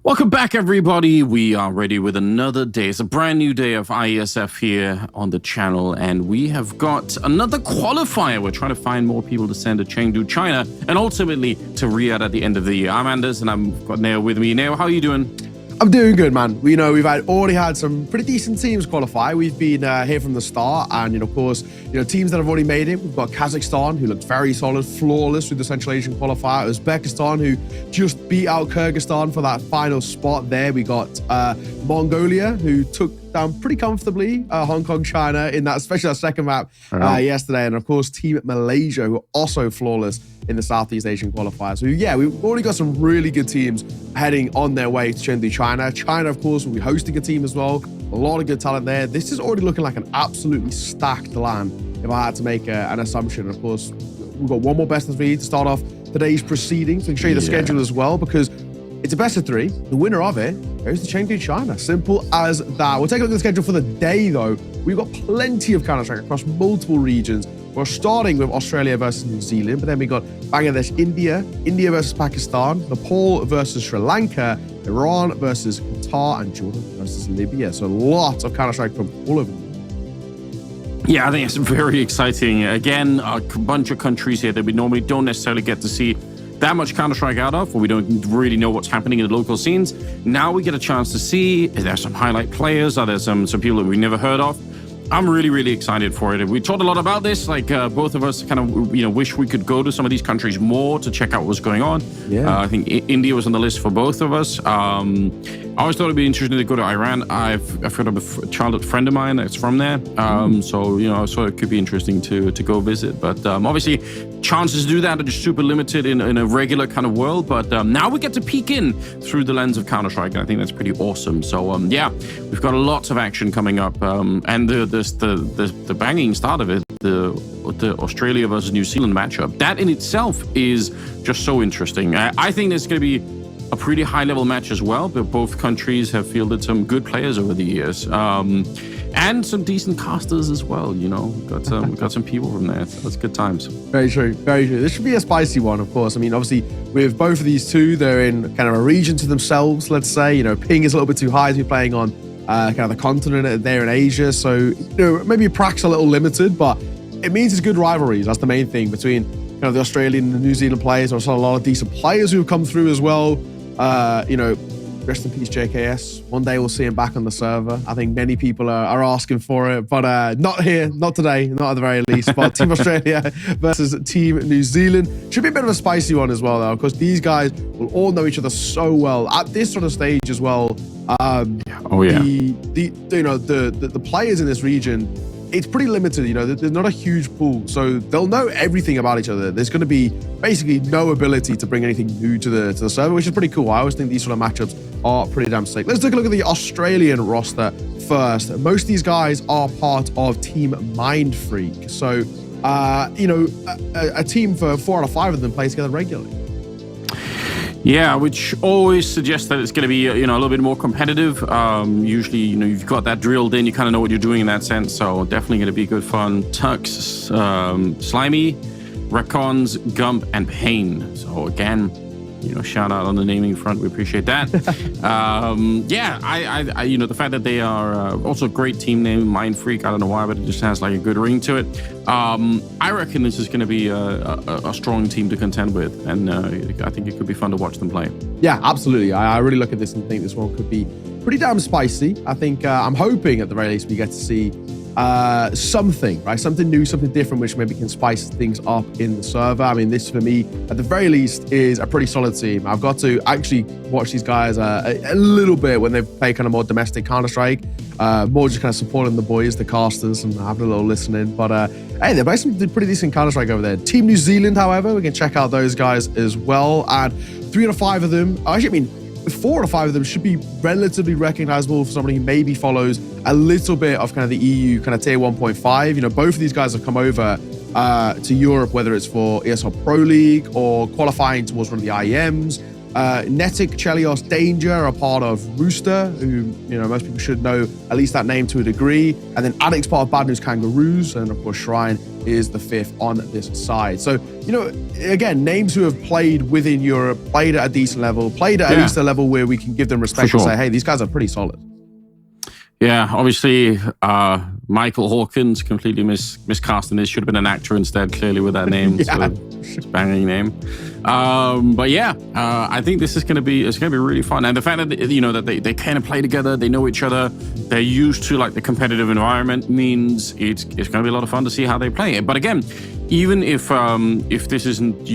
Welcome back, everybody. We are ready with another day. It's a brand new day of IESF here on the channel, and we have got another qualifier. We're trying to find more people to send to Chengdu, China, and ultimately to Riyadh at the end of the year. I'm Anders, and I've got Neo with me. Neo, how are you doing? I'm doing good, man. We've already had some pretty decent teams qualify. We've been here from the start, and of course, teams that have already made it. We've got Kazakhstan, who looked very solid, flawless with the Central Asian qualifier. Uzbekistan, who just beat out Kyrgyzstan for that final spot there. We got Mongolia, who took down pretty comfortably Hong Kong, China in that, especially that second map yesterday, and of course, Team Malaysia, who are also flawless in the Southeast Asian qualifier. So yeah, we've already got some really good teams heading on their way to Chengdu, China. China, of course, will be hosting a team as well. A lot of good talent there. This is already looking like an absolutely stacked LAN, if I had to make an assumption. Of course, we've got one more best of three to start off today's proceedings. We can show you the schedule as well, because it's a best of three. The winner of it goes to Chengdu, China. Simple as that. We'll take a look at the schedule for the day, though. We've got plenty of Counter-Strike across multiple regions. We're starting with Australia versus New Zealand, but then we got Bangladesh, India versus Pakistan, Nepal versus Sri Lanka, Iran versus Qatar, and Jordan versus Libya. So lots of Counter-Strike from all over. Yeah, I think it's very exciting. Again, a bunch of countries here that we normally don't necessarily get to see that much Counter-Strike out of, or we don't really know what's happening in the local scenes. Now we get a chance to see, is there some highlight players? Are there some people that we never heard of? I'm really, really excited for it. We talked a lot about this, like both of us kind of, wish we could go to some of these countries more to check out what's going on. Yeah. I think India was on the list for both of us. I always thought it'd be interesting to go to Iran. I've got a childhood friend of mine that's from there. So, it could be interesting to go visit. But obviously, chances to do that are just super limited in a regular kind of world. But now we get to peek in through the lens of Counter-Strike, and I think that's pretty awesome. So, yeah, we've got lots of action coming up. And the banging start of it, the Australia versus New Zealand matchup, that in itself is just so interesting. I think there's going to be a pretty high-level match as well, but both countries have fielded some good players over the years, and some decent casters as well. Got some people from there. So that's good times. Very true, very true. This should be a spicy one, of course. I mean, obviously, with both of these two, they're in kind of a region to themselves. Let's say, ping is a little bit too high to be playing on kind of the continent there in Asia. So, maybe Prax's a little limited, but it means it's good rivalries. That's the main thing between the Australian and the New Zealand players. There's also a lot of decent players who have come through as well. Rest in peace, JKS. One day we'll see him back on the server. I think many people are asking for it, but not here, not today, not at the very least. But Team Australia versus Team New Zealand should be a bit of a spicy one as well, though, because these guys will all know each other so well at this sort of stage as well. The players in this region, it's pretty limited. There's not a huge pool, so they'll know everything about each other. There's going to be basically no ability to bring anything new to the server, which is pretty cool. I always think these sort of matchups are pretty damn sick. Let's take a look at the Australian roster first. Most of these guys are part of Team Mind Freak, so a team for 4 out of 5 of them play together regularly. Yeah, which always suggests that it's going to be, a little bit more competitive. Usually, you've got that drilled in. You kind of know what you're doing in that sense. So definitely going to be good fun. Tux, Slimy, Recons, Gump, and Pain. So again, shout out on the naming front. We appreciate that. The fact that they are also a great team name, Mind Freak. I don't know why, but it just has like a good ring to it. I reckon this is going to be a strong team to contend with, and I think it could be fun to watch them play. Yeah, absolutely. I really look at this and think this one could be pretty damn spicy. I think I'm hoping at the very least we get to see something, right? Something new, something different, which maybe can spice things up in the server. I mean, this for me, at the very least, is a pretty solid team. I've got to actually watch these guys a little bit when they play kind of more domestic Counter-Strike, more just kind of supporting the boys, the casters, and having a little listening. But hey, they're basically pretty decent Counter-Strike over there. Team New Zealand, however, we can check out those guys as well. And 3 out of 5 of them, 4 out of 5 of them should be relatively recognizable for somebody who maybe follows a little bit of kind of the EU kind of tier 1.5. Both of these guys have come over to Europe, whether it's for ESL Pro League or qualifying towards one of the IEMs. Netic, Chelios, Danger are part of Rooster, who, most people should know at least that name to a degree. And then Addict's part of Bad News Kangaroos. And of course, Shrine is the 5th on this side. So, again, names who have played within Europe, played at a decent level, played at least a level where we can give them respect and say, hey, these guys are pretty solid. Yeah, obviously, Michael Hawkins completely miscast in this. Should have been an actor instead, clearly, with that name. So it's a banging name. But yeah, I think this is going to be really fun. And the fact that that they kind of play together, they know each other, they're used to like the competitive environment means it's going to be a lot of fun to see how they play. But again, even if this isn't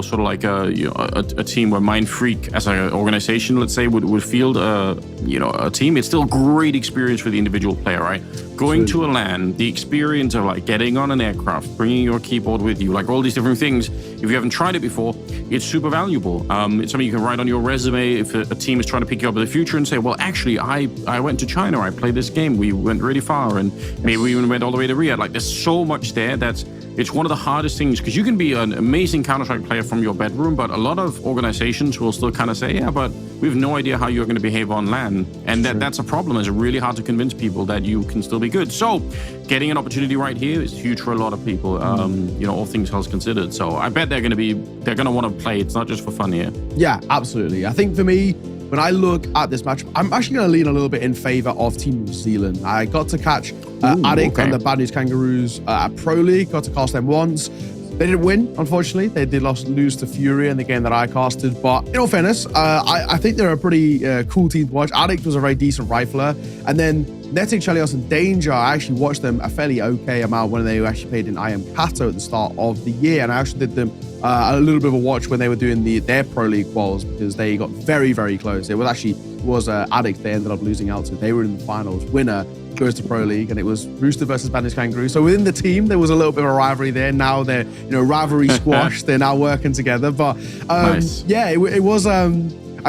sort of like a team where Mind Freak as an organization, let's say, would field a team, it's still a great experience for the individual player, right? Going to a LAN, the experience of like getting on an aircraft, bringing your keyboard with you, like all these different things. If you haven't tried it before, it's super valuable. It's something you can write on your resume if a team is trying to pick you up in the future and say, well, actually, I went to China, I played this game, we went really far, and maybe we even went all the way to Riyadh. Like, there's so much there that's it's one of the hardest things, because you can be an amazing Counter-Strike player from your bedroom, but a lot of organizations will still kind of say, yeah, but we have no idea how you're going to behave on LAN. And that's a problem. It's really hard to convince people that you can still be good. So getting an opportunity right here is huge for a lot of people, all things else considered. So I bet they're going to want to play. It's not just for fun here. Yeah, absolutely. I think for me, when I look at this match, I'm actually going to lean a little bit in favor of Team New Zealand. I got to catch Addict and the Bad News Kangaroos at Pro League, got to cast them once. They didn't win, unfortunately. They did lose to Fury in the game that I casted. But in all fairness, I think they're a pretty cool team to watch. Addict was a very decent rifler. And then Netic, Chelios, and Danger, I actually watched them a fairly okay amount when they actually played in IM Kato at the start of the year. And I actually did them a little bit of a watch when they were doing their Pro League quals, because they got very, very close. It was Addict they ended up losing out to. They were in the finals. Winner goes to Pro League, and it was Rooster versus Bad News Kangaroo. So within the team, there was a little bit of a rivalry there. Now they're, rivalry squashed. They're now working together. But nice. Yeah, it was. I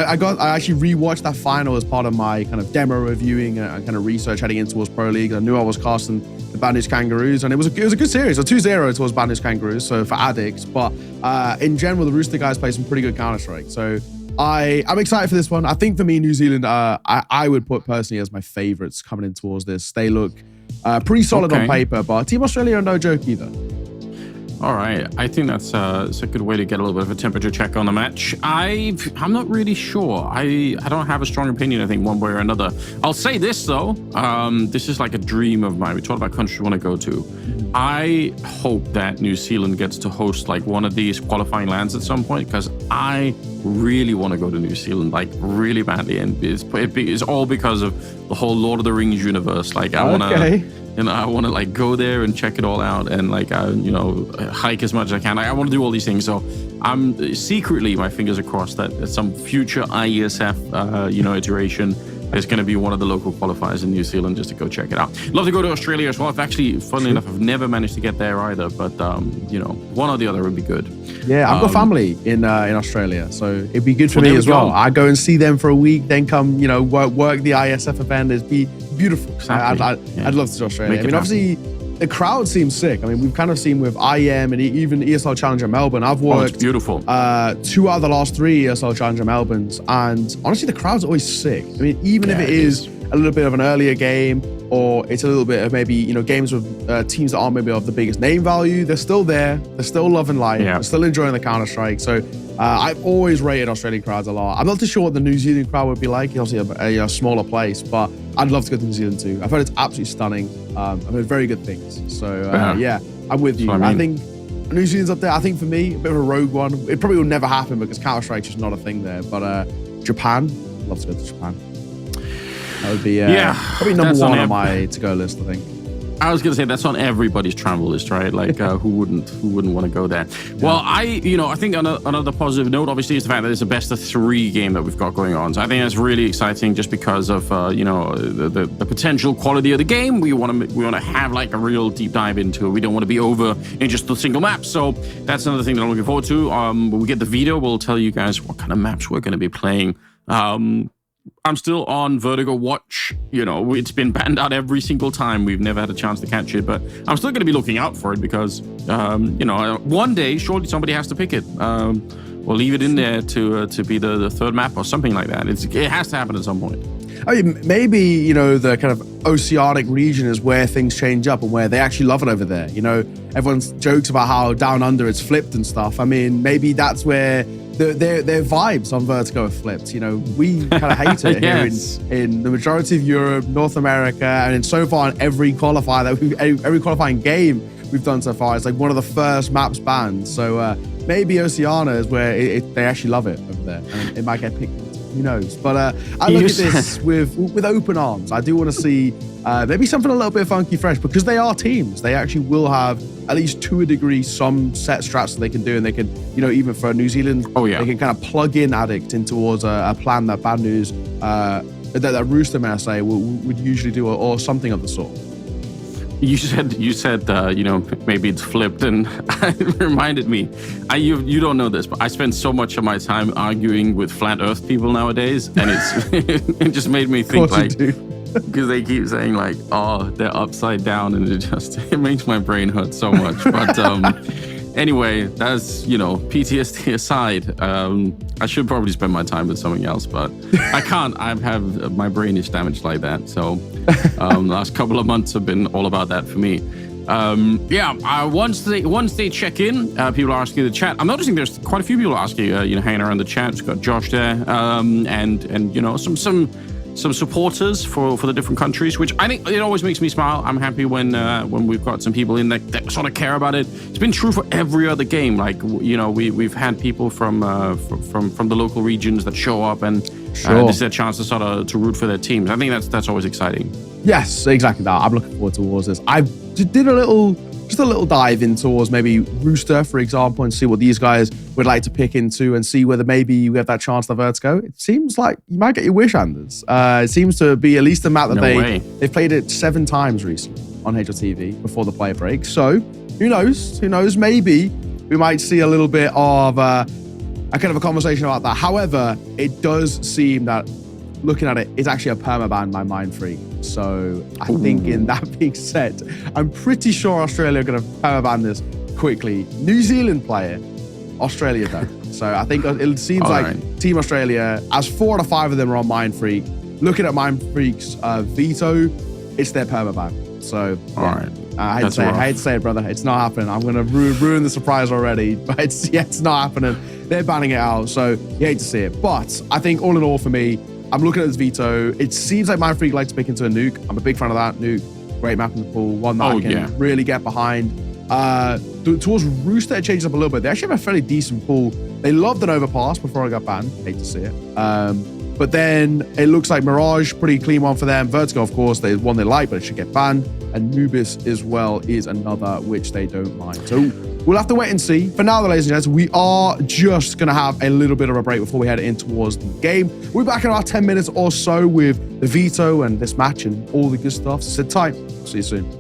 actually rewatched that final as part of my kind of demo reviewing and kind of research heading in towards Pro League. I knew I was casting the Bad News Kangaroos, and it was a good series. So 2-0 towards Bad News Kangaroos, so for Addicts. But in general, the Rooster guys play some pretty good Counter-Strike. So I'm excited for this one. I think for me, New Zealand, I would put personally as my favorites coming in towards this. They look pretty solid on paper, but Team Australia are no joke either. All right, I think that's a good way to get a little bit of a temperature check on the match. I'm not really sure. I don't have a strong opinion, I think, one way or another. I'll say this, though. This is like a dream of mine. We talked about countries we want to go to. I hope that New Zealand gets to host like one of these qualifying lands at some point, because I really want to go to New Zealand, like really badly. And it's all because of the whole Lord of the Rings universe. Like, I want to... I want to like go there and check it all out, and like hike as much as I can. I want to do all these things. So I'm secretly, my fingers are crossed that at some future IESF iteration, there's going to be one of the local qualifiers in New Zealand just to go check it out. Love to go to Australia as well. I've actually, funnily enough, I've never managed to get there either. But one or the other would be good. Yeah, I've got family in Australia, so it'd be good for me as well. I go and see them for a week, then come work the ISF event. It'd be beautiful. Exactly. I'd love to do Australia. Obviously, the crowd seems sick. We've kind of seen with IEM and even ESL Challenger Melbourne. I've worked it's beautiful. 2 out of the last 3 ESL Challenger Melbournes, and honestly, the crowd's always sick. Even if it is a little bit of an earlier game, or it's a little bit of maybe games with teams that aren't maybe of the biggest name value, they're still there. They're still loving life. They're still enjoying the Counter-Strike. So I've always rated Australian crowds a lot. I'm not too sure what the New Zealand crowd would be like. Obviously a smaller place, but I'd love to go to New Zealand too. I've heard it's absolutely stunning. I've heard very good things. So yeah, I'm with you. I think New Zealand's up there. I think for me, a bit of a rogue one. It probably will never happen because Counter-Strike's just not a thing there. But Japan, I'd love to go to Japan. That would be probably number 1 on my to-go list, I think. I was going to say that's on everybody's travel list, right? Like, who wouldn't want to go there? Yeah. Well, I think another positive note, obviously, is the fact that it's a best of 3 game that we've got going on. So I think that's really exciting, just because of the potential quality of the game. We want to have like a real deep dive into it. We don't want to be over in just the single map. So that's another thing that I'm looking forward to. When we get the video, we'll tell you guys what kind of maps we're going to be playing. I'm still on Vertigo Watch. It's been banned out every single time. We've never had a chance to catch it, but I'm still going to be looking out for it because, one day, surely somebody has to pick it. or leave it in there to be the third map or something like that. It has to happen at some point. I mean, maybe, the kind of oceanic region is where things change up and where they actually love it over there. Everyone jokes about how down under it's flipped and stuff. I mean, maybe that's where their vibes on Vertigo are flipped. We kind of hate it yes. here in the majority of Europe, North America, and so far in every qualifier every qualifying game we've done so far, it's like one of the first maps banned. So maybe Oceania is where they actually love it over there, and it might get picked. Who knows? But I look at this with open arms. I do want to see maybe something a little bit funky, fresh, because they are teams. They actually will have, at least to a degree, some set strats that they can do, and they can, even for New Zealand, they can kind of plug in Addict in towards a plan that Bad News, that Rooster, may I say, would usually do, or something of the sort. You said maybe it's flipped, and it reminded me. You don't know this, but I spend so much of my time arguing with flat Earth people nowadays, and it just made me think, like, because they keep saying like, oh, they're upside down, and it makes my brain hurt so much. But anyway, that's PTSD aside. I should probably spend my time with something else, but I can't. I have my brain is damaged like that. So last couple of months have been all about that for me. Once they check in, people are asking in the chat. I'm noticing there's quite a few people asking, hanging around the chat. We've got Josh there, and some supporters for the different countries, which I think it always makes me smile. I'm happy when we've got some people in that sort of care about it. It's been true for every other game. Like, we've had people from the local regions that show up, and this is their chance to root for their teams. I think that's always exciting. Yes, exactly that. I'm looking forward towards this. I did a little dive in towards maybe Rooster, for example, and see what these guys would like to pick into, and see whether maybe we have that chance to Vertigo. It seems like you might get your wish, Anders. It seems to be at least a map that they've played it 7 times recently on HLTV before the play break. So who knows? Maybe we might see a little bit of a kind of a conversation about that. However, it does seem that, looking at it, it's actually a permaban by Mindfreak. So I think, in that being said, I'm pretty sure Australia are going to permaban this quickly. New Zealand player, Australia don't. So I think it seems Team Australia, as 4 out of 5 of them are on Mindfreak. Looking at Mindfreak's veto, it's their permaban. So I hate to say it, brother. It's not happening. I'm going to ruin the surprise already, but it's not happening. They're banning it out, so you hate to see it. But I think all in all, for me, I'm looking at this veto. It seems like Mindfreak like to pick into a nuke. I'm a big fan of that. Nuke, great map in the pool. One that I can really get behind. Towards Rooster, it changes up a little bit. They actually have a fairly decent pool. They loved an overpass before I got banned. Hate to see it. But then it looks like Mirage, pretty clean one for them. Vertigo, of course, there's one they like, but it should get banned. And Nubis as well is another which they don't mind. So we'll have to wait and see. For now, ladies and gents, we are just going to have a little bit of a break before we head in towards the game. We'll be back in about 10 minutes or so with the veto and this match and all the good stuff. So sit tight. See you soon.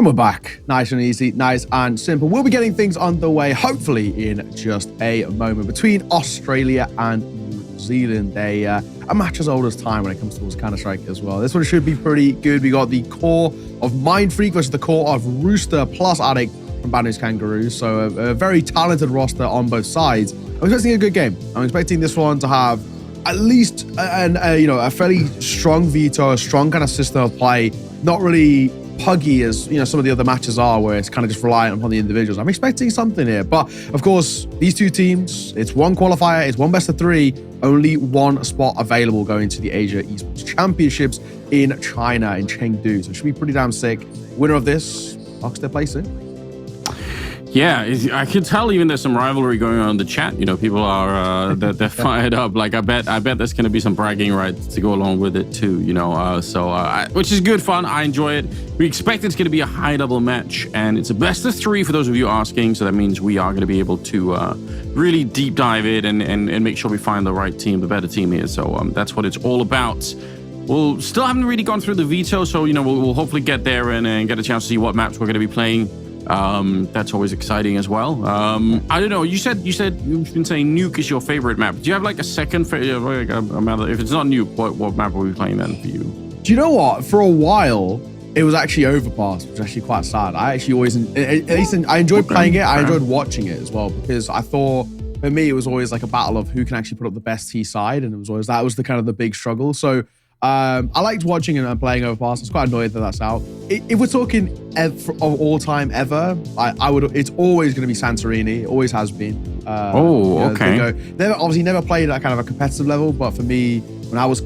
And we're back. Nice and easy, nice and simple. We'll be getting things underway, hopefully, in just a moment. Between Australia and New Zealand, a match as old as time when it comes towards Counter-Strike as well. This one should be pretty good. We got the core of Mind Freak versus the core of Rooster plus Addict from Bad News Kangaroos. So a very talented roster on both sides. I'm expecting a good game. I'm expecting this one to have at least a fairly strong veto, a strong kind of system of play, not really puggy as some of the other matches are, where it's kind of just reliant upon the individuals. I'm expecting something here, but of course these two teams, it's one qualifier, it's one best of three, only one spot available going to the Asia Esports Championships in China, in Chengdu. So it should be pretty damn sick. Winner of this locks their place in. Yeah, I can tell even there's some rivalry going on in the chat. People are they're fired up. Like I bet there's going to be some bragging rights to go along with it too. Which is good fun. I enjoy it. We expect it's going to be a high double match, and it's a best of three for those of you asking. So that means we are going to be able to really deep dive it and make sure we find the right team, the better team here. So that's what it's all about. We'll still haven't really gone through the veto, so we'll hopefully get there and get a chance to see what maps we're going to be playing. That's always exciting as well. I don't know. You said you've been saying Nuke is your favorite map. Do you have like a second favorite? If it's not Nuke, what map are we playing then for you? Do you know what? For a while, it was actually Overpass, which was actually quite sad. I actually always, I enjoyed playing it. I enjoyed watching it as well, because I thought for me it was always like a battle of who can actually put up the best T side, and it was always that was the big struggle. So. I liked watching and playing Overpass. I was quite annoyed that that's out. If we're talking of all time ever, I would. It's always going to be Santorini. It always has been. Okay. Never played at kind of a competitive level, but for me, when I was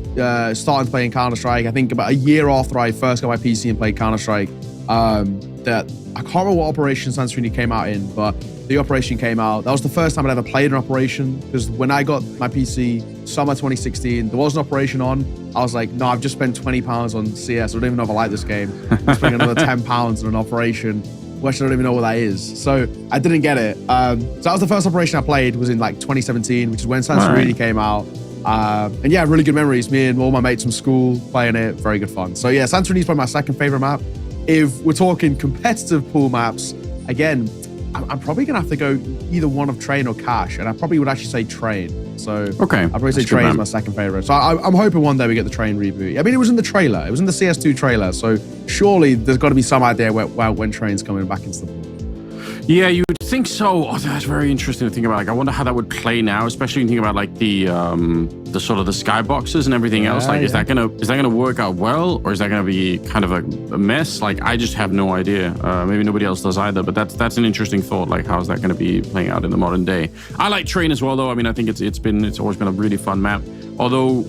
starting playing Counter-Strike, I think about a year after I first got my PC and played Counter-Strike, that I can't remember what operation Santorini came out in, but the operation came out. That was the first time I'd ever played an operation, because when I got my PC, summer 2016, there was an operation on. I was like, no, I've just spent £20 on CS. I don't even know if I like this game. I'm spending another £10 on an operation, which I don't even know what that is. So I didn't get it. So that was the first operation I played, was in like 2017, which is when Santorini came out. And yeah, really good memories. Me and all my mates from school playing it. Very good fun. So yeah, Santorini is probably my second favorite map. If we're talking competitive pool maps, again, I'm probably going to have to go either one of Train or Cash, and I probably would actually say Train. So okay, I'd probably say Train is my second favorite. So I'm hoping one day we get the Train reboot. I mean, it was in the trailer. It was in the CS2 trailer. So surely there's got to be some idea when Train's coming back into the pool. Yeah, you would think so. Oh, that's very interesting to think about. Like, I wonder how that would play now, especially when you think about like the sort of the skyboxes and everything else. Like, is that gonna work out well, or is that gonna be kind of a mess? Like, I just have no idea. Maybe nobody else does either. But that's an interesting thought. Like, how is that gonna be playing out in the modern day? I like Train as well, though. I mean, I think it's always been a really fun map. Although,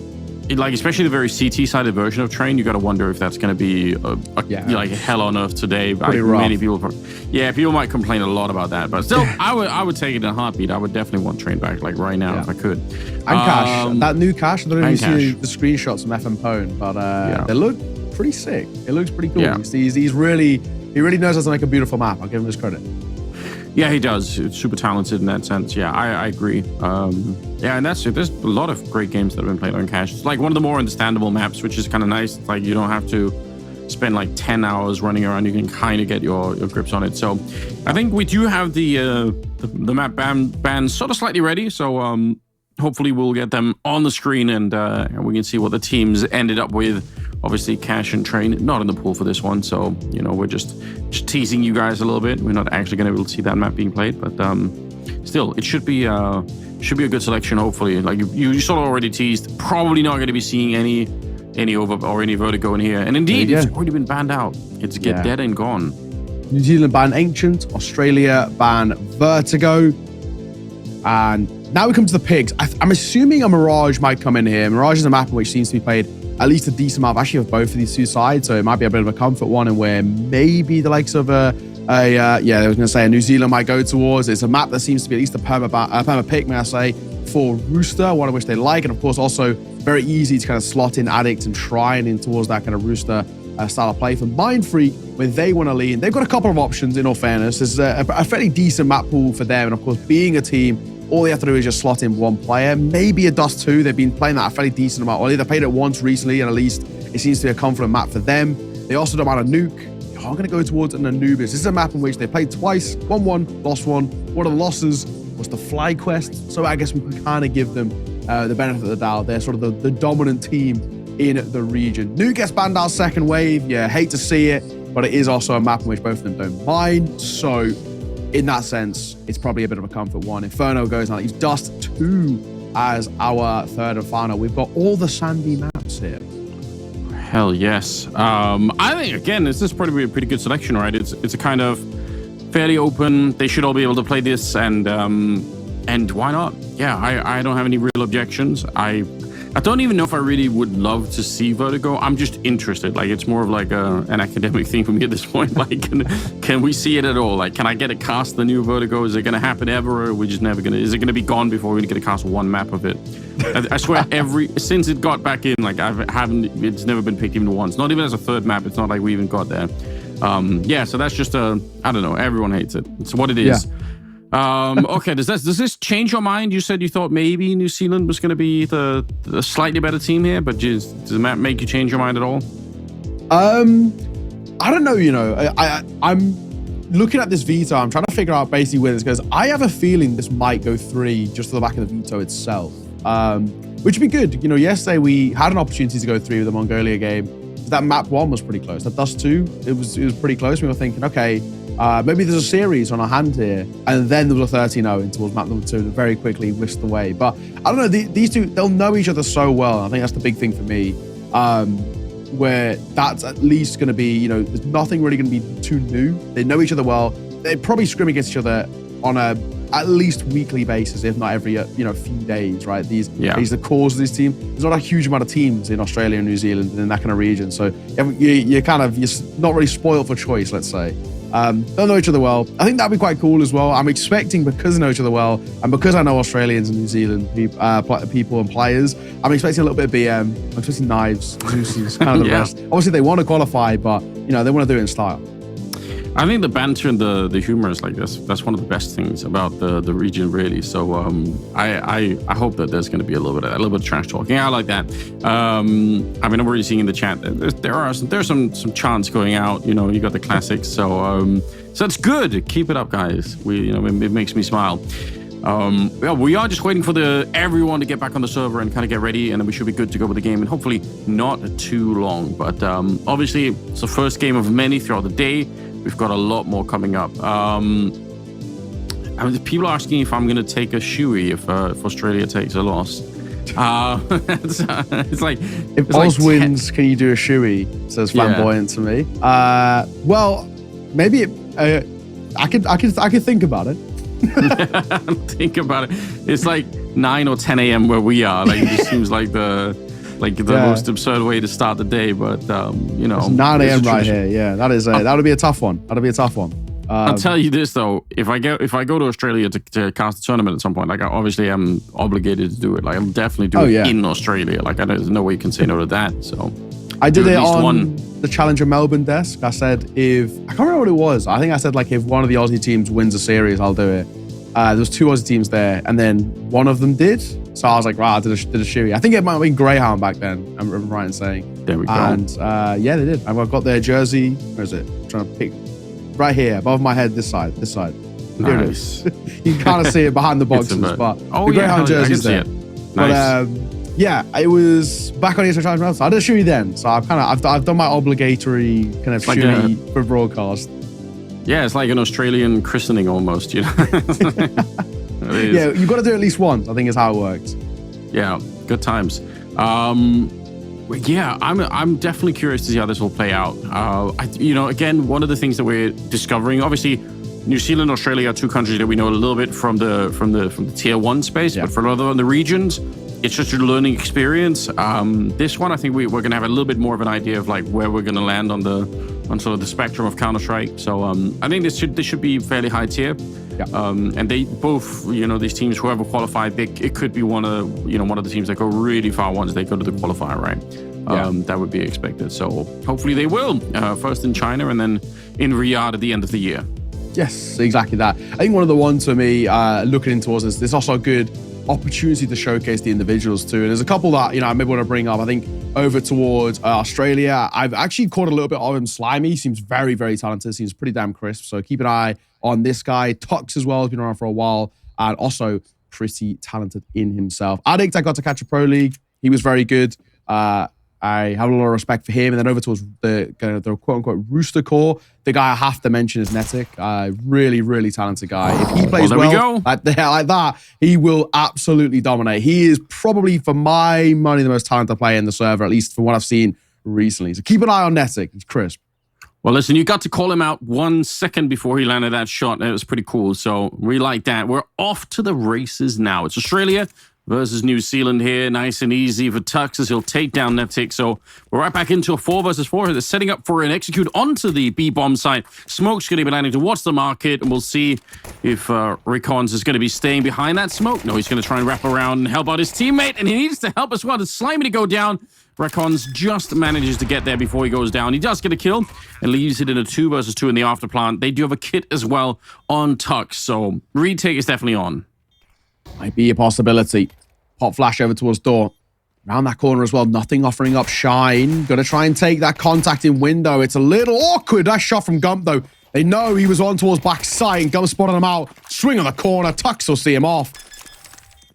especially the very CT-sided version of Train, you got to wonder if that's going to be like hell on earth today. Many people, people might complain a lot about that, but still, I would take it in a heartbeat. I would definitely want Train back, like right now, if I could. And Cash, that new Cash. I don't know if you see the screenshots from FM Pwn, but they look pretty sick. It looks pretty cool. Yeah. He really knows how to make a beautiful map. I'll give him his credit. Yeah, he does. It's super talented in that sense. Yeah, I agree. And that's it. There's a lot of great games that have been played on Cash. It's like one of the more understandable maps, which is kind of nice. It's like you don't have to spend like 10 hours running around. You can kind of get your grips on it. So I think we do have the map band sort of slightly ready. So hopefully we'll get them on the screen and we can see what the teams ended up with. Obviously, Cash and Train not in the pool for this one, so we're just teasing you guys a little bit. We're not actually going to be able to see that map being played, but still, it should be a good selection. Hopefully, like you sort of already teased, probably not going to be seeing any over or any Vertigo in here. And indeed, it's already been banned out. It's dead and gone. New Zealand ban Ancient, Australia ban Vertigo, and now we come to the pigs. I'm assuming a Mirage might come in here. Mirage is a map which seems to be played at least a decent amount actually of both of these two sides, so it might be a bit of a comfort one, and where maybe the likes of I was going to say a New Zealand might go towards. It's a map that seems to be at least a perma pick, may I say, for Rooster, one of which they like, and of course also very easy to kind of slot in Addict and Shrine in towards that kind of Rooster style of play. For Mind Freak, where they want to lean, they've got a couple of options in all fairness. There's a fairly decent map pool for them, and of course being a team, all they have to do is just slot in one player, maybe a Dust 2. They've been playing that a fairly decent amount, or they've played it once recently, and at least it seems to be a confident map for them. They also don't mind a Nuke. are going to go towards an Anubis. This is a map in which they played twice, won one, lost one. One of the losses was the Fly Quest. So I guess we can kind of give them the benefit of the doubt. They're sort of the dominant team in the region. Nuke gets banned out second wave. Yeah, hate to see it, but it is also a map in which both of them don't mind. So in that sense, it's probably a bit of a comfort one. Inferno goes on. He's Dust 2 as our third and final. We've got all the sandy maps here. Hell yes. I think, again, this is probably a pretty good selection, right? It's a kind of fairly open. They should all be able to play this, and why not? Yeah, I don't have any real objections. I don't even know if I really would love to see Vertigo. I'm just interested. Like, it's more of like an academic thing for me at this point. Like, can we see it at all? Like, can I get a cast the new Vertigo? Is it going to happen ever? Or are we just never going to? Is it going to be gone before we get a cast one map of it? I swear, since it got back in, like, it's never been picked even once. Not even as a third map. It's not like we even got there. Yeah, so that's just I don't know. Everyone hates it. It's what it is. Yeah. Okay, does this change your mind? You said you thought maybe New Zealand was going to be the slightly better team here, but does the map make you change your mind at all? I don't know, you know. I'm looking at this veto. I'm trying to figure out basically where this goes. I have a feeling this might go 3 just to the back of the veto itself, which would be good. You know, yesterday we had an opportunity to go 3 with the Mongolia game. That map 1 was pretty close. That Dust 2, it was pretty close. We were thinking, okay, maybe there's a series on our hand here. And then there was a 13-0 towards map number 2 that very quickly whisked away. But I don't know, these two, they'll know each other so well. I think that's the big thing for me, where that's at least going to be, you know, there's nothing really going to be too new. They know each other well. They probably scrim against each other on a at least weekly basis, if not every few days, right? These the cores of this team. There's not a huge amount of teams in Australia and New Zealand and in that kind of region, so you're not really spoiled for choice, let's say. They'll know each other well. I think that'd be quite cool as well. I'm expecting, because I know each other well and because I know Australians and New Zealand people and players, I'm expecting a little bit of BM. I'm expecting knives, Zeus's, kind of the rest. Obviously, they want to qualify, but they want to do it in style. I think the banter and the humor is like this. That's one of the best things about the region, really. So I hope that there's going to be a little bit of trash talking. I like that. I mean, I'm already seeing in the chat that there's some chants going out. You know, you got the classics. So it's good. Keep it up, guys. It makes me smile. We are just waiting for everyone to get back on the server and kind of get ready, and then we should be good to go with the game, and hopefully not too long. But obviously, it's the first game of many throughout the day. We've got a lot more coming up. People are asking if I'm going to take a shoey if Australia takes a loss. It's like if Oz wins, can you do a shoey? Says Flamboyant to me. Well, maybe I could think about it. Think about it. It's like 9 or 10 a.m. where we are. Like, it just seems like the most absurd way to start the day, but it's 9 a.m. right here. Yeah, that would be a tough one. I'll tell you this though: if I go to Australia to cast a tournament at some point, like, I obviously am obligated to do it. Like, I'll definitely do it in Australia. Like, there's no way you can say no to that. So I did it on the Challenger Melbourne desk. I said I can't remember what it was. I think I said, like, if one of the Aussie teams wins a series, I'll do it. There was 2 Aussie teams there, and then one of them did. So I was like, right, I did a shoey. I think it might have been Greyhound back then, I'm right in saying. There we go. And they did. I've got their jersey. Where is it? I'm trying to pick. Right here, above my head, this side. Nice. You can kind of see it behind the boxes, but the Greyhound jersey's there. Nice. But it was back on ESL Challenge. So I did a shoey then. So I've done my obligatory kind of shoey for broadcast. Yeah, it's like an Australian christening almost, you know. Yeah, you've got to do it at least once, I think is how it works. Yeah, good times. Yeah, I'm definitely curious to see how this will play out. Again, one of the things that we're discovering, obviously, New Zealand, Australia are 2 countries that we know a little bit from the tier 1 space, but for other regions, it's just a learning experience. This one, I think we're going to have a little bit more of an idea of like where we're going to land on sort of the spectrum of Counter-Strike. So I think this should be fairly high tier. Yeah. And they both, these teams, whoever qualified, it could be one of the teams that go really far once they go to the qualifier, right? That would be expected. So hopefully they will. First in China and then in Riyadh at the end of the year. Yes, exactly that. I think one of the ones for me looking towards this also good opportunity to showcase the individuals too. And there's a couple that, I maybe want to bring up. I think over towards Australia, I've actually caught a little bit of him. Slimy seems very, very talented. Seems pretty damn crisp. So keep an eye on this guy. Tux as well has been around for a while and also pretty talented in himself. Addict, I got to catch a pro league. He was very good. I have a lot of respect for him. And then over towards the quote-unquote Rooster Core, the guy I have to mention is Netic. Really, really talented guy. If he plays well like that, he will absolutely dominate. He is probably, for my money, the most talented player in the server, at least from what I've seen recently. So keep an eye on Netic. He's crisp. Well, listen, you got to call him out 1 second before he landed that shot. It was pretty cool. So we like that. We're off to the races now. It's Australia versus New Zealand here. Nice and easy for Tux as he'll take down Netic. So we're right back into a 4 versus 4. They're setting up for an execute onto the B-bomb site. Smoke's going to be landing towards the market, and we'll see if Ricons is going to be staying behind that smoke. No, he's going to try and wrap around and help out his teammate, and he needs to help as well. It's Slimy to go down. Ricons just manages to get there before he goes down. He does get a kill and leaves it in a 2 versus 2 in the afterplant. They do have a kit as well on Tux, so retake is definitely on. Might be a possibility. Pop flash over towards door. Around that corner as well. Nothing offering up shine. Gonna try and take that contact in window. It's a little awkward. That shot from Gump though. They know he was on towards back side and Gump spotted him out. Swing on the corner. Tux will see him off.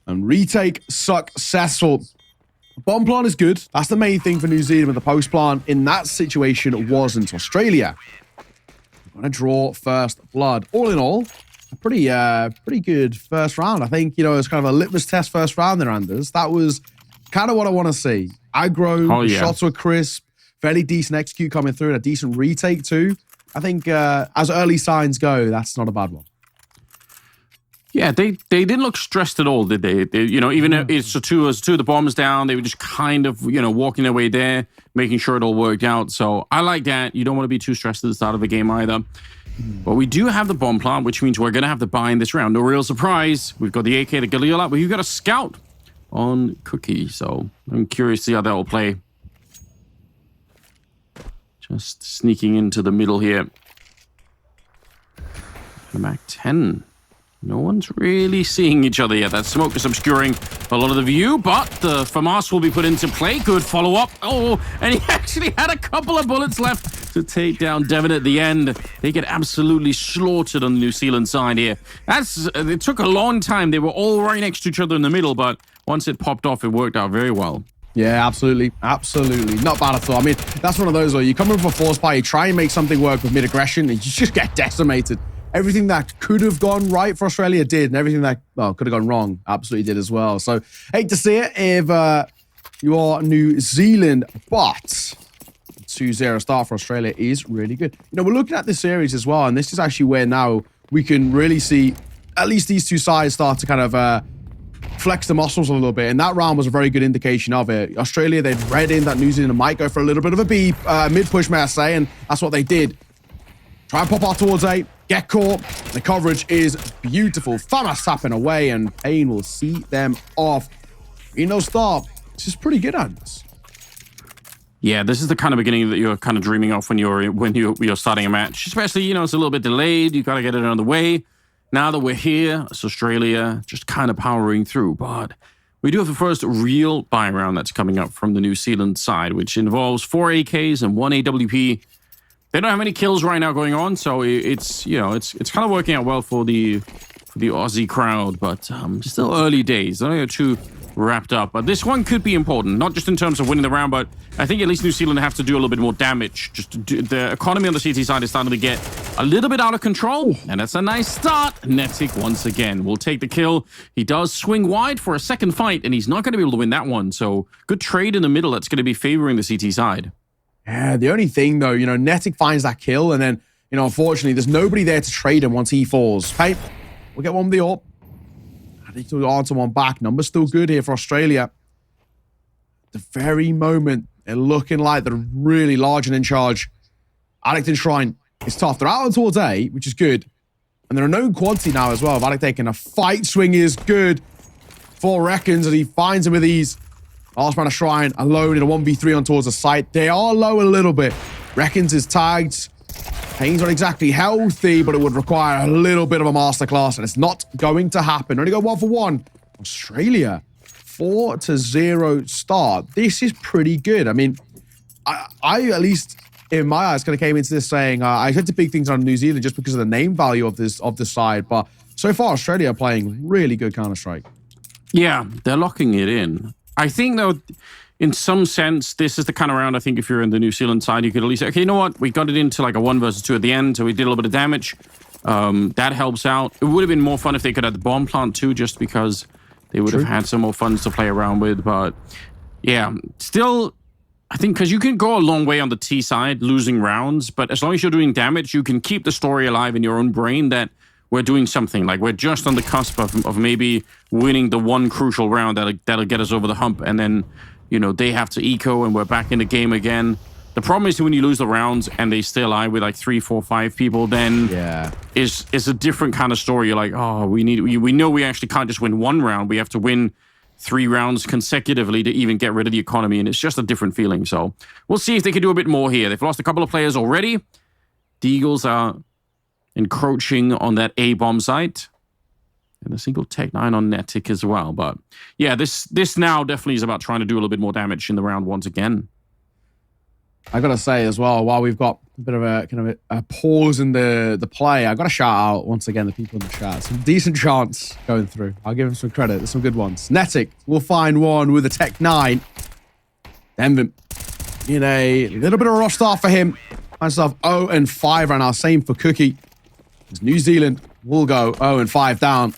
And retake successful. Bomb plant is good. That's the main thing for New Zealand, with the post plant in that situation wasn't. Australia gonna draw first blood. All in all, a pretty good first round. I think, it's kind of a litmus test first round there, Anders. That was kind of what I want to see. Aggro, shots were crisp, fairly decent execute coming through, and a decent retake too. I think as early signs go, that's not a bad one. Yeah, they didn't look stressed at all, did they? Even if it's two of the bombs down, they were just kind of, walking their way there, making sure it all worked out. So I like that. You don't want to be too stressed at the start of a game either. But we do have the bomb plant, which means we're going to have to buy in this round. No real surprise. We've got the AK, the Galil, but you've got a scout on Cookie. So I'm curious to see how that will play. Just sneaking into the middle here. The Mac 10. No one's really seeing each other yet. That smoke is obscuring a lot of the view, but the FAMAS will be put into play. Good follow-up. Oh, and he actually had a couple of bullets left to take down Devon at the end. They get absolutely slaughtered on the New Zealand side here. It took a long time. They were all right next to each other in the middle, but once it popped off, it worked out very well. Yeah, absolutely. Absolutely. Not bad at all. I mean, that's one of those where you come in for force buy, you try and make something work with mid-aggression, and you just get decimated. Everything that could have gone right for Australia did, and everything that, could have gone wrong absolutely did as well. So, hate to see it if you are New Zealand, but 2-0 start for Australia is really good. We're looking at this series as well, and this is actually where now we can really see at least these two sides start to kind of flex the muscles a little bit, and that round was a very good indication of it. Australia, they'd read in that New Zealand might go for a little bit of a mid-push, may I say, and that's what they did. Try and pop out towards A. Get caught. The coverage is beautiful. FAMAS tapping away, and Payne will see them off. No stop. This is pretty good, Anders. Yeah, this is the kind of beginning that you're kind of dreaming of when you're starting a match. Especially, it's a little bit delayed. You got to get it out of the way. Now that we're here, it's Australia just kind of powering through. But we do have the first real buy round that's coming up from the New Zealand side, which involves 4 AKs and 1 AWP. They don't have any kills right now going on, so it's kind of working out well for the Aussie crowd, but still early days. Only 2 wrapped up, but this one could be important, not just in terms of winning the round, but I think at least New Zealand have to do a little bit more damage. The economy on the CT side is starting to get a little bit out of control, and that's a nice start. Netic once again will take the kill. He does swing wide for a second fight, and he's not going to be able to win that one. So good trade in the middle. That's going to be favoring the CT side. Yeah, the only thing, though, Netic finds that kill, and then, unfortunately, there's nobody there to trade him once he falls. Hey, we'll get one with the AWP. I think he'll answer one back. Number's still good here for Australia. The very moment, they're looking like they're really large and in charge. Addict and Shrine is tough. They're out towards A, which is good. And they're a known quantity now as well. Addict taking a fight swing is good for Reckons, and he finds him with ease. Last man of Shrine alone in a 1v3 on towards the site. They are low a little bit. Reckons is tagged. Payne's not exactly healthy, but it would require a little bit of a masterclass, and it's not going to happen. Only go 1 for 1. Australia, 4-0 start. This is pretty good. I mean, I at least in my eyes kind of came into this saying I expected big things on New Zealand just because of the name value of this side, but so far Australia are playing really good Counter-Strike. Yeah, they're locking it in. I think though, in some sense, this is the kind of round I think if you're in the New Zealand side, you could at least say, okay, you know what? We got it into like a 1 versus 2 at the end, so we did a little bit of damage. That helps out. It would have been more fun if they could have the bomb plant too, just because they would have had some more funds to play around with. But yeah, still, I think because you can go a long way on the T side, losing rounds, but as long as you're doing damage, you can keep the story alive in your own brain that we're doing something. Like we're just on the cusp of maybe winning the one crucial round that'll get us over the hump, and then, you know, they have to eco and we're back in the game again. The problem is when you lose the rounds and they stay alive with like 3, 4, 5 people, then is a different kind of story. You're like, oh, we know we actually can't just win one round. We have to win 3 rounds consecutively to even get rid of the economy, and it's just a different feeling. So we'll see if they can do a bit more here. They've lost a couple of players already. The Eagles are encroaching on that A bomb site. And a single Tech 9 on Netic as well. But yeah, this now definitely is about trying to do a little bit more damage in the round once again. I gotta say as well, while we've got a bit of a kind of a pause in the play, I gotta shout out once again the people in the chat. Some decent chants going through. I'll give them some credit. There's some good ones. Netic will find one with a Tech 9. Denvin in a little bit of a rough start for him. Finds himself 0-5 right now. Same for Cookie. As New Zealand will go 0-5 down.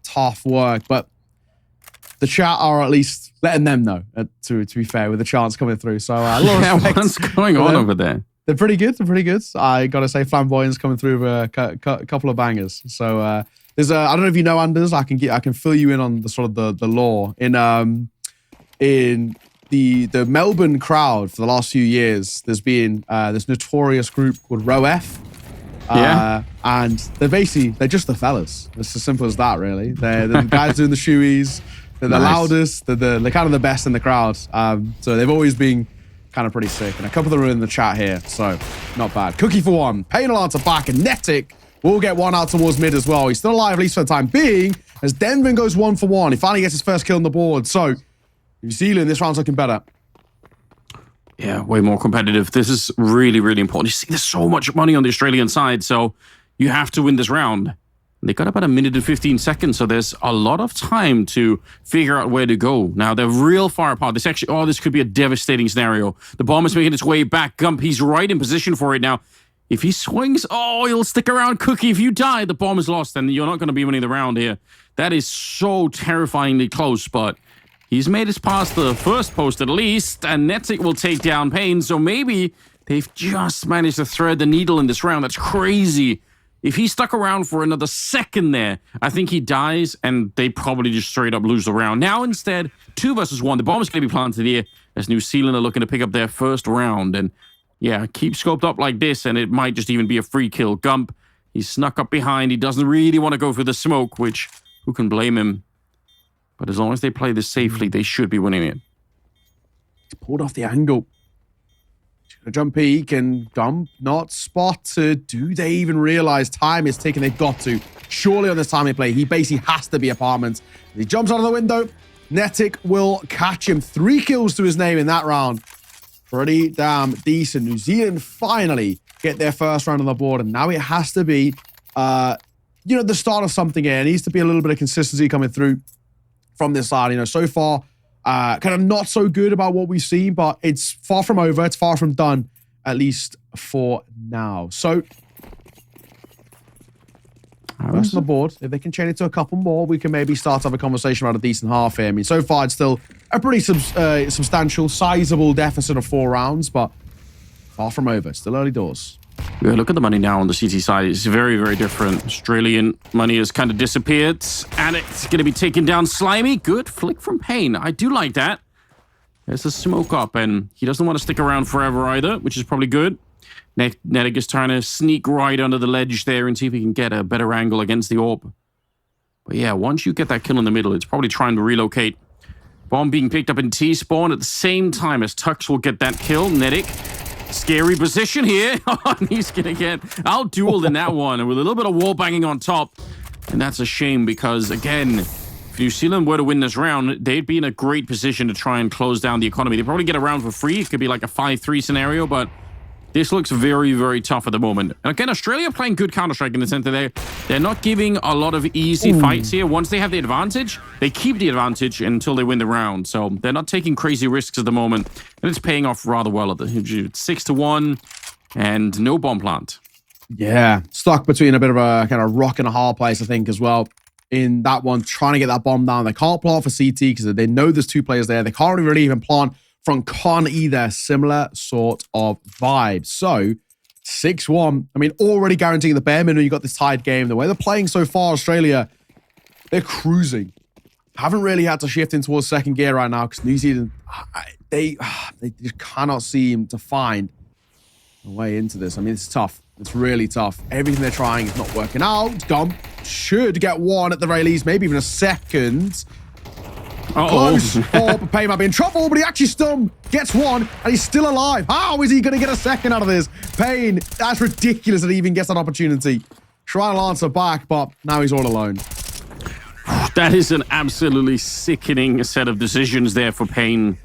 Tough work, but the chat are at least letting them know, to be fair, with the chants coming through. So a lot of respect. What's going on over there? They're pretty good. I gotta say, Flamboyant's coming through with a couple of bangers. So there's I don't know if you know, Anders. I can fill you in on the sort of the lore in the Melbourne crowd for the last few years. There's been this notorious group called ROF. And they're just the fellas. It's as simple as that, really. They're the guys doing the shoeies. They're the loudest. They're kind of the best in the crowd. So they've always been kind of pretty sick. And a couple of them are in the chat here, so not bad. Cookie for one. Paying answer back, and Netic will get one out towards mid as well. He's still alive, at least for the time being, as Denvin goes 1 for 1. He finally gets his first kill on the board. So New Zealand, this round's looking better. Yeah, way more competitive. This is really, really important. You see, there's so much money on the Australian side, so you have to win this round. They got about 1 minute and 15 seconds, so there's a lot of time to figure out where to go. Now, they're real far apart. This could be a devastating scenario. The bomb is making its way back. Gump, he's right in position for it now. If he swings, he'll stick around. Cookie, if you die, the bomb is lost, and you're not going to be winning the round here. That is so terrifyingly close, but he's made it past the first post at least, and Netic will take down Payne, so maybe they've just managed to thread the needle in this round. That's crazy. If he stuck around for another second there, I think he dies, and they probably just straight up lose the round. Now, instead, 2 versus 1. The bomb is going to be planted here as New Zealand are looking to pick up their first round. And yeah, keep scoped up like this, and it might just even be a free kill. Gump, he's snuck up behind. He doesn't really want to go through the smoke, which, who can blame him? But as long as they play this safely, they should be winning it. He's pulled off the angle. A jump peek, and Gump not spotted. Do they even realize time is ticking? They've got to. Surely on this timing play, he basically has to be apartments. He jumps out of the window. Netic will catch him. 3 kills to his name in that round. Pretty damn decent. New Zealand finally get their first round on the board, and now it has to be, the start of something here. It needs to be a little bit of consistency coming through from this side. So far, kind of not so good about what we've seen, but it's far from over. It's far from done, at least for now. So, first on the board, if they can chain it to a couple more, we can maybe start to have a conversation about a decent half here. I mean, so far, it's still a pretty substantial, sizable deficit of 4 rounds, but far from over. Still early doors. Yeah, look at the money now on the CT side. It's very, very different. Australian money has kind of disappeared, and it's going to be taken down. Slimy, good flick from Payne. I do like that. There's a smoke up, and he doesn't want to stick around forever either, which is probably good. Netic is trying to sneak right under the ledge there and see if he can get a better angle against the orb. But yeah, once you get that kill in the middle, it's probably trying to relocate. Bomb being picked up in T-spawn at the same time as Tux will get that kill. Netic. Scary position here. He's going to get out-dueled in that one, and with a little bit of wall banging on top. And that's a shame because, again, if New Zealand were to win this round, they'd be in a great position to try and close down the economy. They'd probably get a round for free. It could be like a 5-3 scenario, but this looks very, very tough at the moment. And again, Australia playing good Counter-Strike in the sense that they're not giving a lot of easy fights here. Once they have the advantage, they keep the advantage until they win the round. So they're not taking crazy risks at the moment. And it's paying off rather well. At the 6-1 and no bomb plant. Yeah, stuck between a bit of a kind of rock and a hard place, I think, as well. In that one, trying to get that bomb down. They can't plant for CT because they know there's 2 players there. They can't really even plant from con either. Similar sort of vibe. So 6-1. I mean, already guaranteeing the bare minimum. You got this tied game. The way they're playing so far, Australia, they're cruising. Haven't really had to shift in towards second gear right now because New Zealand, they just cannot seem to find a way into this. I mean, it's tough. It's really tough. Everything they're trying is not working out. Gum should get 1 at the very least, maybe even a second. Close. But Payne might be in trouble, but he actually still gets 1, and he's still alive. How is he going to get a second out of this? Payne, that's ridiculous that he even gets that opportunity. Trying to answer back, but now he's all alone. That is an absolutely sickening set of decisions there for Payne.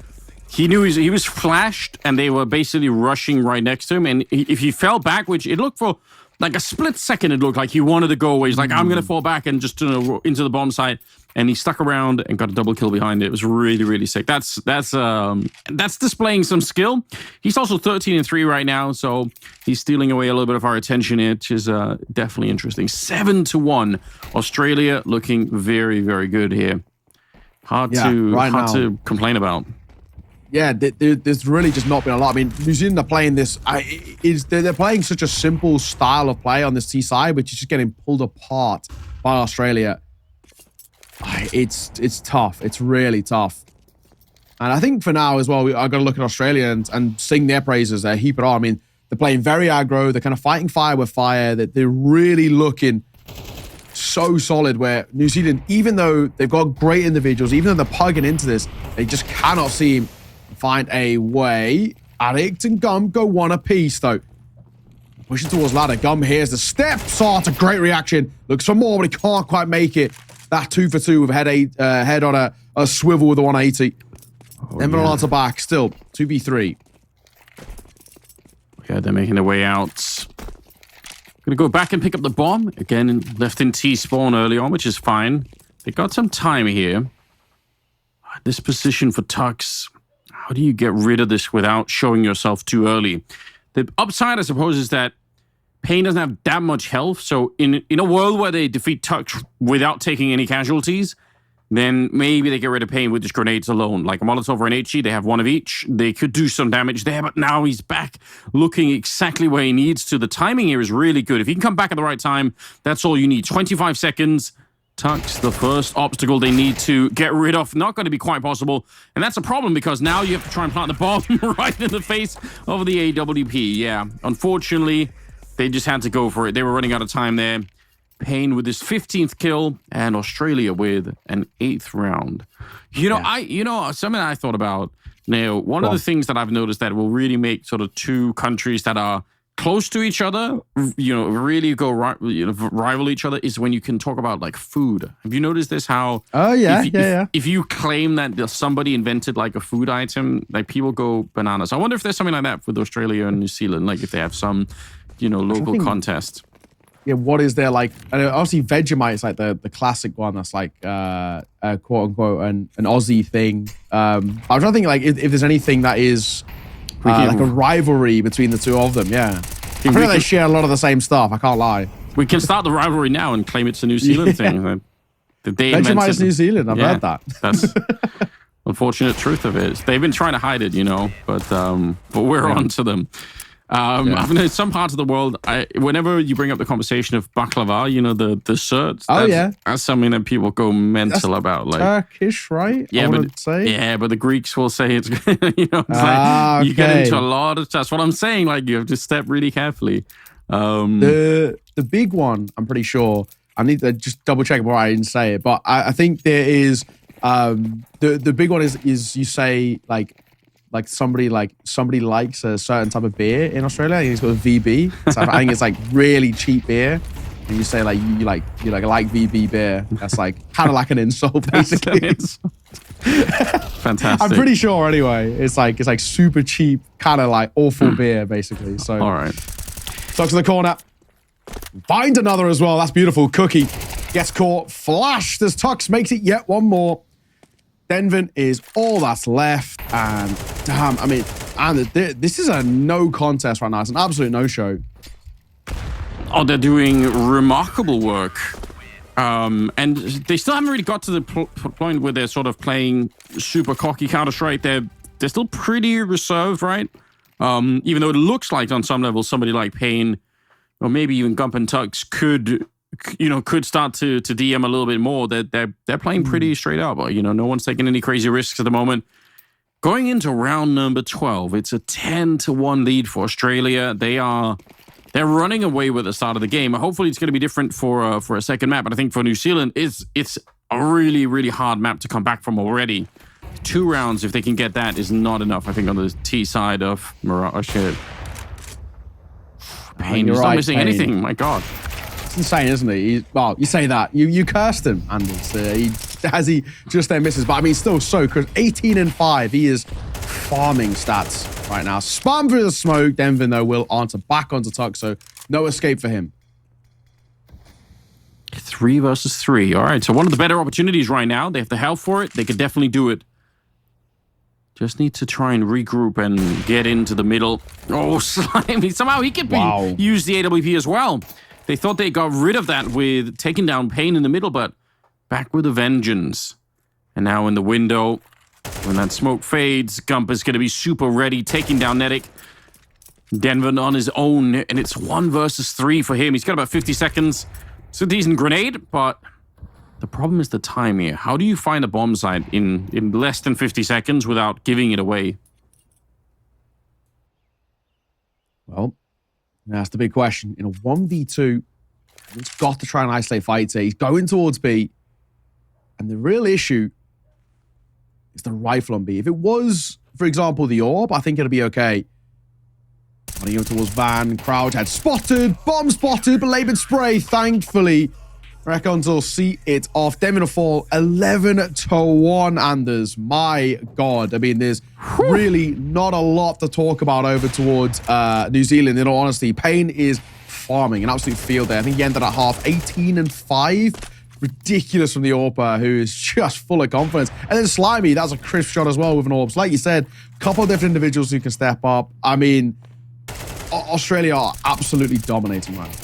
He knew he was flashed, and they were basically rushing right next to him. And if he fell back, which it looked for like a split second, it looked like he wanted to go away. He's like, I'm going to fall back and just into the bomb site. And he stuck around and got a double kill behind it. It was really, really sick. That's displaying some skill. He's also 13-3 right now, so he's stealing away a little bit of our attention here, which is definitely interesting. 7-1. Australia looking very, very good here. Hard to complain about. Yeah, there's really just not been a lot. I mean, New Zealand are playing this. They're playing such a simple style of play on this T side, which is just getting pulled apart by Australia. It's tough. It's really tough. And I think for now as well, I've got to look at Australia and sing their praises. Heap it on. I mean, they're playing very aggro. They're kind of fighting fire with fire. They're really looking so solid, where New Zealand, even though they've got great individuals, even though they're plugging into this, they just cannot seem to find a way. Addict and Gum go 1 apiece, though. Pushing towards ladder. Gum hears the steps. Oh, it's a great reaction. Looks for more, but he can't quite make it. That 2 for 2 with head on a swivel with a 180. Then Valanta back, still 2v3. Yeah, they're making their way out. Gonna go back and pick up the bomb. Again, left in T-spawn early on, which is fine. They got some time here. This position for Tux. How do you get rid of this without showing yourself too early? The upside, I suppose, is that Payne doesn't have that much health, so in a world where they defeat Tux without taking any casualties, then maybe they get rid of Payne with just grenades alone. Like a Molotov or an HE, they have 1 of each. They could do some damage there, but now he's back looking exactly where he needs to. The timing here is really good. If he can come back at the right time, that's all you need. 25 seconds. Tux, the first obstacle they need to get rid of. Not going to be quite possible. And that's a problem because now you have to try and plant the bomb right in the face of the AWP. Yeah, unfortunately, they just had to go for it. They were running out of time there. Payne with his 15th kill, and Australia with an 8th round. Something I thought about, Neo, one of the things that I've noticed that will really make sort of 2 countries that are close to each other, really go rival each other, is when you can talk about like food. Have you noticed this? How if you claim that somebody invented like a food item, like people go bananas. I wonder if there's something like that with Australia and New Zealand, like if they have some local contest. Yeah, what is there like? Obviously, Vegemite is like the classic one. That's like quote unquote an Aussie thing. I was trying to think like if there's anything that is like a rivalry between the 2 of them. Yeah, I feel like they share a lot of the same stuff. I can't lie. We can start the rivalry now and claim it's a New Zealand thing. Vegemite is New Zealand. I've heard that. That's unfortunate truth of it. They've been trying to hide it, but we're on to them. I've known some parts of the world, whenever you bring up the conversation of baklava, the desserts, that's something that people go mental about. Like Turkish, right? Yeah, but the Greeks will say it's, you get into a lot of stuff. That's what I'm saying. Like you have to step really carefully. The big one, I'm pretty sure. I need to just double check before I didn't say it, but I think there is the big one is you say like somebody likes a certain type of beer in Australia. I think it's called VB. So I think it's like really cheap beer. And you say like you like VB beer. That's like kind of like an insult, basically. Fantastic. I'm pretty sure anyway. It's like super cheap, kind of like awful beer, basically. So all right. Tucks in the corner. Find another as well. That's beautiful. Cookie gets caught. Flash. As Tux makes it yet one more. Denvin is all that's left. And damn, I mean, and this is a no contest right now. It's an absolute no-show. Oh, they're doing remarkable work. And they still haven't really got to the point where they're sort of playing super cocky Counter-Strike. They're still pretty reserved, right? Even though it looks like on some level somebody like Payne or maybe even Gump and Tux could start to DM a little bit more. They're playing pretty straight up. No one's taking any crazy risks at the moment. Going into round number 12, it's a 10-1 lead for Australia. They're running away with the start of the game. Hopefully, it's going to be different for a second map. But I think for New Zealand, it's a really, really hard map to come back from already. 2 rounds, if they can get that, is not enough. I think on the T side of Mirage. Oh, shit. Payne, he's not missing anything. My God. It's insane, isn't it? Well, you say that. You cursed him, Anders. He just there misses. But I mean, still so good. 18-5. He is farming stats right now. Spam through the smoke. Denvin, though, will answer back onto Tuck, so no escape for him. 3 versus 3. All right, so one of the better opportunities right now. They have the health for it. They could definitely do it. Just need to try and regroup and get into the middle. Oh, Slimy. Somehow he could use the AWP as well. They thought they got rid of that with taking down Payne in the middle, but back with a vengeance. And now in the window, when that smoke fades, Gump is going to be super ready, taking down Nedic. Denvin on his own, and it's 1 versus 3 for him. He's got about 50 seconds. It's a decent grenade, but the problem is the time here. How do you find a bomb site in less than 50 seconds without giving it away? Well, that's the big question. In a 1v2, he's got to try and isolate fights here. He's going towards B. And the real issue is the rifle on B. If it was, for example, the AWP, I think it'd be okay. Running over towards Van. Crouch had spotted. Bomb spotted. But Laban spray, thankfully. Recons will see it off. Denvin will fall 11-1, Anders. My God. I mean, there's really not a lot to talk about over towards New Zealand, in all honesty. Payne is farming an absolute field there. I think he ended at half 18-5. Ridiculous from the AWPer, who is just full of confidence. And then Slimy, that's a crisp shot as well with an AWP. Like you said, a couple of different individuals who can step up. I mean, Australia are absolutely dominating right now.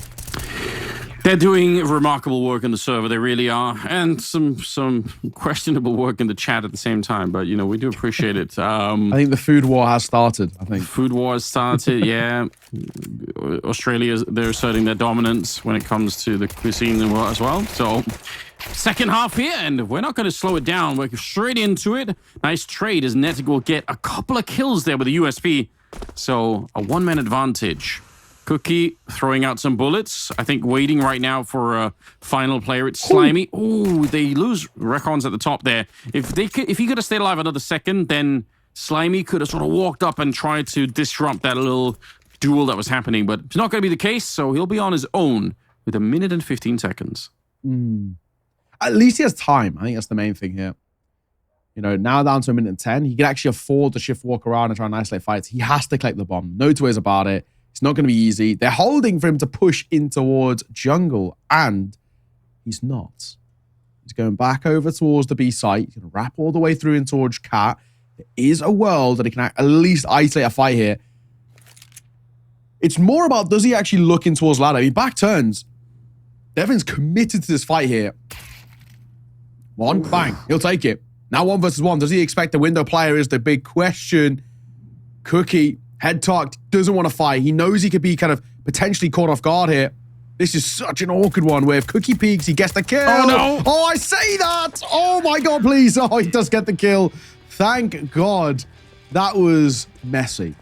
They're doing remarkable work in the server, they really are, and some questionable work in the chat at the same time, but, we do appreciate it. I think the food war has started, I think. Food war has started, yeah. Australia, they're asserting their dominance when it comes to the cuisine as well. So, second half here, and we're not going to slow it down. We're straight into it. Nice trade as Netic will get a couple of kills there with the USP. So, a 1-man advantage. Cookie throwing out some bullets. I think waiting right now for a final player. It's Slimy. Oh, they lose Recons at the top there. If he could have stayed alive another second, then Slimy could have sort of walked up and tried to disrupt that little duel that was happening. But it's not going to be the case, so he'll be on his own with 1 minute and 15 seconds. At least he has time. I think that's the main thing here. Now down to 1 minute and 10, he can actually afford to shift walk around and try and isolate fights. He has to collect the bomb. No two ways about it. It's not going to be easy. They're holding for him to push in towards jungle, and he's not. He's going back over towards the B site. He's going to wrap all the way through in towards Cat. There is a world that he can at least isolate a fight here. It's more about, does he actually look in towards ladder? He back turns. Devin's committed to this fight here. One, bang, he'll take it. Now 1 versus 1. Does he expect the window player is the big question. Cookie, head talked, doesn't want to fight. He knows he could be kind of potentially caught off guard here. This is such an awkward one where if Cookie peeks, he gets the kill. Oh, no. Oh, I say that. Oh, my God, please. Oh, he does get the kill. Thank God. That was messy.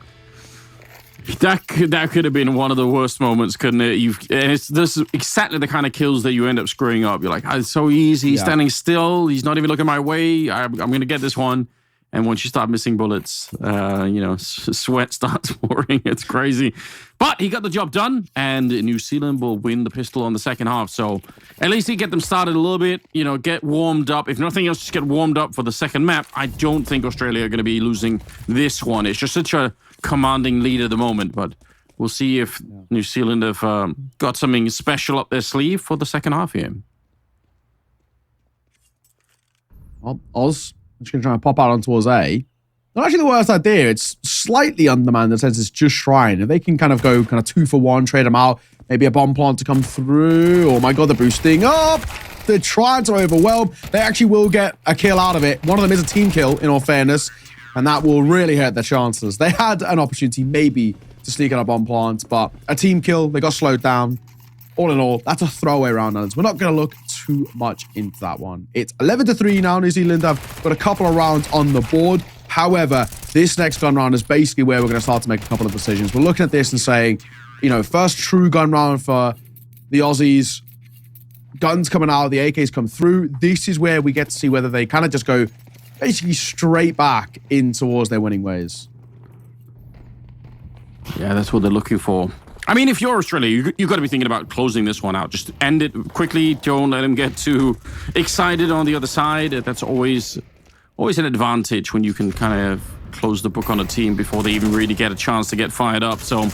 That could have been one of the worst moments, couldn't it? This is exactly the kind of kills that you end up screwing up. You're like, oh, it's so easy. He's standing still. He's not even looking my way. I'm going to get this one. And once you start missing bullets, sweat starts pouring. It's crazy. But he got the job done, and New Zealand will win the pistol on the second half. So at least he get them started a little bit, get warmed up. If nothing else, just get warmed up for the second map. I don't think Australia are going to be losing this one. It's just such a commanding lead at the moment. But we'll see if New Zealand have got something special up their sleeve for the second half here. Well, Oz, I'm just going to try and pop out on towards A. Not actually the worst idea. It's slightly undermanned in the sense it's just Shrine. If they can kind of go 2-for-1, trade them out, maybe a bomb plant to come through. Oh my god, they're boosting up. They're trying to overwhelm. They actually will get a kill out of it. One of them is a team kill, in all fairness, and that will really hurt their chances. They had an opportunity maybe to sneak out a bomb plant, but a team kill, they got slowed down. All in all, that's a throwaway round. We're not going to look too much into that one. It's 11-3 now. New Zealand have got a couple of rounds on the board. However, this next gun round is basically where we're going to start to make a couple of decisions. We're looking at this and saying, first true gun round for the Aussies. Guns coming out, the AKs come through. This is where we get to see whether they kind of just go basically straight back in towards their winning ways. Yeah, that's what they're looking for. I mean, if you're Australia, you've got to be thinking about closing this one out. Just end it quickly. Don't let them get too excited on the other side. That's always an advantage when you can kind of close the book on a team before they even really get a chance to get fired up. So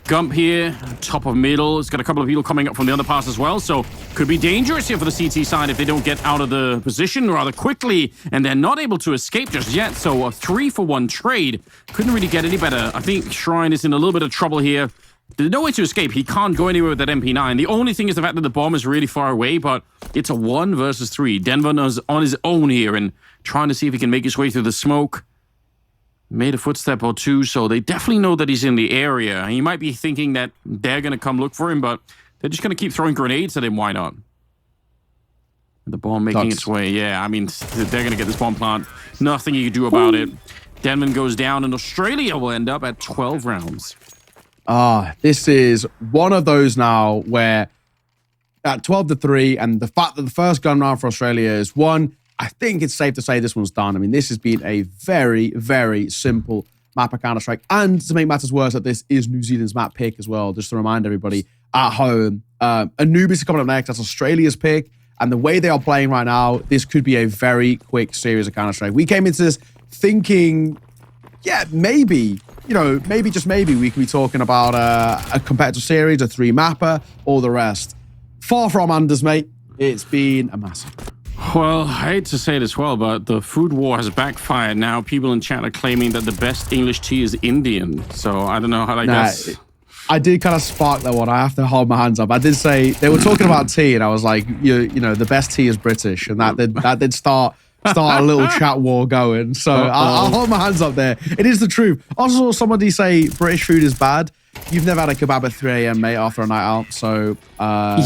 Gump here, top of middle. It's got a couple of people coming up from the other pass as well. So could be dangerous here for the CT side if they don't get out of the position rather quickly. And they're not able to escape just yet. So a 3-for-1 trade. Couldn't really get any better. I think Shrine is in a little bit of trouble here. There's no way to escape. He can't go anywhere with that MP9. The only thing is the fact that the bomb is really far away, but it's a 1 versus 3. Denver is on his own here and trying to see if he can make his way through the smoke. Made a footstep or two, so they definitely know that he's in the area. He might be thinking that they're going to come look for him, but they're just going to keep throwing grenades at him. Why not? The bomb making its way. Yeah, I mean, they're going to get this bomb plant. Nothing you can do about it. Denman goes down, and Australia will end up at 12 rounds. This is one of those now where at 12-3, and the fact that the first gun round for Australia is won, I think it's safe to say this one's done. I mean, this has been a very, very simple map of Counter-Strike. And to make matters worse, that this is New Zealand's map pick as well, just to remind everybody at home. Anubis is coming up next. That's Australia's pick. And the way they are playing right now, this could be a very quick series of Counter-Strike. We came into this thinking, yeah, maybe, just maybe we could be talking about a competitive series, a 3-mapper, all the rest. Far from Anders, mate. It's been a massacre. Well, I hate to say it as well, but the food war has backfired. Now people in chat are claiming that the best English tea is Indian. So I don't know how I guess. I did kind of spark that one. I have to hold my hands up. I did say they were talking about tea, and I was like, the best tea is British, and that did start a little chat war going. So I'll hold my hands up there. It is the truth. I also saw somebody say British food is bad. You've never had a kebab at 3 a.m., mate, after a night out. So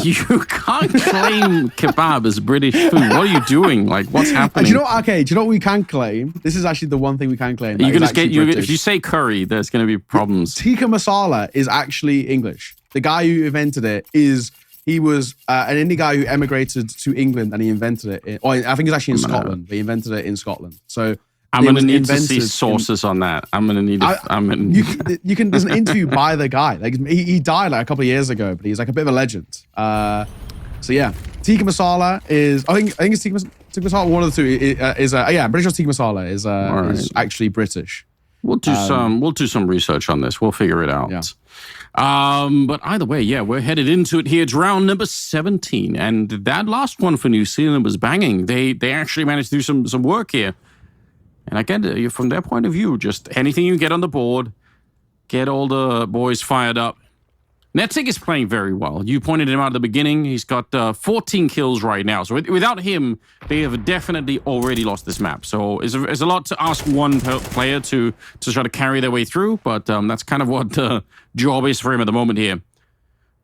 you can't claim kebab as British food. What are you doing? Like, what's happening? Do you know what we can claim? This is actually the one thing we can claim. You're gonna get if you say curry, there's gonna be problems. Tikka masala is actually English. The guy who invented it he was an indie guy who emigrated to England, and he invented it. I think it's actually in Scotland. But he invented it in Scotland. So I'm going to need to see sources on that. I'm going to need you can there's an interview by the guy. Like he died like a couple of years ago, but he's like a bit of a legend. So yeah, tikka masala is I think it's tikka masala. One of the two I'm pretty sure tikka masala is actually British. We'll do some research on this. We'll figure it out. Yeah. But either way, yeah, we're headed into it here. It's round number 17, and that last one for New Zealand was banging. They actually managed to do some work here. And again, from their point of view, just anything you get on the board, get all the boys fired up. Netzig is playing very well. You pointed him out at the beginning. He's got 14 kills right now. So without him, they have definitely already lost this map. So it's a lot to ask one player to try to carry their way through. But that's kind of what the job is for him at the moment here.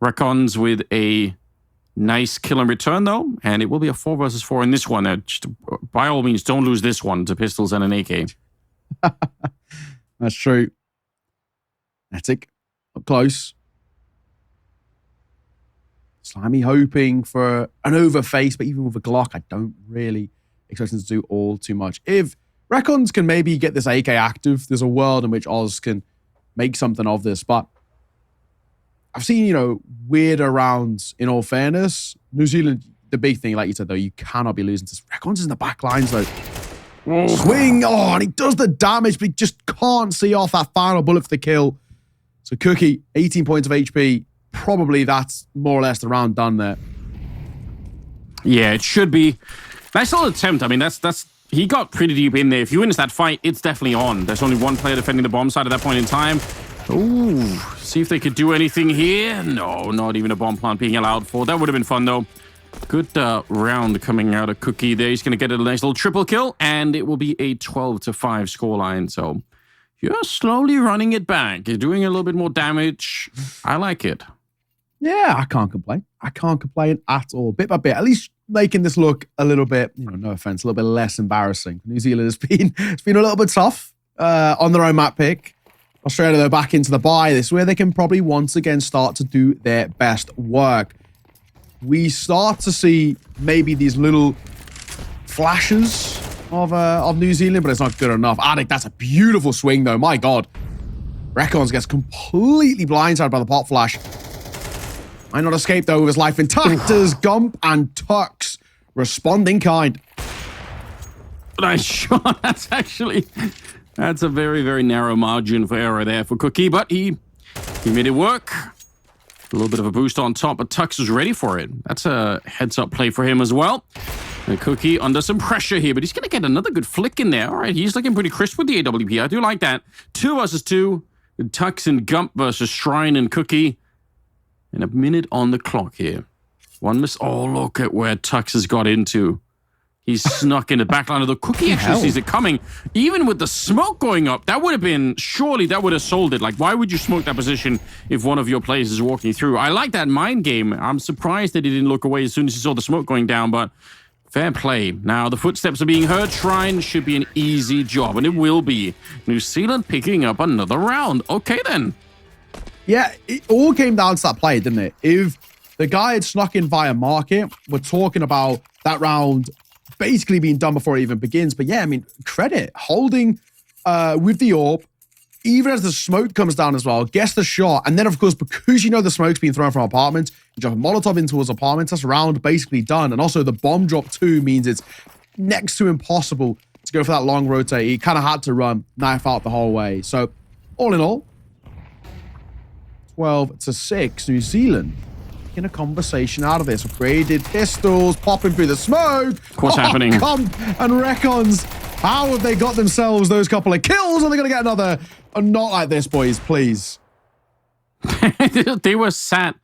Rakons with a nice kill in return, though. And it will be a 4 versus 4 in this one. Just, by all means, don't lose this one to pistols and an AK. That's true. Netzig up close. Slimy hoping for an overface, but even with a Glock, I don't really expect him to do all too much. If Recons can maybe get this AK active. There's a world in which Oz can make something of this, but I've seen, weirder rounds in all fairness. New Zealand, the big thing, like you said, though, you cannot be losing to Recons in the back lines, though. Swing, and he does the damage, but he just can't see off that final bullet for the kill. So Cookie, 18 points of HP. Probably that's more or less the round done there. Yeah, it should be. Nice little attempt. I mean, he got pretty deep in there. If he wins that fight, it's definitely on. There's only one player defending the bomb side at that point in time. Ooh, see if they could do anything here. No, not even a bomb plant being allowed for. That would have been fun, though. Good round coming out of Cookie there. He's going to get a nice little triple kill, and it will be a 12-5 scoreline. So you're slowly running it back. You're doing a little bit more damage. I like it. Yeah, I can't complain. I can't complain at all. Bit by bit, at least making this look a little bit, no offense, a little bit less embarrassing. New Zealand it's been a little bit tough on their own map pick. Australia, though, back into the bye. This is where they can probably once again start to do their best work. We start to see maybe these little flashes of New Zealand, but it's not good enough. Addict, that's a beautiful swing, though. My God. Recons gets completely blindsided by the pop flash. Might not escape, though, with his life intact as Gump and Tux respond in kind. Nice shot. That's a very, very narrow margin for error there for Cookie, but he made it work. A little bit of a boost on top, but Tux is ready for it. That's a heads-up play for him as well. And Cookie under some pressure here, but he's going to get another good flick in there. All right, he's looking pretty crisp with the AWP. I do like that. 2 versus 2. Tux and Gump versus Shrine and Cookie. And a minute on the clock here. One miss. Oh, look at where Tux has got into. He's snuck in the back line of the Cookie. Actually sees it coming. Even with the smoke going up, surely that would have sold it. Like, why would you smoke that position if one of your players is walking through? I like that mind game. I'm surprised that he didn't look away as soon as he saw the smoke going down, but fair play. Now, the footsteps are being heard. Shrine should be an easy job, and it will be. New Zealand picking up another round. Okay, then. Yeah, it all came down to that play, didn't it? If the guy had snuck in via market, we're talking about that round basically being done before it even begins. But yeah, I mean, credit. Holding with the AWP, even as the smoke comes down as well, gets the shot. And then, of course, because the smoke's being thrown from apartments, you drop a Molotov into his apartments, that's round basically done. And also the bomb drop too means it's next to impossible to go for that long rotate. He kind of had to run knife out the whole way. So all in all, 12-6, New Zealand in a conversation out of this. Upgraded pistols, popping through the smoke. What's happening? Comp and Recons, how have they got themselves those couple of kills? Are they going to get another? Not like this, boys, please. They were sat.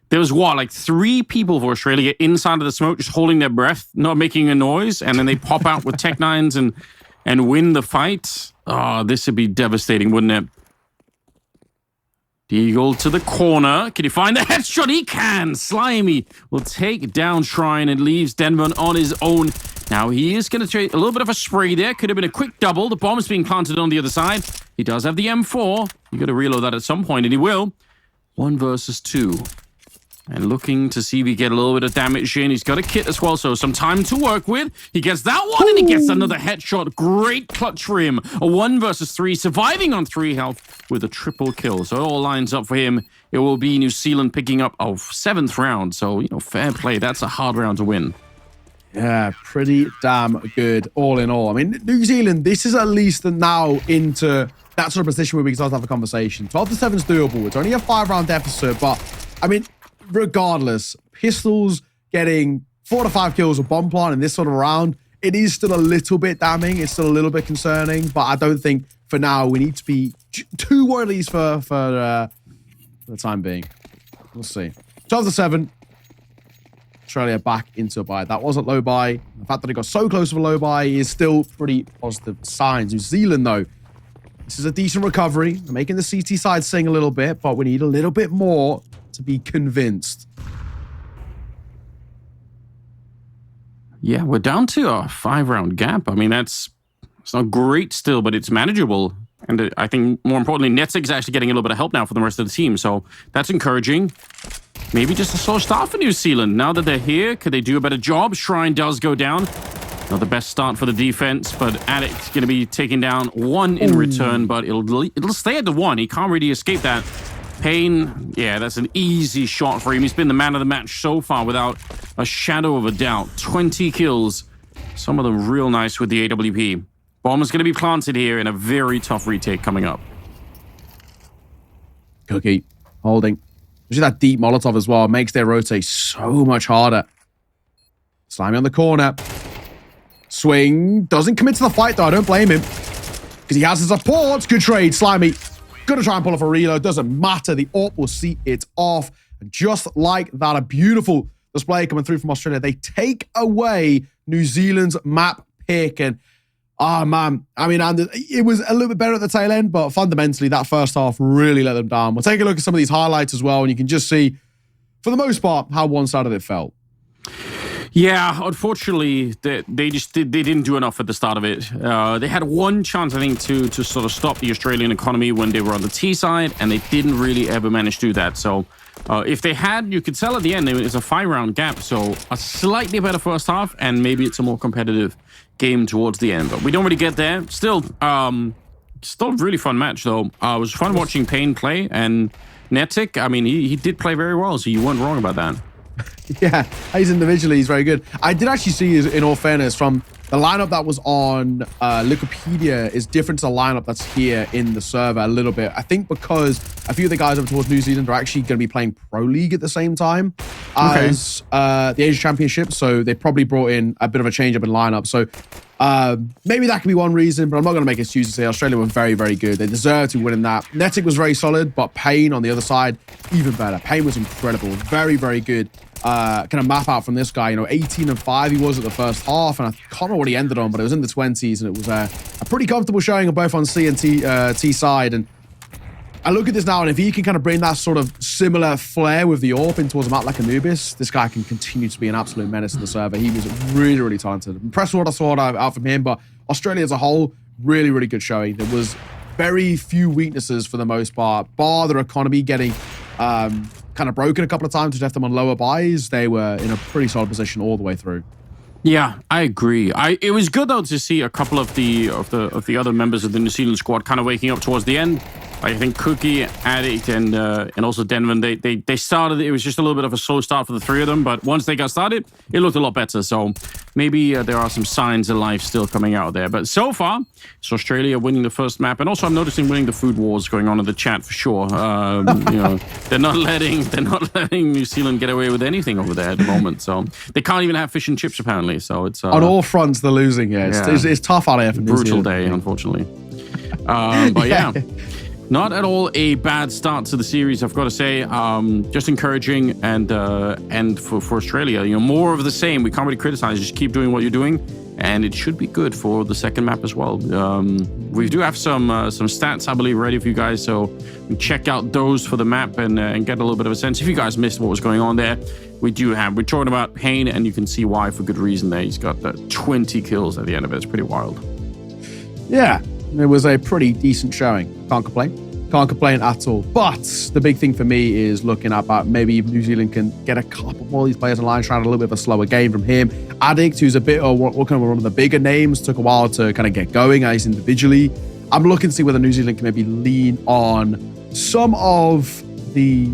There was like 3 people for Australia inside of the smoke, just holding their breath, not making a noise, and then they pop out with Tech 9s and win the fight. Oh, this would be devastating, wouldn't it? Deagle to the corner. Can he find the headshot? He can. Slimy will take down Shrine and leaves Denver on his own. Now he is going to trade a little bit of a spray there. Could have been a quick double. The bomb is being planted on the other side. He does have the M4. You got to reload that at some point, and he will. 1 versus 2. And looking to see if we get a little bit of damage in. He's got a kit as well, so some time to work with. He gets that one, and he gets another headshot. Great clutch for him. A 1 versus 3, surviving on 3 health with a triple kill. So it all lines up for him. It will be New Zealand picking up a 7th round. So, fair play. That's a hard round to win. Yeah, pretty damn good all in all. I mean, New Zealand, this is at least now into that sort of position where we can start to have a conversation. 12-7 is doable. It's only a 5-round deficit, but, I mean, regardless, pistols getting 4 to 5 kills of bomb plant in this sort of round, it is still a little bit damning. It's still a little bit concerning, but I don't think for now we need to be too worried, at least for the time being. We'll see. 12-7. Australia back into a bye. That wasn't low bye. The fact that it got so close to a low bye is still pretty positive signs. New Zealand, though, this is a decent recovery. They're making the CT side sing a little bit, but we need a little bit more to be convinced. Yeah, we're down to a 5-round gap. I mean, it's not great still, but it's manageable. And I think more importantly, Netzig's actually getting a little bit of help now for the rest of the team. So that's encouraging. Maybe just a slow start for New Zealand. Now that they're here, could they do a better job? Shrine does go down. Not the best start for the defense, but Addict's going to be taking down 1 in return, but it'll stay at the 1. He can't really escape that. Payne, yeah, that's an easy shot for him. He's been the man of the match so far without a shadow of a doubt. 20 kills, some of them real nice with the AWP. Bomb is going to be planted here in a very tough retake coming up. Cookie, holding. Especially that deep Molotov as well makes their rotate so much harder. Slimy on the corner. Swing. Doesn't commit to the fight, though. I don't blame him. Because he has his support. Good trade, Slimy. Gonna try and pull off a reload. Doesn't matter. The AWP will see it off. And just like that, a beautiful display coming through from Australia. They take away New Zealand's map pick. And, oh, man. I mean, and it was a little bit better at the tail end, but fundamentally, that first half really let them down. We'll take a look at some of these highlights as well, and you can just see, for the most part, how one-sided it felt. Yeah, unfortunately, they didn't do enough at the start of it. They had one chance, I think, to sort of stop the Australian economy when they were on the T side, and they didn't really ever manage to do that. So if they had, you could tell at the end, it was a 5-round gap. So a slightly better first half, and maybe it's a more competitive game towards the end. But we don't really get there. Still a really fun match, though. It was fun watching Payne play, and Netic, I mean, he did play very well, so you weren't wrong about that. Yeah, he's individually, he's very good. I did actually see, in all fairness, from the lineup that was on Wikipedia is different to the lineup that's here in the server a little bit. I think because a few of the guys over towards New Zealand are actually going to be playing Pro League at the same time as the Asia Championship, so they probably brought in a bit of a change up in lineup. So maybe that could be one reason, but I'm not going to make excuses to say Australia were very, very good. They deserve to win in that. Netic was very solid, but Payne on the other side, even better. Payne was incredible. Very, very good. Kind of map out from this guy, 18-5 he was at the first half, and I can't remember what he ended on, but it was in the 20s, and it was a pretty comfortable showing both on C and T side. And I look at this now, and if he can kind of bring that sort of similar flair with the AWP in towards a map like Anubis, this guy can continue to be an absolute menace in the server. He was really, really talented. Impressed with what I saw out from him, but Australia as a whole, really, really good showing. There was very few weaknesses for the most part, bar their economy getting kind of broken a couple of times, which left them on lower buys. They were in a pretty solid position all the way through. Yeah, I agree. It was good though to see a couple of the other members of the New Zealand squad kind of waking up towards the end. I think Cookie, Addict, and also Denman, they started. It was just a little bit of a slow start for the three of them, but once they got started, it looked a lot better. So maybe there are some signs of life still coming out there. But so far, it's Australia winning the first map, and also I'm noticing winning the food wars going on in the chat for sure. They're not letting New Zealand get away with anything over there at the moment. So they can't even have fish and chips apparently. So it's on all fronts they're losing. Yeah, it's tough out here for New brutal Zealand. Day, unfortunately. But yeah. Not at all a bad start to the series, I've got to say. Just encouraging, and for Australia, more of the same. We can't really criticize. Just keep doing what you're doing, and it should be good for the second map as well. We do have some stats, I believe, ready for you guys, so check out those for the map and get a little bit of a sense. If you guys missed what was going on there, we're talking about Payne, and you can see why for good reason there. He's got 20 kills at the end of it. It's pretty wild. Yeah. It was a pretty decent showing. Can't complain. Can't complain at all. But the big thing for me is looking at maybe New Zealand can get a couple more of these players in line, trying a little bit of a slower game from him. Addict, who's a bit of one of the bigger names, took a while to kind of get going, at least individually. I'm looking to see whether New Zealand can maybe lean on some of the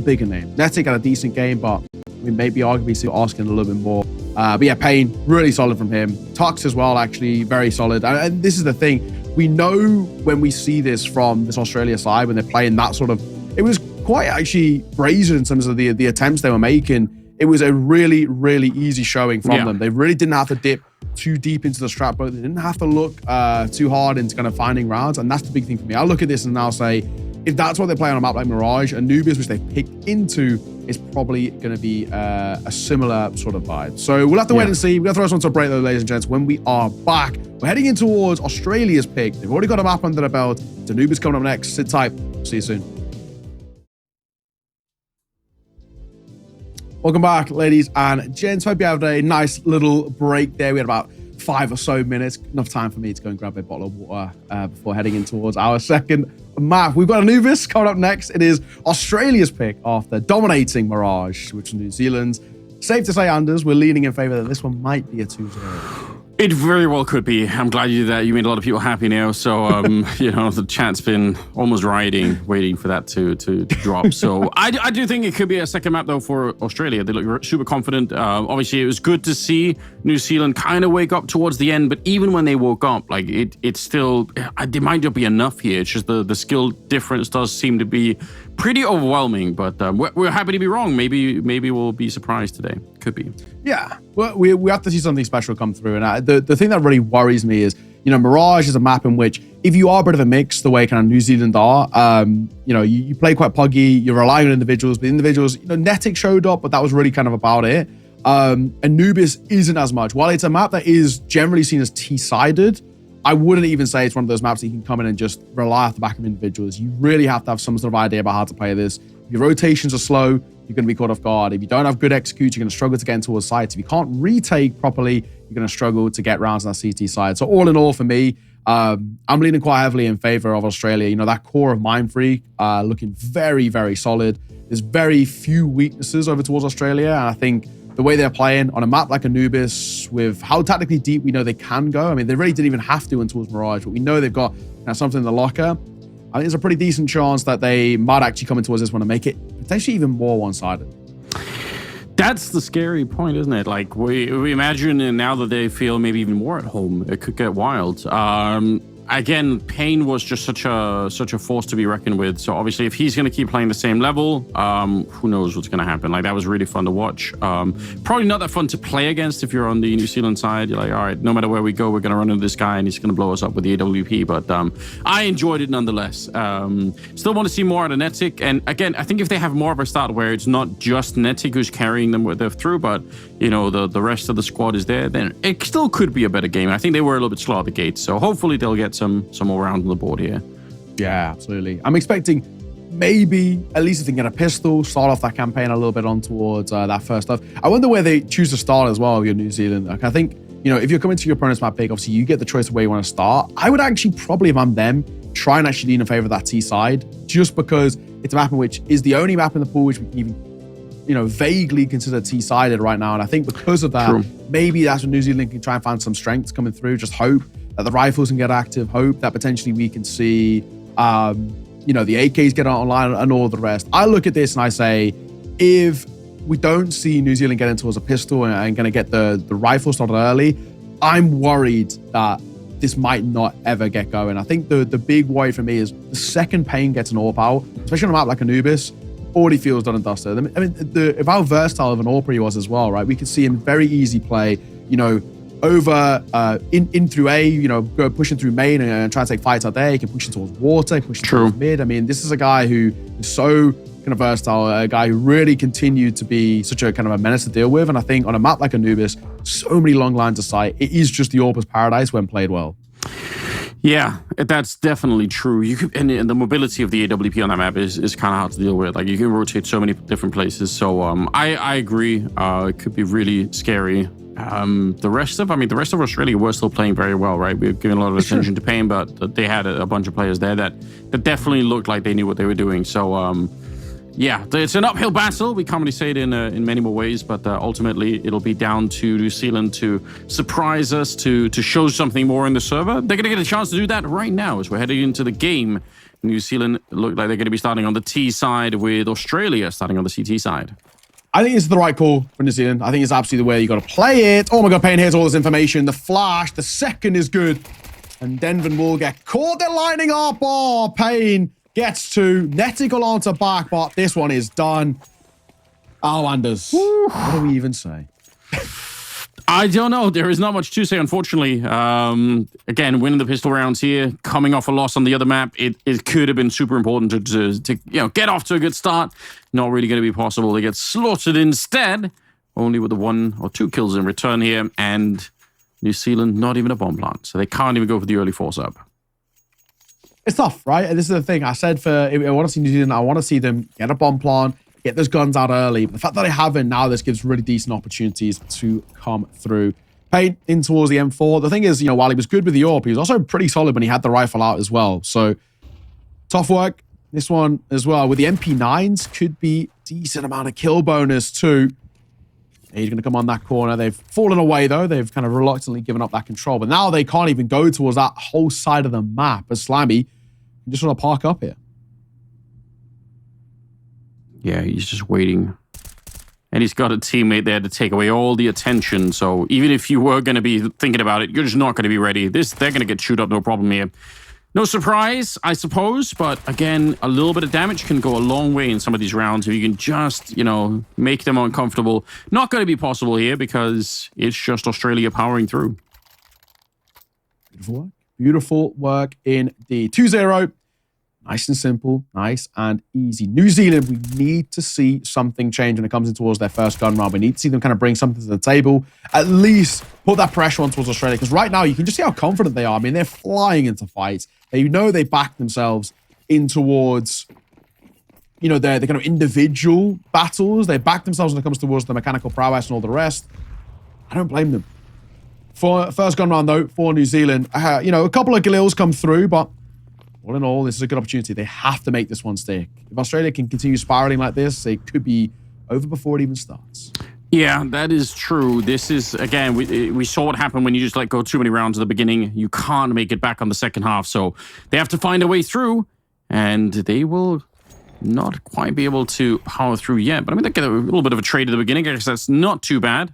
bigger names. Netic had a decent game, but maybe arguably still asking a little bit more. But yeah, Payne, really solid from him. Tux as well, actually, very solid. And this is the thing. We know when we see this from this Australia side, when they're playing that sort of... It was quite actually brazen in terms of the attempts they were making. It was a really, really easy showing from them. They really didn't have to dip too deep into the strap, but they didn't have to look too hard into kind of finding rounds. And that's the big thing for me. I look at this and I'll say, if that's what they play on a map like Mirage, Anubis, which they picked into, is probably going to be a similar sort of vibe. So we'll have to wait and see. We're going to throw us onto a break, though, ladies and gents. When we are back, we're heading in towards Australia's pick. They've already got a map under their belt. Anubis coming up next. Sit tight. See you soon. Welcome back, ladies and gents. Hope you had a nice little break there. We had about 5 or so minutes. Enough time for me to go and grab a bottle of water before heading in towards our second map. We've got Anubis coming up next. It is Australia's pick after dominating Mirage, which is New Zealand's safe to say, Anders, we're leaning in favor that this one might be a 2-0. It very well could be. I'm glad you did that. You made a lot of people happy now. So, the chat's been almost rioting, waiting for that to drop. So I do think it could be a second map, though, for Australia. They look super confident. Obviously, it was good to see New Zealand kind of wake up towards the end. But even when they woke up, like it's still, there might not be enough here. It's just the skill difference does seem to be pretty overwhelming. But we're happy to be wrong. Maybe we'll be surprised today. Could be. Yeah, well, we have to see something special come through. And the thing that really worries me is, Mirage is a map in which if you are a bit of a mix, the way kind of New Zealand are, you play quite puggy, you're relying on individuals, but individuals, Netic showed up, but that was really kind of about it. Anubis isn't as much. While it's a map that is generally seen as T-sided, I wouldn't even say it's one of those maps that you can come in and just rely off the back of individuals. You really have to have some sort of idea about how to play this. If your rotations are slow, you're going to be caught off guard. If you don't have good execute, you're going to struggle to get into towards sites. If you can't retake properly, you're going to struggle to get rounds on that CT side. So all in all, for me, I'm leaning quite heavily in favor of Australia. That core of Mindfreak looking very, very solid. There's very few weaknesses over towards Australia. And I think the way they're playing on a map like Anubis, with how tactically deep we know they can go. I mean, they really didn't even have to in towards Mirage, but we know they've got something in the locker. I think there's a pretty decent chance that they might actually come in towards this one and make it potentially even more one-sided. That's the scary point, isn't it? Like we imagine, and now that they feel maybe even more at home, it could get wild. Again, Payne was just such a force to be reckoned with. So obviously, if he's going to keep playing the same level, who knows what's going to happen? Like, that was really fun to watch. Probably not that fun to play against if you're on the New Zealand side. You're like, all right, no matter where we go, we're going to run into this guy and he's going to blow us up with the AWP. But I enjoyed it nonetheless. Still want to see more out of Netic. And again, I think if they have more of a start where it's not just Netic who's carrying them through, but the rest of the squad is there, then it still could be a better game. I think they were a little bit slow at the gate, so hopefully they'll get some more rounds on the board here. Yeah, absolutely. I'm expecting maybe at least if they can get a pistol, start off that campaign a little bit on towards that first stuff. I wonder where they choose to start as well with your New Zealand. Like, I think, if you're coming to your opponent's map pick, obviously you get the choice of where you want to start. I would actually probably, if I'm them, try and actually lean in favor of that T side, just because it's a map in which is the only map in the pool which we can even vaguely consider T-sided right now. And I think because of that, maybe that's when New Zealand can try and find some strengths coming through. Just hope that the rifles can get active. Hope that potentially we can see, the AKs get online and all the rest. I look at this and I say, if we don't see New Zealand getting towards a pistol and going to get the rifle started early, I'm worried that this might not ever get going. I think the big worry for me is the second Payne gets an AWP out, especially on a map like Anubis, already feels done and dusted. I mean, if how versatile of an AWP he was as well, right? We could see him very easy play, over in through A, go pushing through main and try to take fights out there. He can push it towards water, push it towards mid. I mean, this is a guy who is so kind of versatile, a guy who really continued to be such a kind of a menace to deal with. And I think on a map like Anubis, so many long lines of sight, it is just the AWP's paradise when played well. Yeah, that's definitely true. You could, and the mobility of the AWP on that map is kind of hard to deal with. Like, you can rotate so many different places. So I agree. It could be really scary. The rest of Australia were still playing very well, right? We've given a lot of attention to Payne, but they had a bunch of players there that definitely looked like they knew what they were doing. So yeah, it's an uphill battle. We can't really say it in many more ways, but ultimately it'll be down to New Zealand to surprise us, to show something more in the server. They're going to get a chance to do that right now as we're heading into the game. New Zealand look like they're going to be starting on the T side, with Australia starting on the CT side. I think it's the right call for New Zealand. I think it's absolutely the way you got to play it. Oh my God, Payne, here's all this information. The flash, the second is good. And Denvin will get caught. They're lining up. Oh, Payne gets to. Netic will answer back, but this one is done. Oh, Anders. Woo. What do we even say? I don't know. There is not much to say, unfortunately. Again, winning the pistol rounds here, coming off a loss on the other map, it could have been super important to get off to a good start. Not really going to be possible. They get slaughtered instead, only with the 1 or 2 kills in return here, and New Zealand not even a bomb plant, so they can't even go for the early force up. It's tough, right? And this is the thing. I said I want to see New Zealand, I want to see them get a bomb plant, get those guns out early. But the fact that they haven't now, this gives really decent opportunities to come through. Payne in towards the M4. The thing is, while he was good with the AWP, he was also pretty solid when he had the rifle out as well. So tough work. This one as well with the MP9s could be decent amount of kill bonus too. He's going to come on that corner. They've fallen away, though. They've kind of reluctantly given up that control. But now they can't even go towards that whole side of the map. As Slimy just want to park up here. Yeah, he's just waiting. And he's got a teammate there to take away all the attention. So even if you were going to be thinking about it, you're just not going to be ready. They're going to get chewed up, no problem here. No surprise, I suppose. But again, a little bit of damage can go a long way in some of these rounds. If you can just, make them uncomfortable. Not going to be possible here because it's just Australia powering through. Beautiful work. Beautiful work indeed. 2-0. Nice and simple, nice and easy. New Zealand, we need to see something change when it comes in towards their first gun round. We need to see them kind of bring something to the table, at least put that pressure on towards Australia. Because right now, you can just see how confident they are. I mean, they're flying into fights. They know they back themselves in towards, their kind of individual battles. They back themselves when it comes towards the mechanical prowess and all the rest. I don't blame them. For first gun round, though, for New Zealand, a couple of Galils come through, but all in all, this is a good opportunity. They have to make this one stick. If Australia can continue spiraling like this, it could be over before it even starts. Yeah, that is true. This is, again, we saw what happened when you just go too many rounds at the beginning. You can't make it back on the second half. So they have to find a way through, and they will not quite be able to power through yet. But I mean, they get a little bit of a trade at the beginning. I guess that's not too bad.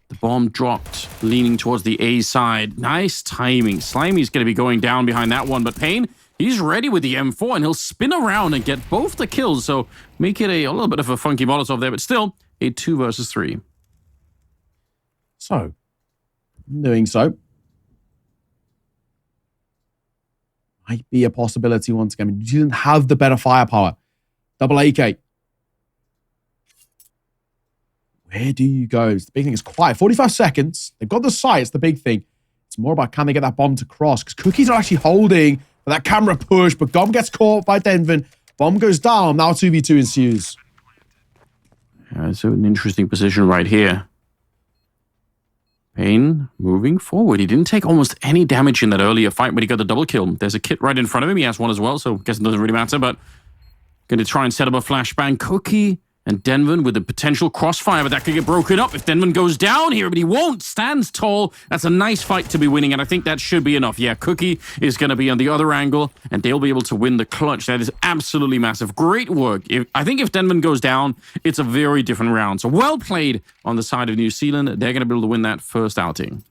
The bomb dropped, leaning towards the A side. Nice timing. Slimy's going to be going down behind that one, but Payne, he's ready with the M4, and he'll spin around and get both the kills. So make it a little bit of a funky Molotov there, but still a 2 versus 3. So, doing so might be a possibility once again. I mean, you didn't have the better firepower. Double AK. Where do you go? The big thing is quiet. 45 seconds. They've got the sight. It's the big thing. It's more about can they get that bomb to cross? Because Cookies are actually holding for that camera push, but Gom gets caught by Denvin. Bomb goes down. Now 2v2 ensues. Yeah, it's an interesting position right here. Payne moving forward. He didn't take almost any damage in that earlier fight when he got the double kill. There's a kit right in front of him. He has one as well, so I guess it doesn't really matter, but going to try and set up a flashbang. Cookie and Denvin with a potential crossfire, but that could get broken up if Denvin goes down here, but he won't. Stands tall. That's a nice fight to be winning, and I think that should be enough. Yeah, Cookie is going to be on the other angle, and they'll be able to win the clutch. That is absolutely massive. Great work. I think if Denvin goes down, it's a very different round. So well played on the side of New Zealand. They're going to be able to win that first outing.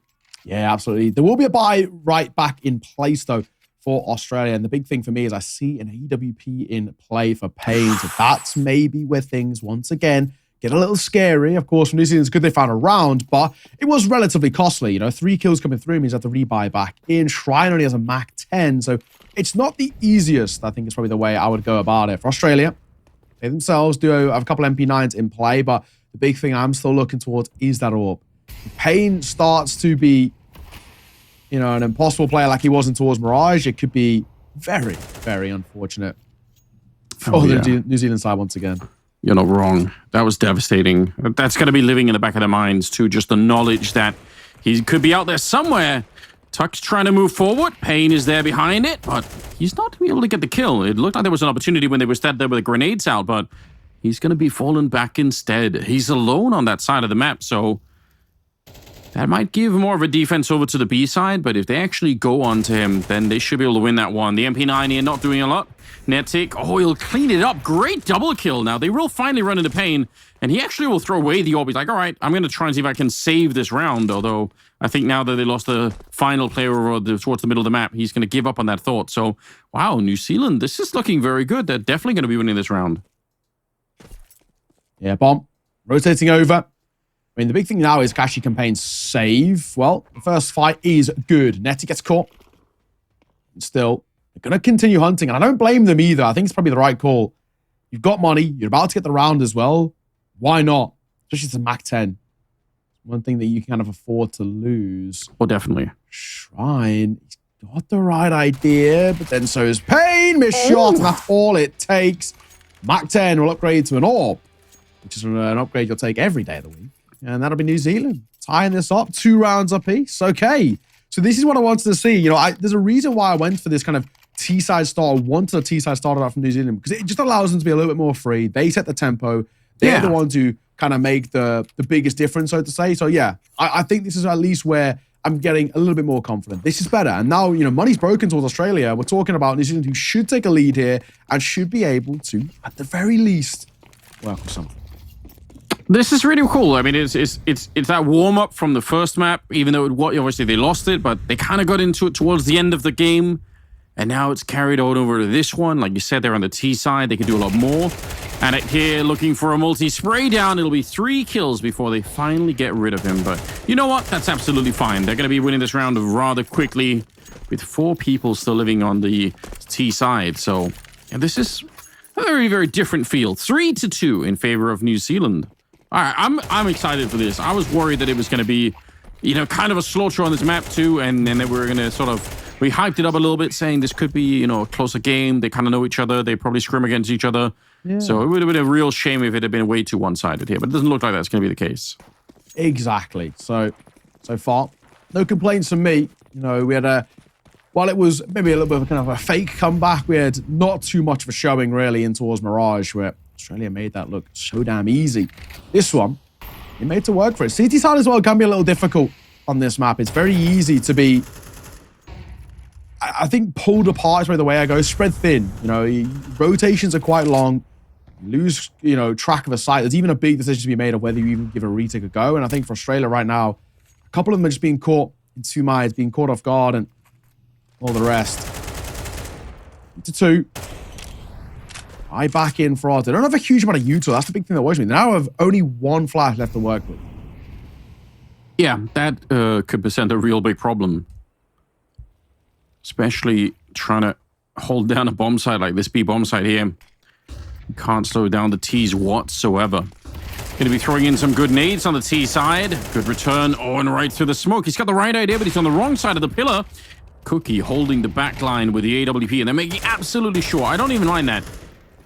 Yeah, absolutely. There will be a buy right back in place, though, for Australia. And the big thing for me is I see an EWP in play for Payne. So that's maybe where things, once again, get a little scary. Of course, for New Zealand, it's good they found a round, but it was relatively costly. 3 kills coming through means they have to rebuy back in. Shrine only has a Mach 10, so it's not the easiest. I think it's probably the way I would go about it. For Australia, they themselves do have a couple MP9s in play, but the big thing I'm still looking towards is that orb. If Payne starts to be an impossible player like he was in towards Mirage, it could be very, very unfortunate for the New Zealand side once again. You're not wrong. That was devastating. That's going to be living in the back of their minds too, just the knowledge that he could be out there somewhere. Tuck's trying to move forward. Payne is there behind it, but he's not able to get the kill. It looked like there was an opportunity when they were standing there with the grenades out, but he's going to be fallen back instead. He's alone on that side of the map, so that might give more of a defense over to the B side, but if they actually go on to him, then they should be able to win that one. The MP9 here not doing a lot. Netic, he'll clean it up. Great double kill. Now, they will finally run into Payne, and he actually will throw away the orb. He's like, all right, I'm going to try and see if I can save this round, although I think now that they lost the final player towards the middle of the map, he's going to give up on that thought. So, wow, New Zealand, this is looking very good. They're definitely going to be winning this round. Yeah, bomb. Rotating over. I mean, the big thing now is Kashi campaign save. Well, the first fight is good. Netty gets caught. And still, they're going to continue hunting, and I don't blame them either. I think it's probably the right call. You've got money. You're about to get the round as well. Why not? Especially it's a Mach 10. One thing that you can kind of afford to lose. Oh, definitely. Shrine. He's got the right idea, but then so is Payne. Missed shot, and that's all it takes. Mach 10 will upgrade to an orb, which is an upgrade you'll take every day of the week. And that'll be New Zealand tying this up, 2 rounds apiece. Okay. So this is what I wanted to see. There's a reason why I went for this kind of T-side start, wanted a T-side started out from New Zealand, because it just allows them to be a little bit more free. They set the tempo. They're the ones who kind of make the biggest difference, so to say. So yeah, I think this is at least where I'm getting a little bit more confident. This is better. And now, money's broken towards Australia. We're talking about New Zealand, who should take a lead here and should be able to, at the very least, work with something. This is really cool. I mean, it's that warm up from the first map, even though obviously they lost it, but they kind of got into it towards the end of the game. And now it's carried on over to this one. Like you said, they're on the T side. They can do a lot more. And here, looking for a multi-spray down. It'll be 3 kills before they finally get rid of him. But you know what? That's absolutely fine. They're going to be winning this round rather quickly with 4 people still living on the T side. So this is a very, very different feel. 3-2 in favor of New Zealand. All right, I'm excited for this. I was worried that it was going to be, kind of a slaughter on this map too. And then we were going to we hyped it up a little bit, saying this could be, a closer game. They kind of know each other. They probably scrim against each other. Yeah. So it would have been a real shame if it had been way too one-sided here. But it doesn't look like that's going to be the case. Exactly. So far, no complaints from me. We had while it was maybe a little bit of kind of a fake comeback, we had not too much of a showing really in towards Mirage, where Australia made that look so damn easy. This one, they made to work for it. CT side as well can be a little difficult on this map. It's very easy to be, I think, pulled apart is probably the way I go. Spread thin. Rotations are quite long. You lose, track of a site. There's even a big decision to be made of whether you even give a retake a go. And I think for Australia right now, a couple of them are just being caught in 2 minds, being caught off guard, and all the rest. 2. I back in for odds. They don't have a huge amount of util. That's the big thing that worries me. They now have only 1 flash left to work with. Yeah, that could present a real big problem. Especially trying to hold down a bomb site like this B bomb site here. You can't slow down the T's whatsoever. Going to be throwing in some good nades on the T side. Good return. Oh, and right through the smoke. He's got the right idea, but he's on the wrong side of the pillar. Cookie holding the back line with the AWP, and they're making absolutely sure. I don't even mind that.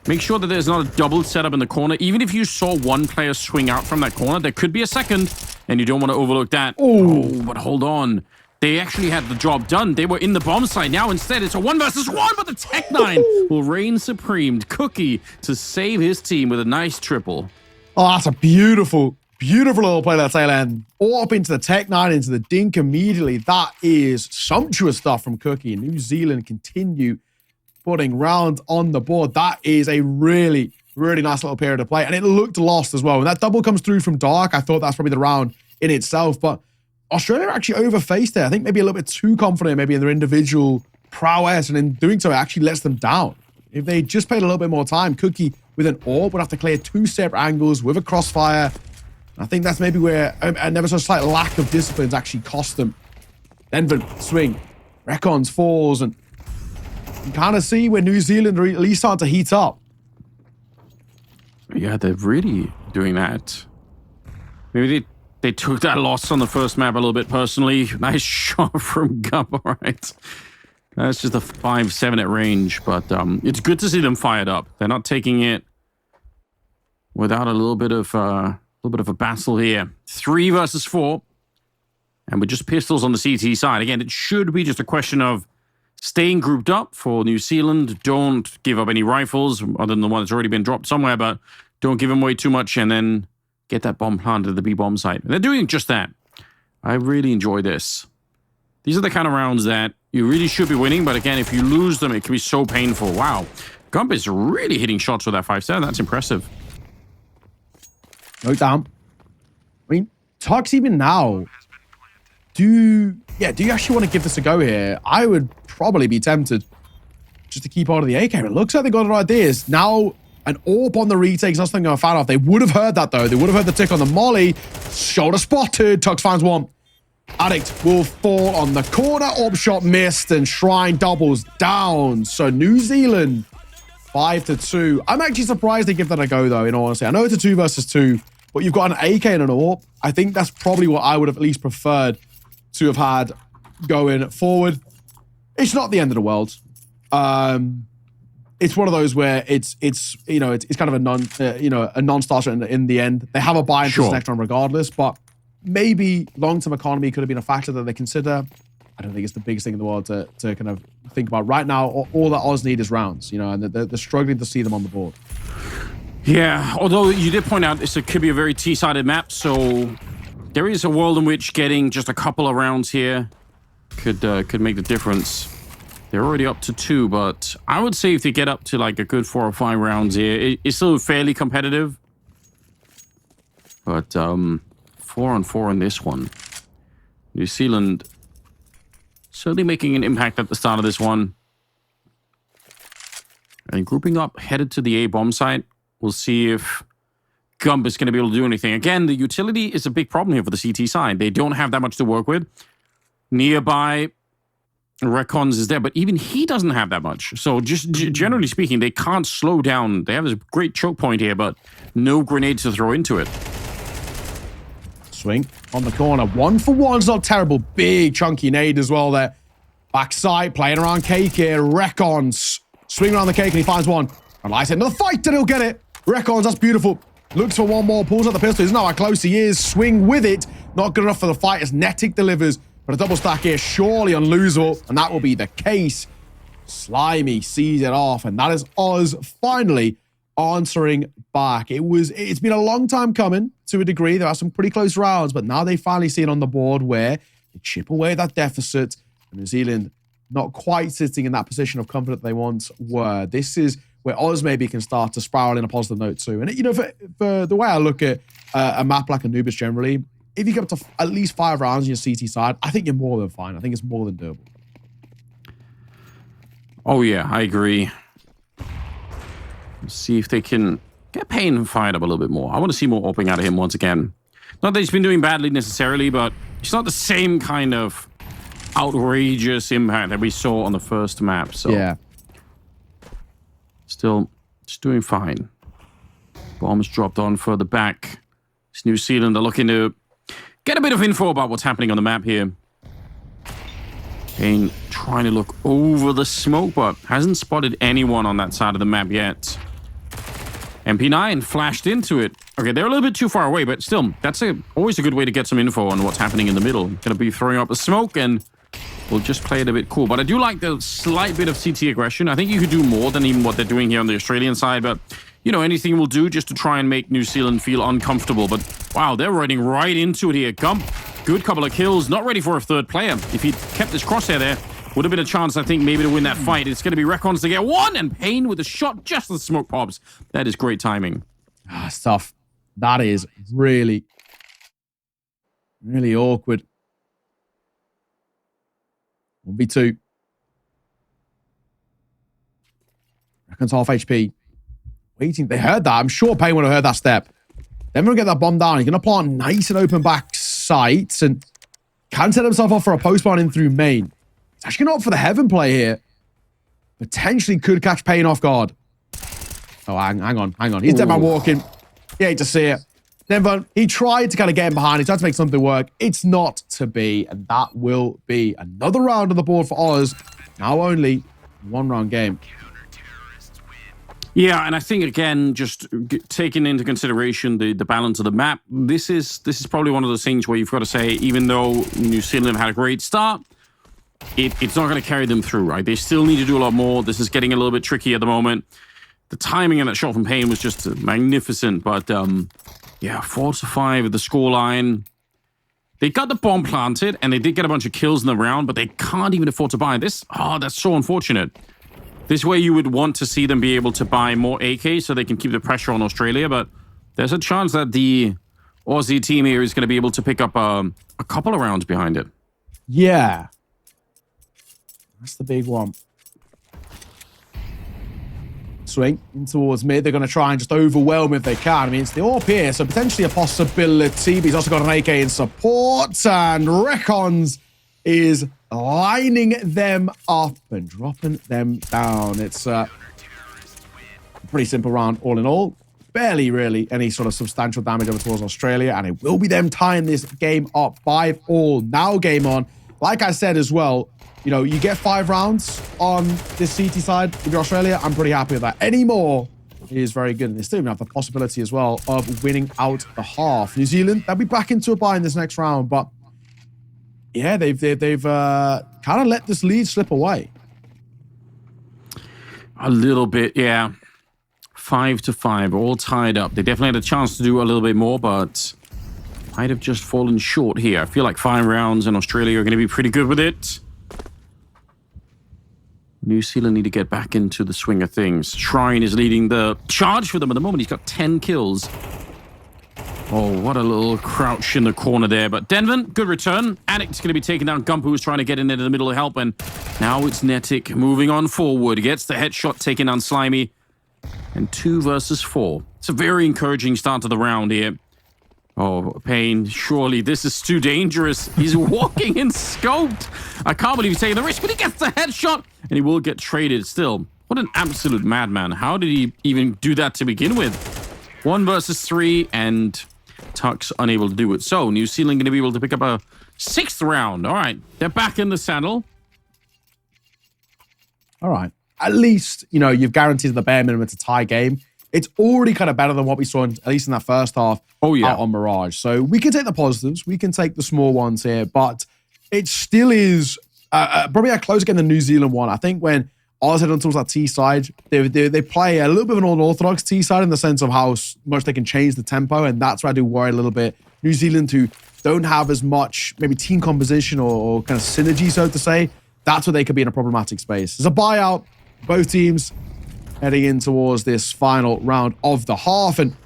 Make sure that there's not a double setup in the corner. Even if you saw one player swing out from that corner, there could be a second, and you don't want to overlook that. Oh, but hold on. They actually had the job done. They were in the bomb site. Now instead it's a 1 versus 1, but the Tech-9 will reign supreme. Cookie to save his team with a nice triple. Oh, that's a beautiful, beautiful little play that tail end. All up into the Tech-9, into the dink immediately. That is sumptuous stuff from Cookie. New Zealand continue putting rounds on the board. That is a really, really nice little period of play. And it looked lost as well. When that double comes through from Dark, I thought that's probably the round in itself. But Australia actually overfaced there. I think maybe a little bit too confident maybe in their individual prowess, and in doing so, it actually lets them down. If they just played a little bit more time, Cookie with an AWP would have to clear 2 separate angles with a crossfire. I think that's maybe where a never so slight lack of disciplines actually cost them. Denver swing, Recons falls, and you kind of see where New Zealand are at least starting to heat up. Yeah, they're really doing that. Maybe they took that loss on the first map a little bit personally. Nice shot from Gup, all right. That's just a 5-7 at range, but it's good to see them fired up. They're not taking it without a little bit of a battle here. 3 versus 4, and with just pistols on the CT side. Again, it should be just a question of staying grouped up for New Zealand. Don't give up any rifles other than the one that's already been dropped somewhere, but don't give them away too much, and then get that bomb planted at the B bomb site. And they're doing just that. I really enjoy this. These are the kind of rounds that you really should be winning, but again, if you lose them, it can be so painful. Wow. Gump is really hitting shots with that 5-7. That's impressive. No down. I mean, Tux even now, do you actually want to give this a go here? I would probably be tempted just to keep out of the AK. It looks like they got the right ideas. Now, an AWP on the retake is not something I'm a fan of. They would have heard that, though. They would have heard the tick on the molly. Shoulder spotted. Tux finds one. Addict will fall on the corner. AWP shot missed, and Shrine doubles down. So New Zealand, 5-2. I'm actually surprised they give that a go, though, in all honesty. I know it's a 2 versus 2, but you've got an AK and an AWP. I think that's probably what I would have at least preferred to have had going forward. It's not the end of the world. It's one of those where it's kind of a non-starter in the end. They have a buy into this next round regardless, but maybe long-term economy could have been a factor that they consider. I don't think it's the biggest thing in the world to kind of think about. Right now, all that Oz need is rounds, and they're struggling to see them on the board. Yeah, although you did point out it could be a very T-sided map, so there is a world in which getting just a couple of rounds here could make the difference. They're already up to 2, but I would say if they get up to like a good 4 or 5 rounds here, it's still fairly competitive. But 4-on-4 in this one. New Zealand certainly making an impact at the start of this one. And grouping up, headed to the A bomb site. We'll see if Gump is going to be able to do anything. Again, the utility is a big problem here for the CT side. They don't have that much to work with. Nearby, Recons is there, but even he doesn't have that much. So just generally speaking, they can't slow down. They have this great choke point here, but no grenades to throw into it. Swing on the corner. 1 for 1's not terrible. Big chunky nade as well there. Backside, playing around cake here. Recons. Swing around the cake and he finds one. And I said, another fight and he'll get it. Recons, that's beautiful. Looks for one more, pulls out the pistol. He doesn't know how close he is. Swing with it. Not good enough for the fight as Netic delivers. But a double stack here, surely unlosable. And that will be the case. Slimy sees it off. And that is Oz finally answering back. It's been a long time coming to a degree. There are some pretty close rounds, but now they finally see it on the board where they chip away that deficit. And New Zealand not quite sitting in that position of comfort that they once were. This is where Oz maybe can start to spiral in a positive note too. And, you know, for the way I look at a map like Anubis generally, if you get up to at least 5 rounds on your CT side, I think you're more than fine. I think it's more than doable. Oh, yeah, I agree. Let's see if they can get Payne fired up a little bit more. I want to see more opening out of him once again. Not that he's been doing badly necessarily, but it's not the same kind of outrageous impact that we saw on the first map. So yeah. Still just doing fine. Bombs dropped on further back. It's New Zealand are looking to get a bit of info about what's happening on the map here. Payne trying to look over the smoke, but hasn't spotted anyone on that side of the map yet. MP9 flashed into it. Okay, they're a little bit too far away, but still, that's always a good way to get some info on what's happening in the middle. Gonna be throwing up the smoke, and we'll just play it a bit cool. But I do like the slight bit of CT aggression. I think you could do more than even what they're doing here on the Australian side, but, you know, anything will do just to try and make New Zealand feel uncomfortable. But, wow, they're riding right into it here. Gump, good couple of kills, not ready for a third player. If he'd kept his crosshair there, would have been a chance, I think, maybe to win that fight. It's going to be Recons to get one, and Payne with a shot just as the smoke pops. That is great timing. Ah, it's tough. That is really, really awkward. 1v2. Recons half HP. Waiting. They heard that. I'm sure Payne would have heard that step. Then we'll get that bomb down. He's going to plant nice and open back sights and can set himself up for a post-spawn in through main. It's actually not for the heaven play here. Potentially could catch Payne off guard. Oh, hang on. He's dead man walking. You hate to see it. Then he tried to kind of get him behind. He tried to make something work. It's not to be, and that will be another round on the board for Oz. Now only 1-round game. Yeah, and I think, again, just taking into consideration the balance of the map, this is probably one of those things where you've got to say, even though New Zealand have had a great start, it's not going to carry them through, right? They still need to do a lot more. This is getting a little bit tricky at the moment. The timing on that shot from Payne was just magnificent, but yeah, 4-5 at the scoreline. They got the bomb planted, and they did get a bunch of kills in the round, but they can't even afford to buy this. Oh, that's so unfortunate. This way you would want to see them be able to buy more AK so they can keep the pressure on Australia, but there's a chance that the Aussie team here is going to be able to pick up a couple of rounds behind it. Yeah. That's the big one. Swing in towards mid. They're going to try and just overwhelm if they can. I mean, it's the AWP here, so potentially a possibility. But he's also got an AK in support. And Recons is lining them up and dropping them down. It's a pretty simple round all in all. Barely really any sort of substantial damage over towards Australia. And it will be them tying this game up 5-all. Now game on. Like I said as well, you know, you get 5 rounds on this CT side with your Australia. I'm pretty happy with that. Any more is very good. And they still even have the possibility as well of winning out the half. New Zealand, they'll be back into a bye in this next round. But yeah, they've kind of let this lead slip away. A little bit, yeah. 5-5, all tied up. They definitely had a chance to do a little bit more, but might have just fallen short here. I feel like 5 rounds and Australia are going to be pretty good with it. New Zealand need to get back into the swing of things. Shrine is leading the charge for them at the moment. He's got 10 kills. Oh, what a little crouch in the corner there. But Denvin, good return. Addict's going to be taking down Gump, who's trying to get in into the middle to help. And now it's Netic moving on forward. Gets the headshot taken on Slimy. And 2 versus 4. It's a very encouraging start to the round here. Oh, Payne, surely this is too dangerous. He's walking in scoped. I can't believe he's taking the risk, but he gets the headshot. And he will get traded still. What an absolute madman. How did he even do that to begin with? 1 versus 3, and Tuck's unable to do it. So, New Zealand going to be able to pick up a 6th round. All right, they're back in the saddle. All right. At least, you know, you've guaranteed the bare minimum it's a tie game. It's already kind of better than what we saw, at least in that first half, out on Mirage. So we can take the positives. We can take the small ones here, but it still is probably a closer game than the New Zealand one. I think when Oz head on towards that T side, they play a little bit of an unorthodox T side in the sense of how much they can change the tempo, and that's where I do worry a little bit. New Zealand, who don't have as much maybe team composition or kind of synergy, so to say, that's where they could be in a problematic space. There's a buyout. Both teams heading in towards this final round of the half, and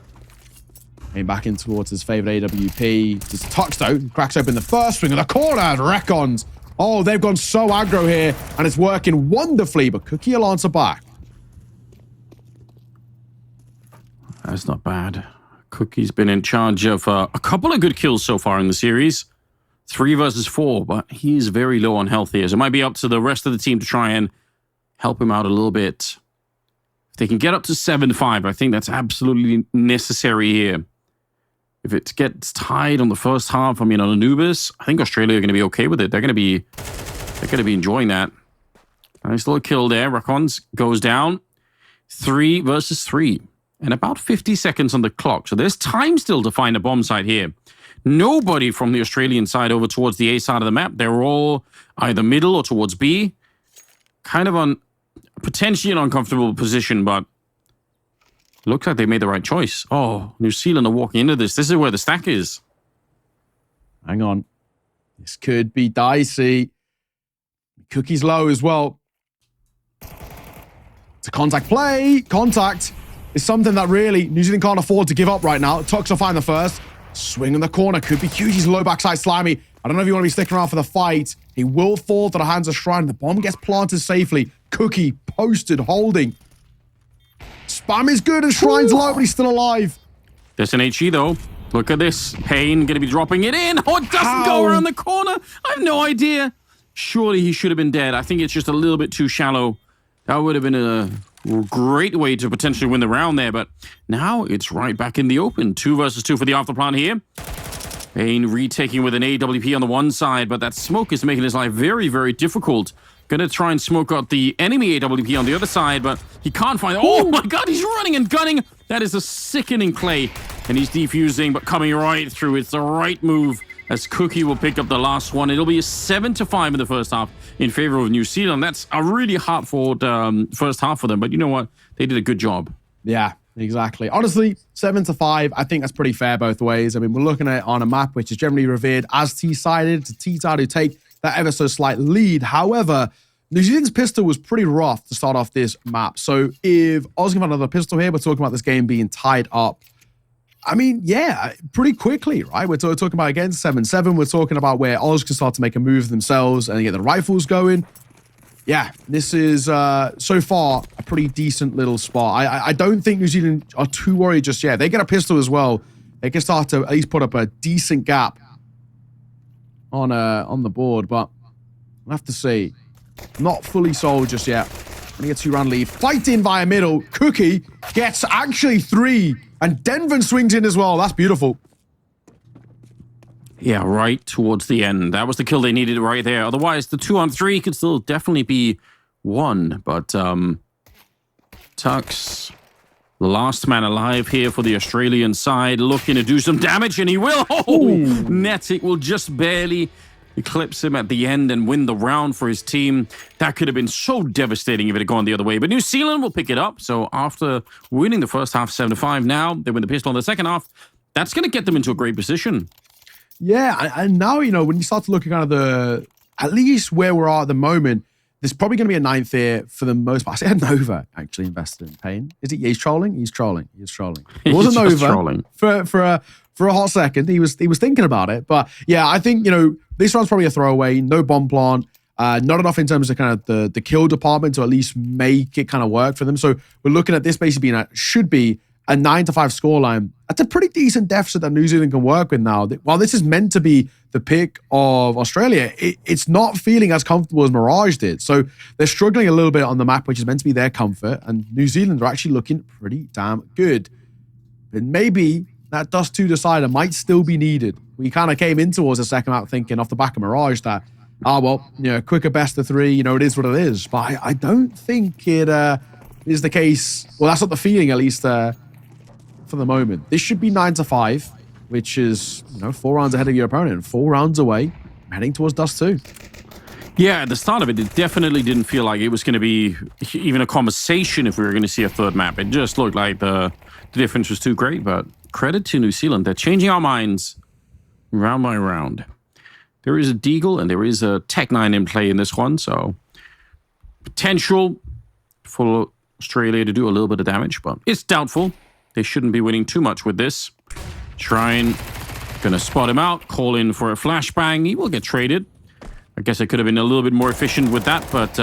came back in towards his favorite AWP. Just Touchstone cracks open the first swing of the corner, and Recons. Oh, they've gone so aggro here, and it's working wonderfully, but Cookie will answer back. That's not bad. Cookie's been in charge of a couple of good kills so far in the series. 3 versus 4, but he's very low on health here, so it might be up to the rest of the team to try and help him out a little bit. If they can get up to 7-5, I think that's absolutely necessary here. If it gets tied on the first half, I mean, on Anubis, I think Australia are going to be okay with it. They're going to be enjoying that. Nice little kill there. Rakons goes down. 3 versus 3. And about 50 seconds on the clock. So there's time still to find a bomb site here. Nobody from the Australian side over towards the A side of the map. They're all either middle or towards B. Kind of on potentially an uncomfortable position, but looks like they made the right choice. Oh, New Zealand are walking into this. This is where the stack is. Hang on. This could be dicey. Cookie's low as well. It's a contact play. Contact is something that really New Zealand can't afford to give up right now. Tux will find the first. Swing in the corner. Could be QG's low backside Slimy. I don't know if you want to be sticking around for the fight. He will fall to the hands of Shrine. The bomb gets planted safely. Cookie posted, holding. Spam is good and Shrine's low, but he's still alive. There's an HE though. Look at this. Payne going to be dropping it in. Oh, it doesn't go around the corner. I have no idea. Surely he should have been dead. I think it's just a little bit too shallow. That would have been a great way to potentially win the round there, but now it's right back in the open. 2 versus 2 for the afterplan here. Payne retaking with an AWP on the one side, but that smoke is making his life very, very difficult. Gonna try and smoke out the enemy AWP on the other side, but he can't find it. Oh my god, he's running and gunning. That is a sickening play. And he's defusing, but coming right through. It's the right move as Cookie will pick up the last one. It'll be a 7-5 in the first half in favor of New Zealand. That's a really hard-fought first half for them, but you know what? They did a good job. Yeah, exactly. Honestly, 7-5, I think that's pretty fair both ways. I mean, we're looking at it on a map which is generally revered as T-sided. It's a T-side who take that ever so slight lead. However, New Zealand's pistol was pretty rough to start off this map. So if I was going to have another pistol here, we're talking about this game being tied up. I mean, yeah, pretty quickly, right? We're talking about, again, 7-7. We're talking about where Oz can start to make a move themselves and get the rifles going. Yeah, this is, so far, a pretty decent little spot. I don't think New Zealand are too worried just yet. They get a pistol as well. They can start to at least put up a decent gap on the board, but we'll have to see. Not fully sold just yet. Gonna get 2-round lead. Fight in via middle. Cookie gets actually 3. And Denvin swings in as well. That's beautiful. Yeah, right towards the end. That was the kill they needed right there. Otherwise, the 2-on-3 could still definitely be won. But Tux, the last man alive here for the Australian side, looking to do some damage, and he will. Oh, Netic will just barely eclipse him at the end and win the round for his team. That could have been so devastating if it had gone the other way. But New Zealand will pick it up. So after winning the first half 7-5, now they win the pistol in the second half. That's going to get them into a great position. Yeah, and now, when you start to look at kind of at least where we're at the moment, there's probably going to be a ninth here for the most part. I said Nova actually invested in Payne. Is he? He's trolling. He's trolling. It wasn't Nova trolling. for a hot second. He was thinking about it, but yeah, I think this round's probably a throwaway. No bomb plant. Not enough in terms of kind of the kill department to at least make it kind of work for them. So we're looking at this basically being should be a 9-5 scoreline. That's a pretty decent deficit that New Zealand can work with now. While this is meant to be the pick of Australia, it's not feeling as comfortable as Mirage did. So they're struggling a little bit on the map, which is meant to be their comfort. And New Zealand are actually looking pretty damn good. But maybe that Dust 2 decider might still be needed. We kind of came in towards the second map thinking off the back of Mirage that, quicker best of 3, it is what it is. But I don't think it is the case. Well, that's not the feeling, at least for the moment. This should be 9-5, which is 4 rounds ahead of your opponent, 4 rounds away, heading towards Dust 2. Yeah, at the start of it, it definitely didn't feel like it was going to be even a conversation if we were going to see a third map. It just looked like the difference was too great, but credit to New Zealand. They're changing our minds round by round. There is a Deagle and there is a Tech-9 in play in this one, so potential for Australia to do a little bit of damage, but it's doubtful. They shouldn't be winning too much with this. Shrine gonna spot him out, call in for a flashbang. He will get traded. I guess I could have been a little bit more efficient with that, but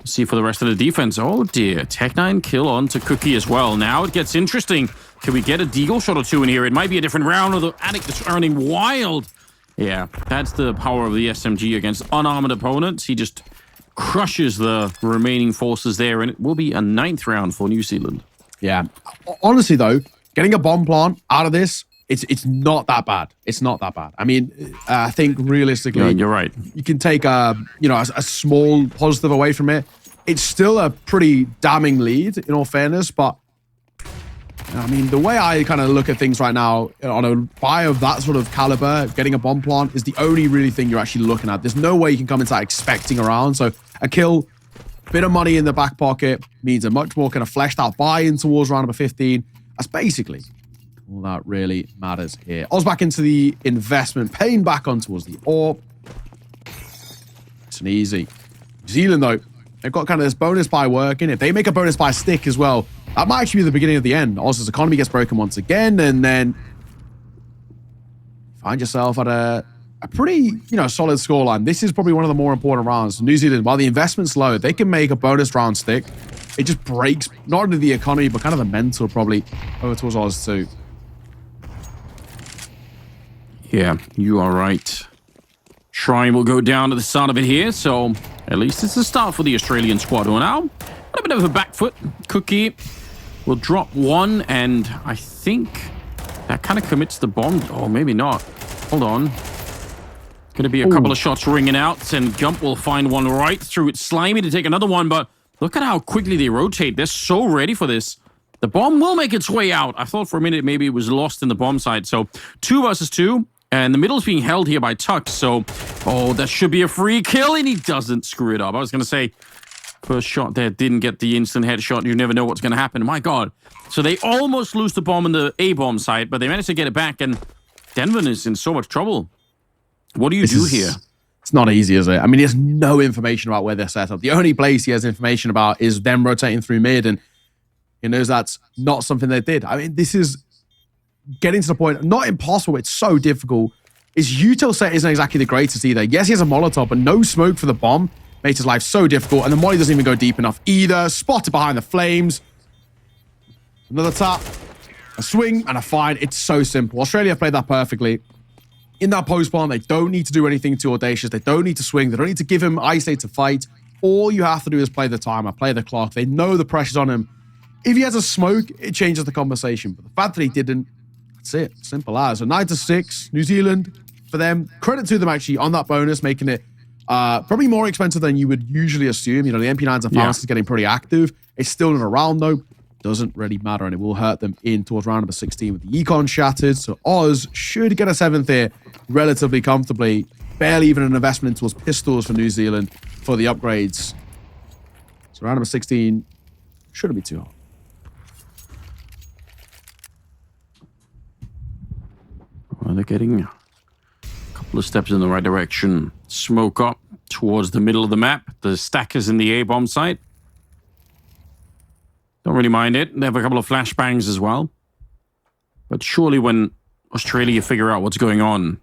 see for the rest of the defense. Oh dear, Tech-9 kill on to Cookie as well. Now it gets interesting. Can we get a Deagle shot or two in here? It might be a different round, or the Addict is earning wild. Yeah, that's the power of the SMG against unarmored opponents. He just crushes the remaining forces there, and it will be a 9th round for New Zealand. Yeah. Honestly, though, getting a bomb plant out of this, it's not that bad. It's not that bad. I mean, I think realistically, yeah, you're right. You can take a small positive away from it. It's still a pretty damning lead, in all fairness, but I mean, the way I kind of look at things right now, on a buy of that sort of caliber, getting a bomb plant is the only really thing you're actually looking at. There's no way you can come inside expecting a round. So a kill, bit of money in the back pocket means a much more kind of fleshed out buy-in towards round number 15. That's basically all that really matters here. Oz back into the investment, paying back on towards the AWP. It's an easy. New Zealand, though, they've got kind of this bonus buy working. If they make a bonus buy stick as well, that might actually be the beginning of the end. Oz's economy gets broken once again, and then find yourself at a pretty, solid scoreline. This is probably one of the more important rounds. New Zealand, while the investment's low, they can make a bonus round stick. It just breaks not only the economy, but kind of the mental probably over towards Oz too. Yeah, you are right. Shrine will go down at the start of it here, so at least it's the start for the Australian squad. Now, a bit of a back foot. Cookie will drop one, and I think that kind of commits the bomb. Oh, maybe not. Hold on. Going to be a couple of shots ringing out, and Gump will find one right through it. Slimy to take another one, but look at how quickly they rotate. They're so ready for this. The bomb will make its way out. I thought for a minute maybe it was lost in the bomb side. So 2 versus 2, and the middle's being held here by Tux. So, that should be a free kill, and he doesn't screw it up. I was going to say, first shot there didn't get the instant headshot. You never know what's going to happen. My God. So they almost lose the bomb in the A-bomb side, but they managed to get it back, and Denver is in so much trouble. What do you do here? It's not easy, is it? I mean, he has no information about where they're set up. The only place he has information about is them rotating through mid, and he knows that's not something they did. I mean, this is getting to the point, not impossible, it's so difficult. His util set isn't exactly the greatest either. Yes, he has a Molotov, but no smoke for the bomb makes his life so difficult, and the molly doesn't even go deep enough either. Spotted behind the flames. Another tap, a swing, and a find. It's so simple. Australia played that perfectly. In that post plant, they don't need to do anything too audacious. They don't need to swing. They don't need to give him ice to fight. All you have to do is play the timer, play the clock. They know the pressure's on him. If he has a smoke, it changes the conversation. But the fact that he didn't, that's it. Simple as. So 9-6, New Zealand, for them. Credit to them, actually, on that bonus, making it probably more expensive than you would usually assume. The MP9s and fast is getting pretty active. It's still in a round, though. Doesn't really matter, and it will hurt them in towards round number 16 with the econ shattered. So Oz should get a 7th here relatively comfortably. barely even an investment towards pistols for New Zealand for the upgrades. So round number 16 shouldn't be too hard. Well, they're getting a couple of steps in the right direction. Smoke up towards the middle of the map. The stackers in the A-bomb site. Don't really mind it. They have a couple of flashbangs as well. But surely when Australia figure out what's going on,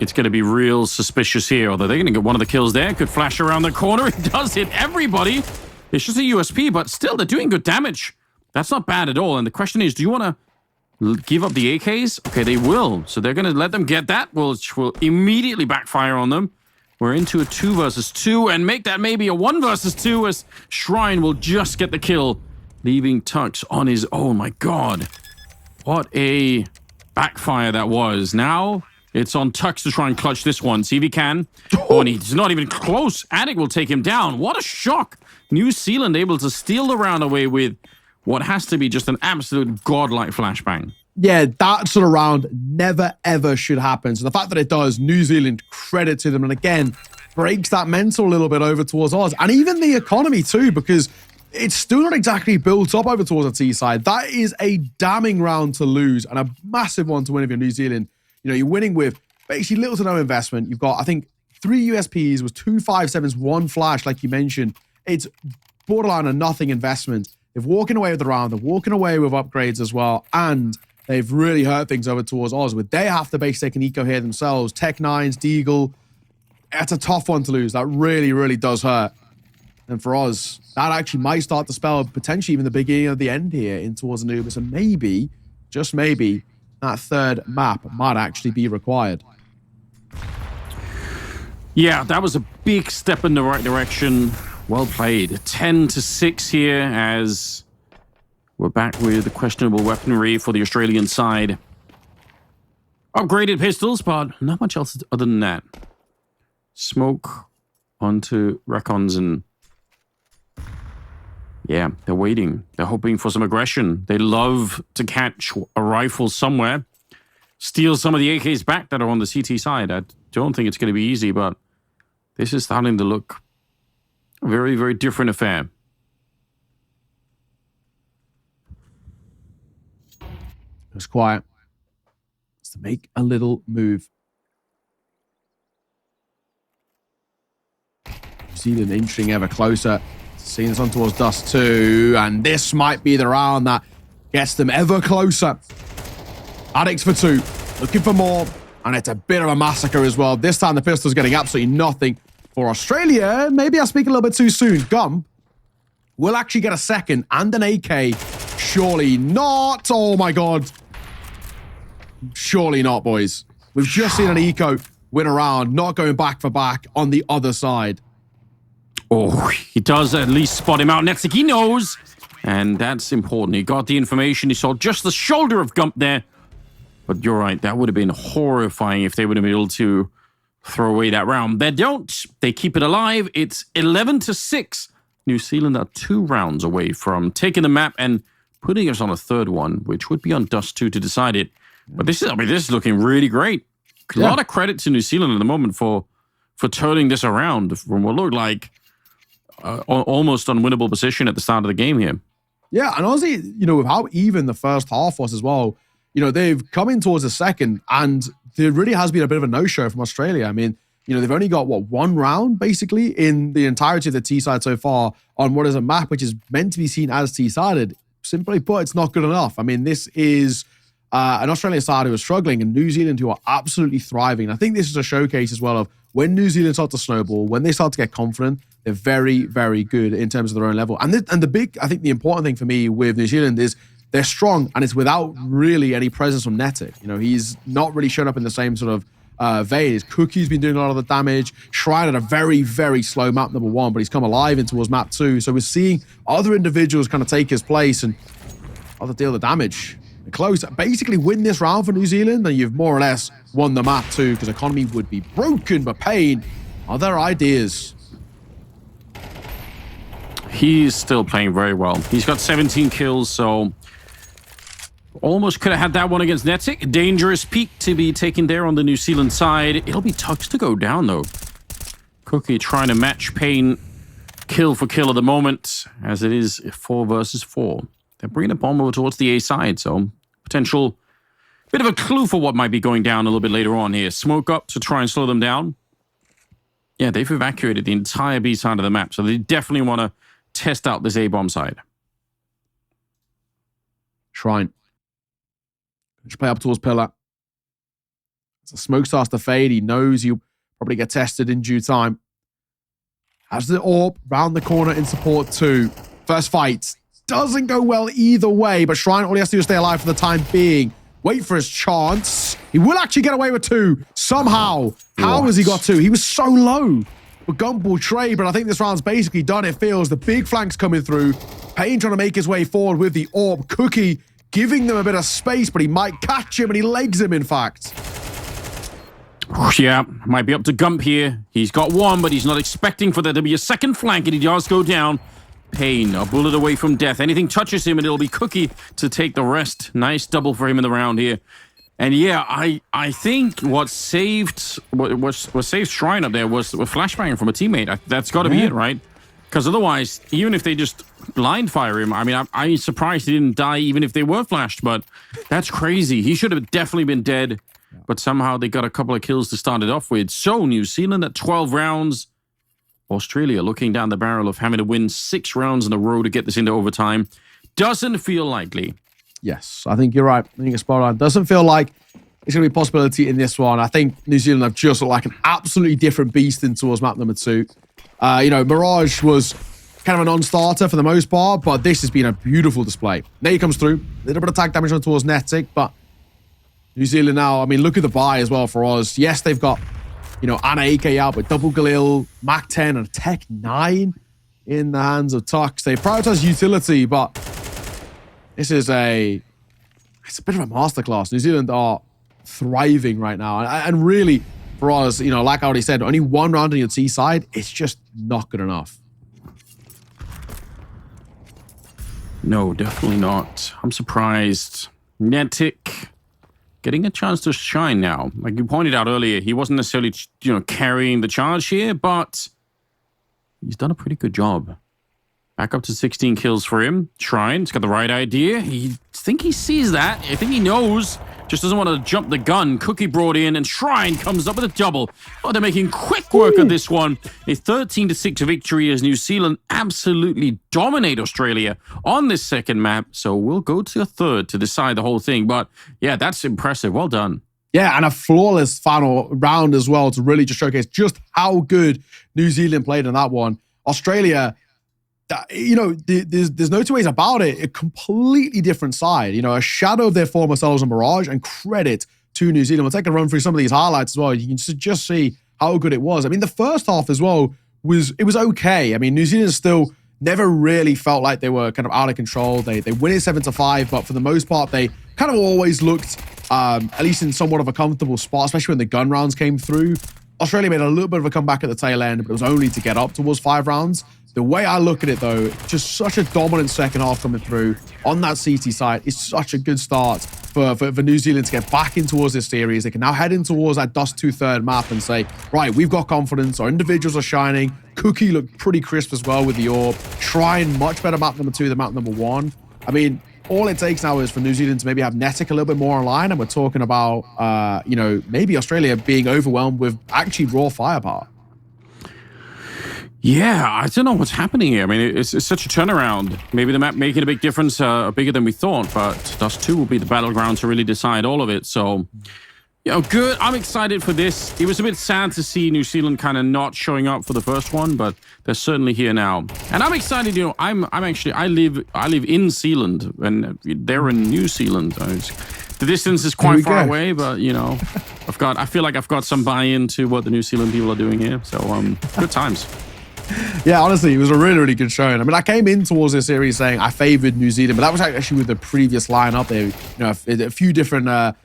it's going to be real suspicious here. Although they're going to get one of the kills there. Could flash around the corner. It does hit everybody. It's just a USP, but still, they're doing good damage. That's not bad at all. And the question is, do you want to give up the AKs? Okay, they will. So they're going to let them get that, which will immediately backfire on them. We're into a 2 versus 2 and make that maybe a 1 versus 2 as Shrine will just get the kill, leaving Tux on his own. My God. What a backfire that was. Now it's on Tux to try and clutch this one. See if he can. Oh, and he's not even close. Attic will take him down. What a shock. New Zealand able to steal the round away with what has to be just an absolute godlike flashbang. Yeah, that sort of round never, ever should happen. So the fact that it does, New Zealand, credit to them. And again, breaks that mental a little bit over towards Oz. And even the economy too, because it's still not exactly built up over towards the T side. That is a damning round to lose and a massive one to win if you're New Zealand. You know, you're winning with basically little to no investment. You've got, I think, 3 USPs, was 2 5.7s, 1 flash, like you mentioned. It's borderline a nothing investment. They're walking away with the round. They're walking away with upgrades as well. And they've really hurt things over towards Oz, where they have to basically take an eco here themselves. Tech 9s, Deagle. That's a tough one to lose. That really, really does hurt. And for Oz, that actually might start to spell potentially even the beginning of the end here in towards Anubis. And maybe, just maybe, that third map might actually be required. Yeah, that was a big step in the right direction. Well played. 10 to 6 here as we're back with the questionable weaponry for the Australian side. Upgraded pistols, but not much else other than that. Smoke onto Recons and yeah, they're waiting. They're hoping for some aggression. They love to catch a rifle somewhere. Steal some of the AKs back that are on the CT side. I don't think it's going to be easy, but this is starting to look a very, very different affair. It was quiet. It's to make a little move. See them inching ever closer. Seeing this on towards Dust 2. And this might be the round that gets them ever closer. Addicts for 2. Looking for more. And it's a bit of a massacre as well. This time the pistol's getting absolutely nothing. For Australia, maybe I speak a little bit too soon. Gump will actually get a second and an AK. Surely not. Oh my God. Surely not, boys. We've just seen an eco win a round, not going back for back on the other side. Oh, he does at least spot him out. Netzik, he knows. And that's important. He got the information. He saw just the shoulder of Gump there. But you're right. That would have been horrifying if they would have been able to throw away that round. They don't. They keep it alive. It's 11 to 6. New Zealand are 2 rounds away from taking the map and putting us on a third one, which would be on Dust 2 to decide it. But this is looking really great. A lot of credit to New Zealand at the moment for turning this around from what looked like almost unwinnable position at the start of the game here. Yeah, and honestly, you know, with how even the first half was as well, you know, they've come in towards the second, and there really has been a bit of a no-show from Australia. I mean, you know, they've only got, what, 1 round, basically, in the entirety of the T-side so far on what is a map which is meant to be seen as T-sided. Simply put, it's not good enough. I mean, this is an Australian side who are struggling and New Zealand who are absolutely thriving. I think this is a showcase as well of when New Zealand start to snowball, when they start to get confident, they're very, very good in terms of their own level. And the important thing for me with New Zealand is they're strong, and it's without really any presence from Netic. You know, he's not really shown up in the same sort of vein. His Cookie's been doing a lot of the damage. Shrine had a very, very slow map number 1, but he's come alive in towards map 2. So we're seeing other individuals kind of take his place and other deal the damage. And close, basically win this round for New Zealand, and you've more or less won the map too, because economy would be broken, but pain are their ideas. He's still playing very well. He's got 17 kills, so Almost could have had that one against Netic. Dangerous peak to be taken there on the New Zealand side. It'll be Tux to go down, though. Cookie trying to match Payne kill for kill at the moment, as it is 4 versus 4. They're bringing the bomb over towards the A side, so potential bit of a clue for what might be going down a little bit later on here. Smoke up to try and slow them down. Yeah, they've evacuated the entire B side of the map, so they definitely want to test out this A bomb side. Shrine. Just play up towards Pillar. As the smoke starts to fade, he knows he'll probably get tested in due time. Has the AWP round the corner in support 2. First fight doesn't go well either way, but Shrine, all he has to do is stay alive for the time being. Wait for his chance. He will actually get away with 2 somehow. How has he got 2? He was so low. But Gumball trade, but I think this round's basically done. It feels the big flanks coming through. Payne trying to make his way forward with the AWP. Cookie giving them a bit of space, but he might catch him, and he legs him, in fact. Yeah, might be up to Gump here. He's got 1, but he's not expecting for there to be a second flank, and he does go down. Payne, a bullet away from death. Anything touches him, and it'll be Cookie to take the rest. Nice double for him in the round here. And yeah, I think what saved Shrine up there was flashbang from a teammate. That's got to be it, right? Because otherwise, even if they just blind fire him, I mean, I'm surprised he didn't die even if they were flashed, but that's crazy. He should have definitely been dead, but somehow they got a couple of kills to start it off with. So New Zealand at 12 rounds. Australia looking down the barrel of having to win 6 rounds in a row to get this into overtime. Doesn't feel likely. Yes, I think you're right. I think it's spot on. Doesn't feel like it's going to be a possibility in this one. I think New Zealand have just looked like an absolutely different beast in towards map number 2. You know, Mirage was kind of a non-starter for the most part, but this has been a beautiful display. Nate comes through. A little bit of attack damage on towards Netic, but New Zealand now, I mean, look at the buy as well for Oz. Yes, they've got, you know, Ana AK out, but double Galil, Mac 10, and a Tech 9 in the hands of Tux. They prioritize utility, but this is it's a bit of a masterclass. New Zealand are thriving right now. And really, for us, you know, like I already said, only 1 round on your T side, it's just not good enough. No, definitely not. I'm surprised. Netic getting a chance to shine now. Like you pointed out earlier, he wasn't necessarily, you know, carrying the charge here, but he's done a pretty good job. Back up to 16 kills for him. Shrine's got the right idea. I think he sees that. I think he knows. Just doesn't want to jump the gun. Cookie brought in, and Shrine comes up with a double. Oh, they're making quick work of this one. A 13-6 victory as New Zealand absolutely dominate Australia on this second map. So we'll go to a third to decide the whole thing. But yeah, that's impressive. Well done. Yeah, and a flawless final round as well to really just showcase just how good New Zealand played in that one. Australia, you know, there's no two ways about it. A completely different side. You know, a shadow of their former selves in Mirage, and credit to New Zealand. We'll take a run through some of these highlights as well. You can just see how good it was. I mean, the first half as well was okay. I mean, New Zealand still never really felt like they were kind of out of control. They win it 7-5, but for the most part, they kind of always looked at least in somewhat of a comfortable spot, especially when the gun rounds came through. Australia made a little bit of a comeback at the tail end, but it was only to get up towards 5 rounds. The way I look at it, though, just such a dominant second half coming through on that CT side. It's such a good start for New Zealand to get back in towards this series. They can now head in towards that Dust 2/3 map and say, right, we've got confidence. Our individuals are shining. Cookie looked pretty crisp as well with the AWP. Shrine, much better map number 2 than map number 1. I mean, all it takes now is for New Zealand to maybe have Netic a little bit more online, and we're talking about, you know, maybe Australia being overwhelmed with actually raw firepower. Yeah, I don't know what's happening here. I mean, it's such a turnaround. Maybe the map making a big difference, bigger than we thought, but Dust 2 will be the battleground to really decide all of it. So, you know, good. I'm excited for this. It was a bit sad to see New Zealand kind of not showing up for the first one, but they're certainly here now. And I'm excited, you know, I live in Zealand, and they're in New Zealand. The distance is quite far away, but, you know, I feel like I've got some buy-in to what the New Zealand people are doing here. So, good times. Yeah, honestly, it was a really, really good showing. I mean, I came in towards this series saying I favored New Zealand, but that was actually with the previous lineup. There, you know, a few different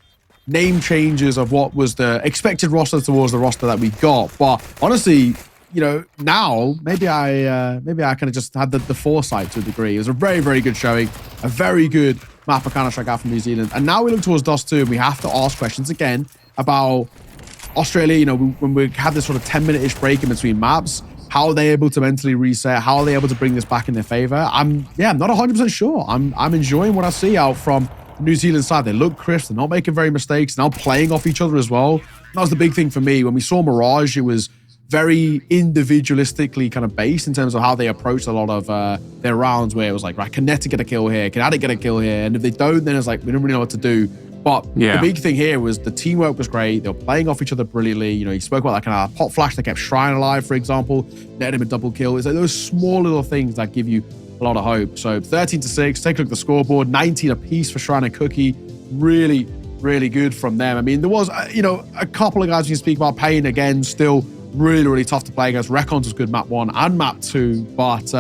name changes of what was the expected roster towards the roster that we got. But honestly, you know, now maybe I kind of just had the foresight to a degree. It was a very, very good showing, a very good map of Counter-Strike out from New Zealand. And now we look towards Dust 2, and we have to ask questions again about Australia. You know, when we have this sort of 10-minute-ish break in between maps, how are they able to mentally reset? How are they able to bring this back in their favor? I'm not 100% sure. I'm enjoying what I see out from the New Zealand side. They look crisp. They're not making very mistakes. They're now playing off each other as well. That was the big thing for me. When we saw Mirage, it was very individualistically kind of based in terms of how they approached a lot of their rounds, where it was like, right, can Neta get a kill here? Can Addict get a kill here? And if they don't, then it's like, we don't really know what to do. But the big thing here was the teamwork was great. They were playing off each other brilliantly. You know, he spoke about that kind of pot flash that kept Shrine alive, for example, netted him a double kill. It's like those small little things that give you a lot of hope. So 13-6, take a look at the scoreboard, 19 apiece for Shrine and Cookie. Really, really good from them. I mean, there was, a couple of guys we can speak about. Payne, again, still really, really tough to play against. Recons was good map 1 and map 2. But,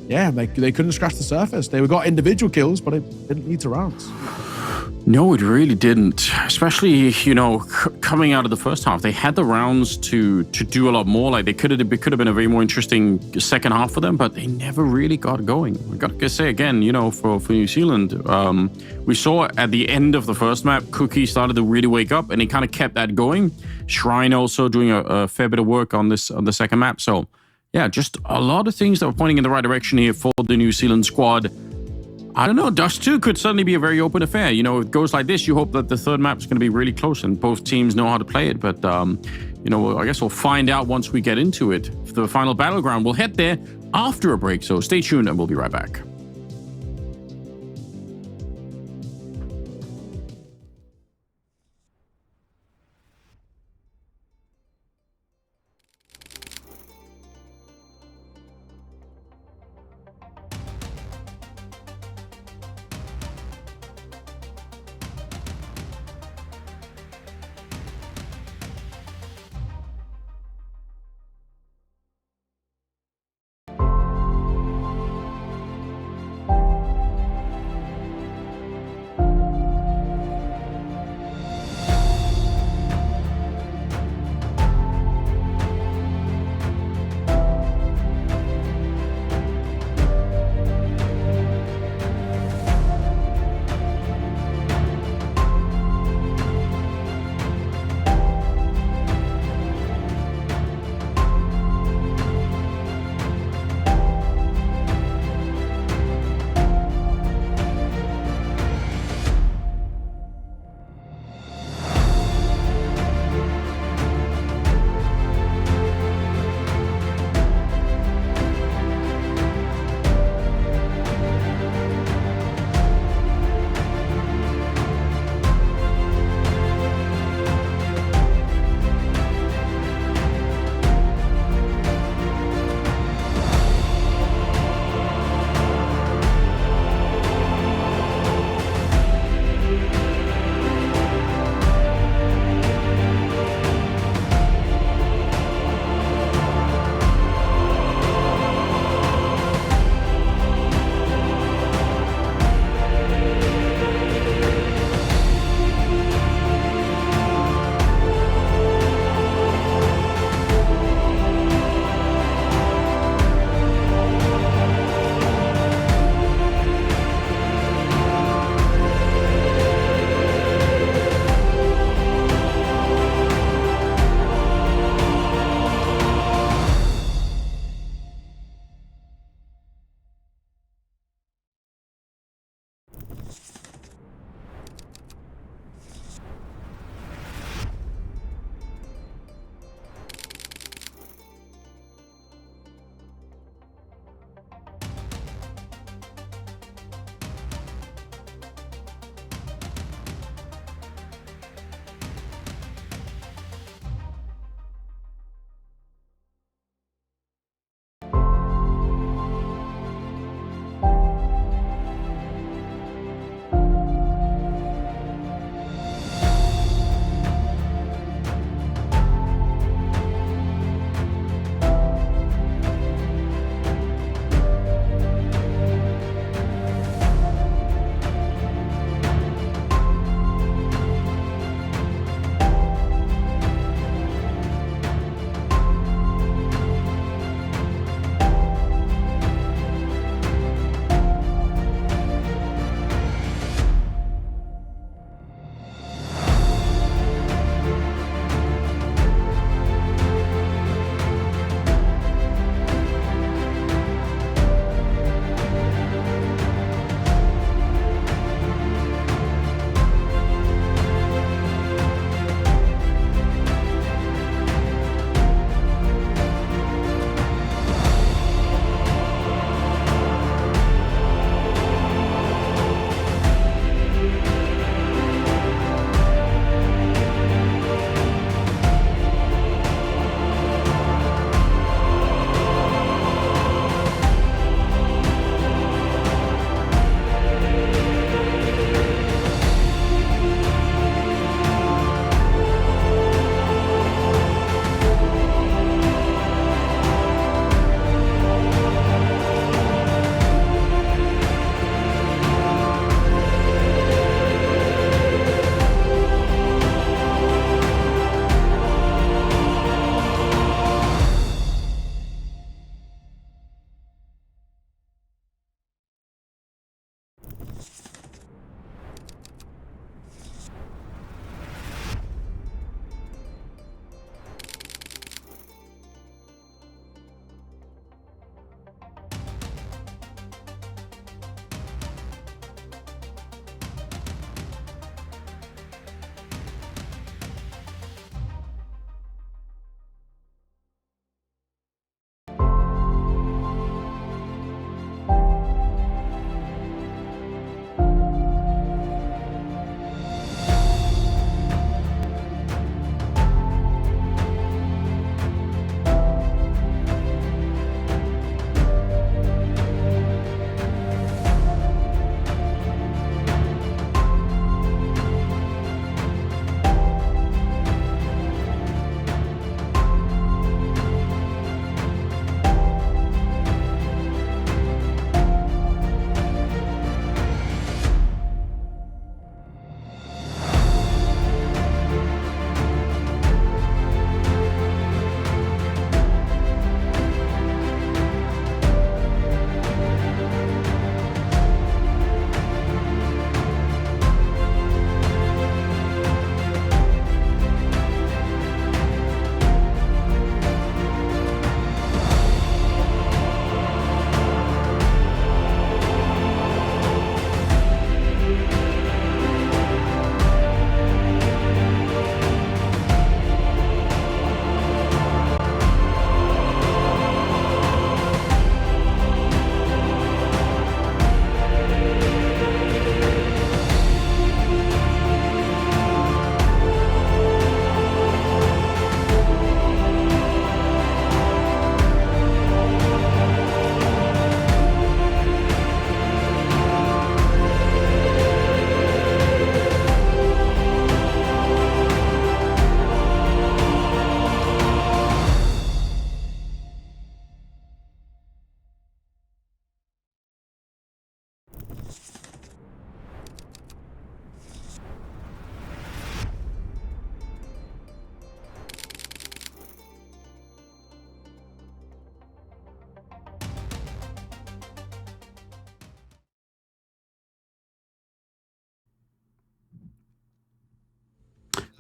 they couldn't scratch the surface. They got individual kills, but it didn't lead to rounds. No, it really didn't. Especially, coming out of the first half, they had the rounds to do a lot more. Like, it could have been a very more interesting second half for them, but they never really got going. I got to say again, for New Zealand, we saw at the end of the first map, Cookie started to really wake up, and he kind of kept that going. Shrine also doing a fair bit of work on the second map. So, yeah, just a lot of things that were pointing in the right direction here for the New Zealand squad. I don't know, Dust 2 could certainly be a very open affair. If it goes like this, you hope that the third map is going to be really close and both teams know how to play it. But, I guess we'll find out once we get into it. For the final battleground, we'll head there after a break. So stay tuned and we'll be right back.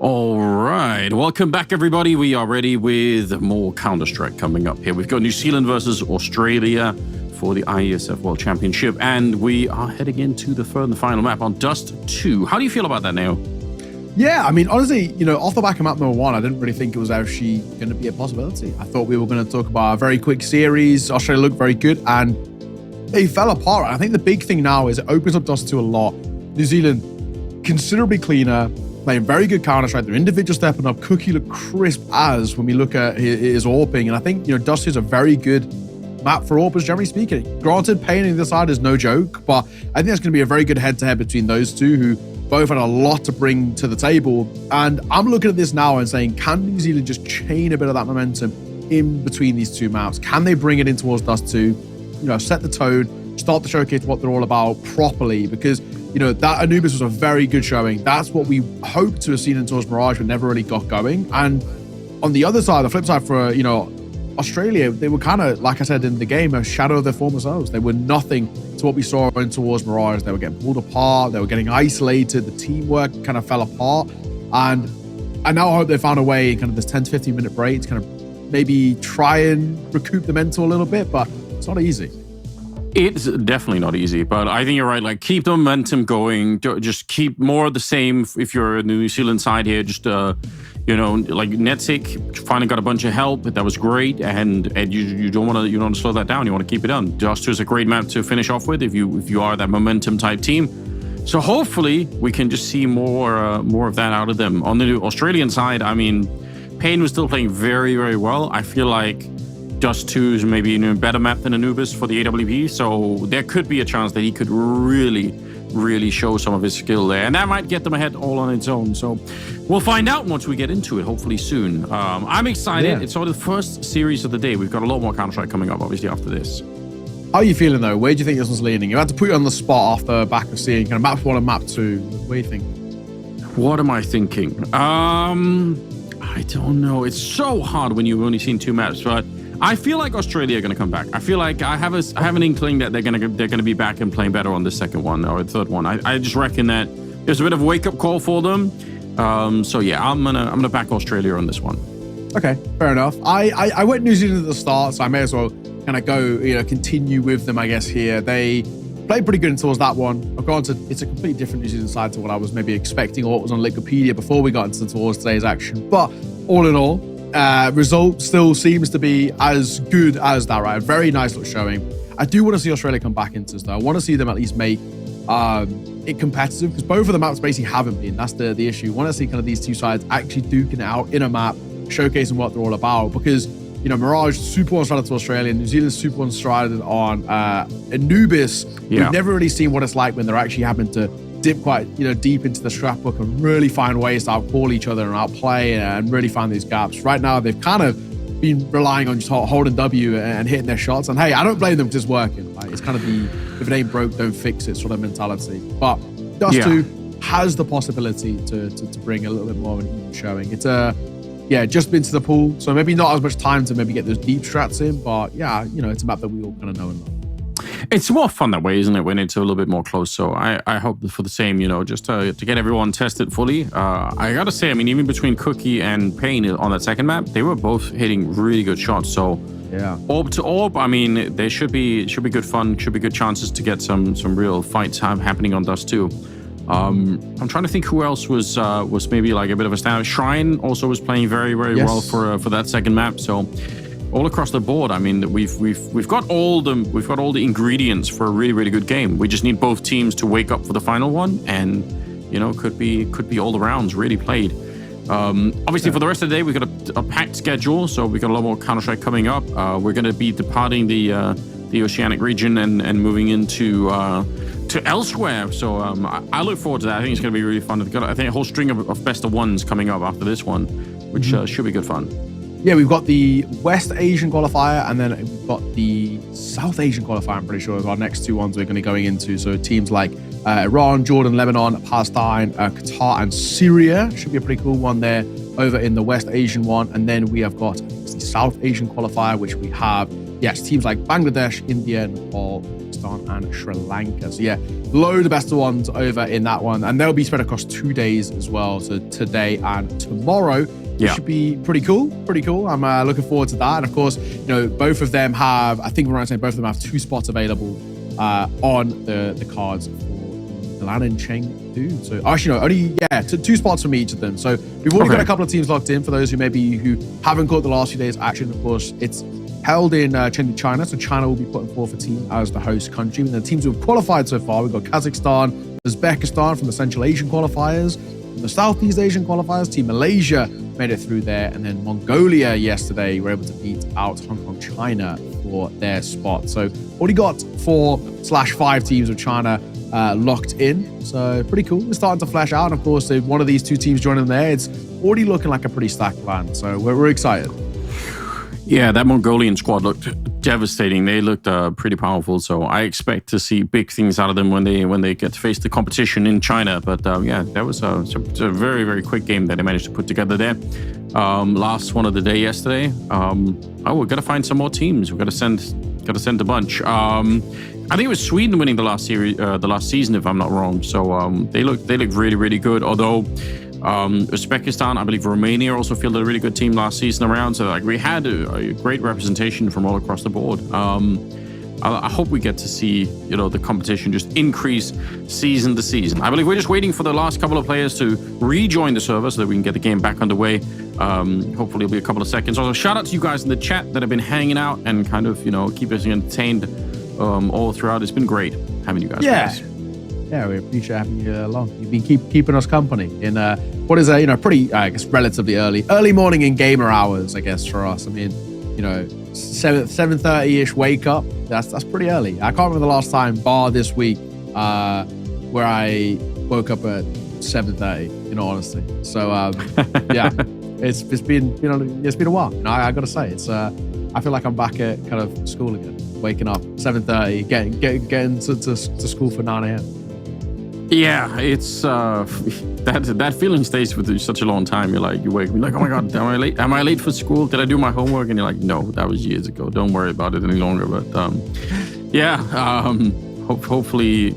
All right. Welcome back, everybody. We are ready with more Counter-Strike coming up here. We've got New Zealand versus Australia for the IESF World Championship, and we are heading into the third and final map on Dust 2. How do you feel about that, Neo? Yeah, I mean, honestly, off the back of map number 1, I didn't really think it was actually going to be a possibility. I thought we were going to talk about a very quick series. Australia looked very good, and they fell apart. I think the big thing now is it opens up Dust 2 a lot. New Zealand, considerably cleaner, playing very good Counter-Strike. Their individual stepping up. Cookie looked crisp as when we look at his AWPing, and I think, Dust 2 is a very good map for AWPers, generally speaking. Granted, Payne on the other side is no joke, but I think that's going to be a very good head-to-head between those two, who both had a lot to bring to the table. And I'm looking at this now and saying, can New Zealand just chain a bit of that momentum in between these two maps? Can they bring it in towards Dust 2? Set the tone, start to showcase what they're all about properly, because that Anubis was a very good showing. That's what we hoped to have seen in towards Mirage, but never really got going. And on the other side, the flip side for Australia, they were kind of, like I said in the game, a shadow of their former selves. They were nothing to what we saw going towards Mirage. They were getting pulled apart. They were getting isolated. The teamwork kind of fell apart. And I now hope they found a way in kind of this 10 to 15 minute break to kind of maybe try and recoup the mental a little bit, but it's not easy. It's definitely not easy, but I think you're right. Like, keep the momentum going. Just keep more of the same. If you're in the New Zealand side here, just like Netsic finally got a bunch of help. That was great, and you don't want to slow that down. You want to keep it on. Dust 2 is a great map to finish off with if you are that momentum type team. So hopefully we can just see more of that out of them. On the Australian side, I mean, Payne was still playing very, very well. I feel like Dust 2 is maybe a better map than Anubis for the AWP, so there could be a chance that he could really show some of his skill there, and that might get them ahead all on its own. So we'll find out once we get into it, hopefully soon. I'm excited. Yeah. It's sort of the first series of the day. We've got a lot more Counter-Strike coming up, obviously, after this. How are you feeling, though? Where do you think this one's leaning? You had to put you on the spot off the back of seeing kind of map 1 and map 2. What do you think? What am I thinking? I don't know. It's so hard when you've only seen 2 maps, but I feel like Australia are going to come back. I feel like I have an inkling that they're going to be back and playing better on the second one or the third one. I just reckon that there's a bit of a wake up call for them. So yeah, I'm gonna back Australia on this one. Okay, fair enough. I went New Zealand at the start, so I may as well kind of go continue with them, I guess. Here they played pretty good towards that one. Granted, it's a completely different New Zealand side to what I was maybe expecting or what was on Wikipedia before we got into towards today's action. But all in all, result still seems to be as good as that, right? A very nice look showing. I do want to see Australia come back into this, though. I want to see them at least make it competitive, because both of the maps basically haven't been. That's the issue. I want to see kind of these two sides actually duking it out in a map, showcasing what they're all about, because Mirage super one-sided to Australia, New Zealand super one-sided on Anubis. Yeah. We've never really seen what it's like when they're actually having to dip quite deep into the scrapbook and really find ways to outcall each other and outplay and really find these gaps. Right now, they've kind of been relying on just holding W and hitting their shots. And hey, I don't blame them because it's working. Right? It's kind of the if it ain't broke, don't fix it sort of mentality. But Dust 2 has the possibility to bring a little bit more of an even showing. It's just been to the pool, so maybe not as much time to maybe get those deep strats in. But yeah, it's a map that we all kind of know and love. It's more fun that way, isn't it, when it's a little bit more close? So I hope for the same, just to get everyone tested fully. I gotta say, I mean, even between Cookie and Payne on that second map, they were both hitting really good shots. So yeah, orb to orb, I mean, there should be good fun, should be good chances to get some real fights happening on Dust 2. I'm trying to think who else was maybe like a bit of a standout. Shrine also was playing very, very well for that second map. So all across the board, I mean, we've got all the ingredients for a really, really good game. We just need both teams to wake up for the final one, and could be all the rounds really played. Obviously, for the rest of the day, we've got a packed schedule, so we've got a lot more Counter-Strike coming up. We're going to be departing the Oceanic region and moving into to elsewhere. So I look forward to that. I think it's going to be really fun. We've got, I think, a whole string of best of ones coming up after this one, which should be good fun. Yeah, we've got the West Asian qualifier, and then we've got the South Asian qualifier, I'm pretty sure, is our next two ones we're going to be going into. So teams like Iran, Jordan, Lebanon, Palestine, Qatar, and Syria. Should be a pretty cool one there. over in the West Asian one. And then we have got the South Asian qualifier, which we have, yes, teams like Bangladesh, India, Nepal, Pakistan, and Sri Lanka. So yeah, load of best of ones over in that one. And they'll be spread across 2 days as well. So today and tomorrow. It should be pretty cool. I'm looking forward to that. And of course, both of them have, I think we're right saying both of them have 2 spots available on the cards for Milan and Chengdu. So actually, no, only 2 spots from each of them. So we've already got a couple of teams locked in for those who haven't caught the last few days action. Of course, it's held in Chengdu, China. So China will be putting forth a team as the host country. And the teams who have qualified so far, we've got Kazakhstan, Uzbekistan from the Central Asian qualifiers. From the Southeast Asian qualifiers, Team Malaysia made it through there. And then Mongolia yesterday were able to beat out Hong Kong, China for their spot. So already got 4/5 teams of China locked in. So pretty cool. We're starting to flesh out. And of course, if one of these 2 teams joining there, it's already looking like a pretty stacked plan. So we're excited. Yeah, that Mongolian squad looked devastating. They looked pretty powerful. So I expect to see big things out of them when they get to face the competition in China. But that was a very, very quick game that they managed to put together there. Last one of the day yesterday. We've got to find some more teams. We've got to send a bunch. I think it was Sweden winning the last season, if I'm not wrong. So they looked really, really good. Although Uzbekistan, I believe Romania also fielded a really good team last season around. So we had a great representation from all across the board. I hope we get to see the competition just increase season to season. I believe we're just waiting for the last couple of players to rejoin the server so that we can get the game back underway. Hopefully it'll be a couple of seconds. Also, shout out to you guys in the chat that have been hanging out and kind of keep us entertained all throughout. It's been great having you guys with us. Yeah, we appreciate having you along. You've been keeping us company in what is a pretty, I guess, relatively early morning in gamer hours, I guess, for us. I mean, 7:30ish wake up. That's pretty early. I can't remember the last time, bar this week, where I woke up at 7:30. In all honesty, so yeah, it's been a while. I got to say, it's I feel like I'm back at kind of school again. Waking up 7:30, getting to school for 9 a.m. Yeah, it's that feeling stays with you such a long time. You wake up, you're like, oh my god, am I late? Am I late for school? Did I do my homework? And you're like, no, that was years ago. Don't worry about it any longer. But hopefully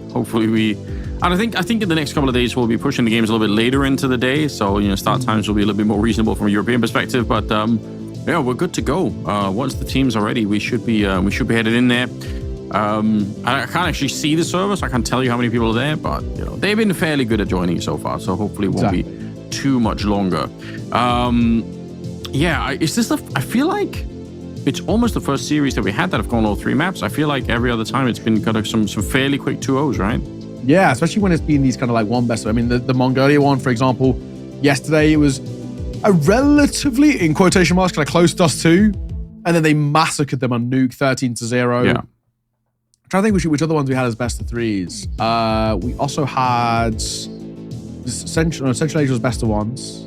we. And I think in the next couple of days we'll be pushing the games a little bit later into the day, so start times will be a little bit more reasonable from a European perspective. But yeah, we're good to go. Once the teams are ready, we should be headed in there. I can't actually see the server, so I can't tell you how many people are there, but they've been fairly good at joining so far, so hopefully it won't be too much longer. Is this I feel like it's almost the first series that we had that have gone all 3 maps. I feel like every other time it's been kind of some fairly quick 2-0s, right? Yeah, especially when it's been these kind of like one best. I mean, the Mongolia one, for example, yesterday it was a relatively, in quotation marks, kind of close to us too, and then they massacred them on Nuke 13-0. Yeah. I'm trying to think which other ones we had as best of 3s. We also had Central Asia was best of 1s.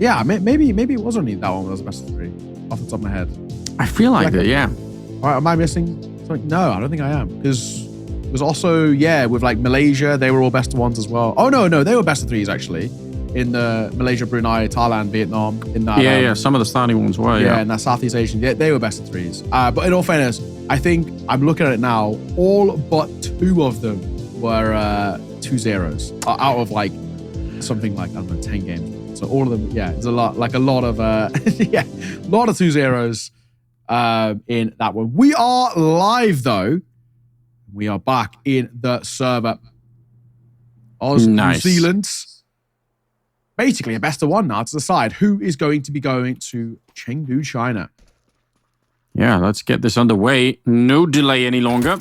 Yeah, maybe it was only that one that was best of 3 off the top of my head. I feel like that, yeah. All right, am I missing something? No, I don't think I am, because it was also with like Malaysia, they were all best of 1s as well. Oh no, they were best of 3s actually. In the Malaysia, Brunei, Thailand, Vietnam. In that, some of the starting ones were. Yeah, in that Southeast Asian, they were best of 3s. But in all fairness, I think I'm looking at it now. All but 2 of them were 2-0s out of like something like 10 games. So all of them, it's a lot of lot of 2-0s in that one. We are live though. We are back in the server. New Zealand. Basically a best of 1 now to decide who is going to be going to Chengdu, China. Yeah, let's get this underway. No delay any longer.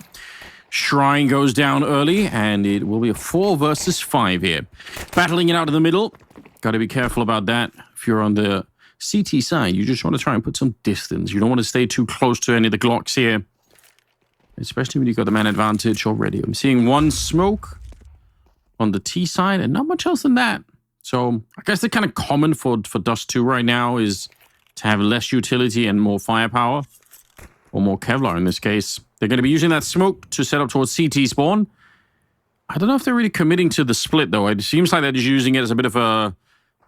Shrine goes down early, and it will be a 4 versus 5 here. Battling it out in the middle. Got to be careful about that. If you're on the CT side, you just want to try and put some distance. You don't want to stay too close to any of the Glocks here, especially when you've got the man advantage already. I'm seeing 1 smoke on the T side, and not much else than that. So I guess the kind of common for Dust 2 right now is to have less utility and more firepower, or more Kevlar in this case. They're going to be using that smoke to set up towards CT spawn. I don't know if they're really committing to the split, though. It seems like they're just using it as a bit of a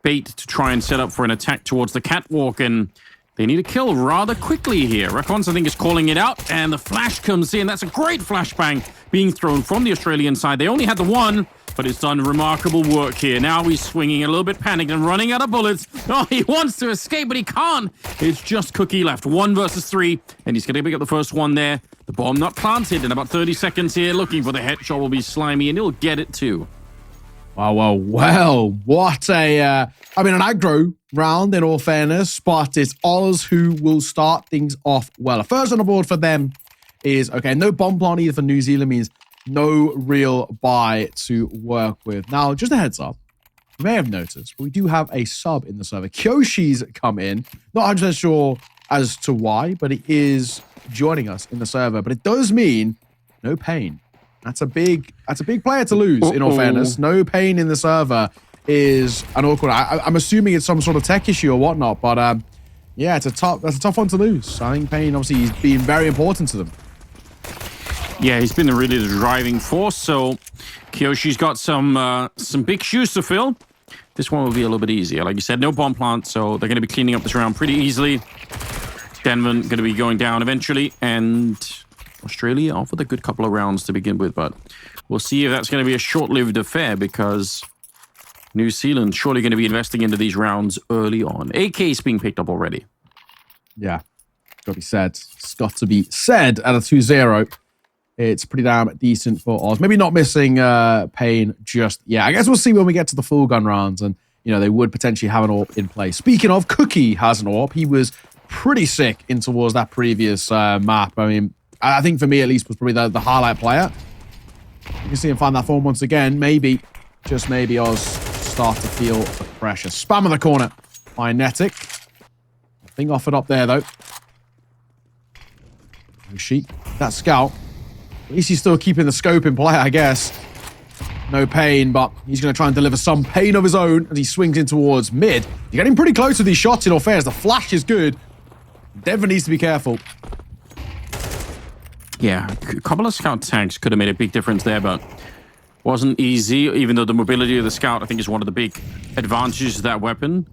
bait to try and set up for an attack towards the catwalk, and they need a kill rather quickly here. Recons, I think, is calling it out, and the flash comes in. That's a great flashbang being thrown from the Australian side. They only had the one, but it's done remarkable work here. Now he's swinging a little bit panicked and running out of bullets. Oh, he wants to escape, but he can't. It's just Cookie left. 1 versus 3, and he's going to pick up the first one there. The bomb not planted in about 30 seconds here. Looking for the headshot will be Slimy, and he'll get it too. Well, what a, I mean, an aggro round in all fairness, but it's Oz who will start things off well. First on the board for them is, okay, no bomb plant either for New Zealand means no real buy to work with. Now, just a heads up, you may have noticed, but we do have a sub in the server. Kyoshi's come in, not 100% sure as to why, but he is joining us in the server, but it does mean no pain. That's a big player to lose, in all fairness. No pain in the server is an awkward. I'm assuming it's some sort of tech issue or whatnot, but yeah, that's a tough one to lose. I think Pain, obviously, he's been very important to them. Yeah, he's been really the driving force, so Kyoshi's got some big shoes to fill. This one will be a little bit easier. Like you said, no bomb plant, so they're going to be cleaning up this round pretty easily. Denman going to be going down eventually, and Australia off with a good couple of rounds to begin with, but we'll see if that's going to be a short-lived affair, because New Zealand surely going to be investing into these rounds early on. AK is being picked up already. Yeah, got to be said. It's got to be said at a 2-0. It's pretty damn decent for Oz. Maybe not missing Pain just yet. I guess we'll see when we get to the full gun rounds, and you know they would potentially have an AWP in play. Speaking of, Cookie has an AWP. He was pretty sick in towards that previous map. I mean, I think for me at least was probably the highlight player. You can see him find that form once again. Maybe, just maybe, Oz start to feel the pressure. Spam in the corner by Netic. Nothing offered up there though. Sheet, that scout. At least he's still keeping the scope in play, I guess. No pain, but he's going to try and deliver some pain of his own as he swings in towards mid. You're getting pretty close to these shots in all fairness. The flash is good. Denver needs to be careful. Yeah, a couple of scout tags could have made a big difference there, but wasn't easy, even though the mobility of the scout, I think, is one of the big advantages of that weapon.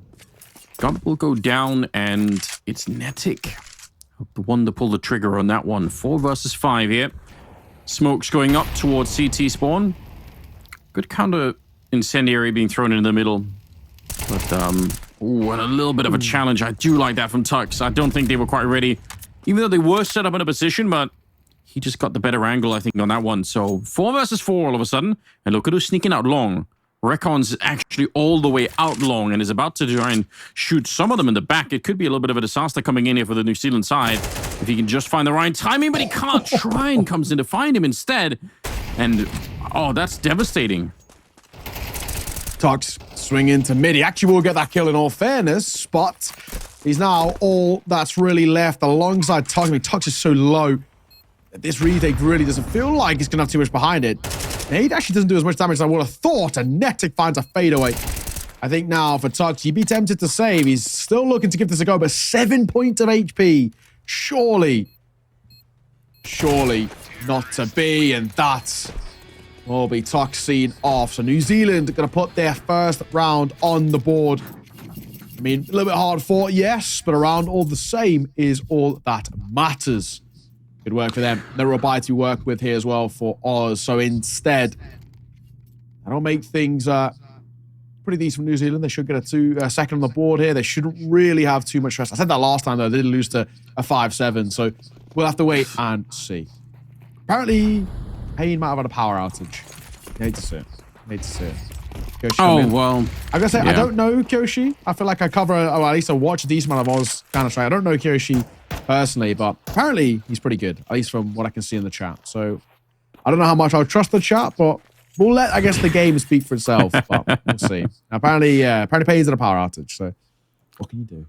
Gun will go down, and it's Netic, the one to pull the trigger on that one. 4 versus 5 here. Smoke's going up towards CT spawn. Good counter incendiary being thrown in the middle. But, ooh, and a little bit of a challenge. I do like that from Tux. I don't think they were quite ready, even though they were set up in a position, but he just got the better angle, I think, on that one. So 4 versus 4 all of a sudden. And look at who's sneaking out long. Recon's actually all the way out long and is about to try and shoot some of them in the back. It could be a little bit of a disaster coming in here for the New Zealand side if he can just find the right timing, but he can't. Shrine comes in to find him instead. And, oh, that's devastating. Tux swing into mid. He actually will get that kill in all fairness, but he's now all that's really left alongside Tux. I mean, Tux is so low. This retake really doesn't feel like he's going to have too much behind it. He actually doesn't do as much damage as I would have thought, and Netic finds a fadeaway. I think now for Tux, he'd be tempted to save. He's still looking to give this a go, but 7 points of HP. Surely not to be, and that will be Tux seen off. So New Zealand are going to put their first round on the board. I mean, a little bit hard fought, yes, but a round all the same is all that matters. Good work for them. No real buy to work with here as well for Oz. So instead, that'll make things pretty decent from New Zealand. They should get a second on the board here. They shouldn't really have too much stress. I said that last time, though. They did lose to a 5-7. So we'll have to wait and see. Apparently, Pain might have had a power outage. Hate to see it. Kyoshi well. I gotta say, yeah. I don't know Kyoshi. I feel like I cover, or at least I watch a decent amount of Oz Counter-Strike. I don't know Kyoshi personally, but apparently he's pretty good, at least from what I can see in the chat. So I don't know how much I'll trust the chat, but we'll let, I guess, the game speak for itself. But we'll see. Apparently Pain's in a power outage. So what can you do?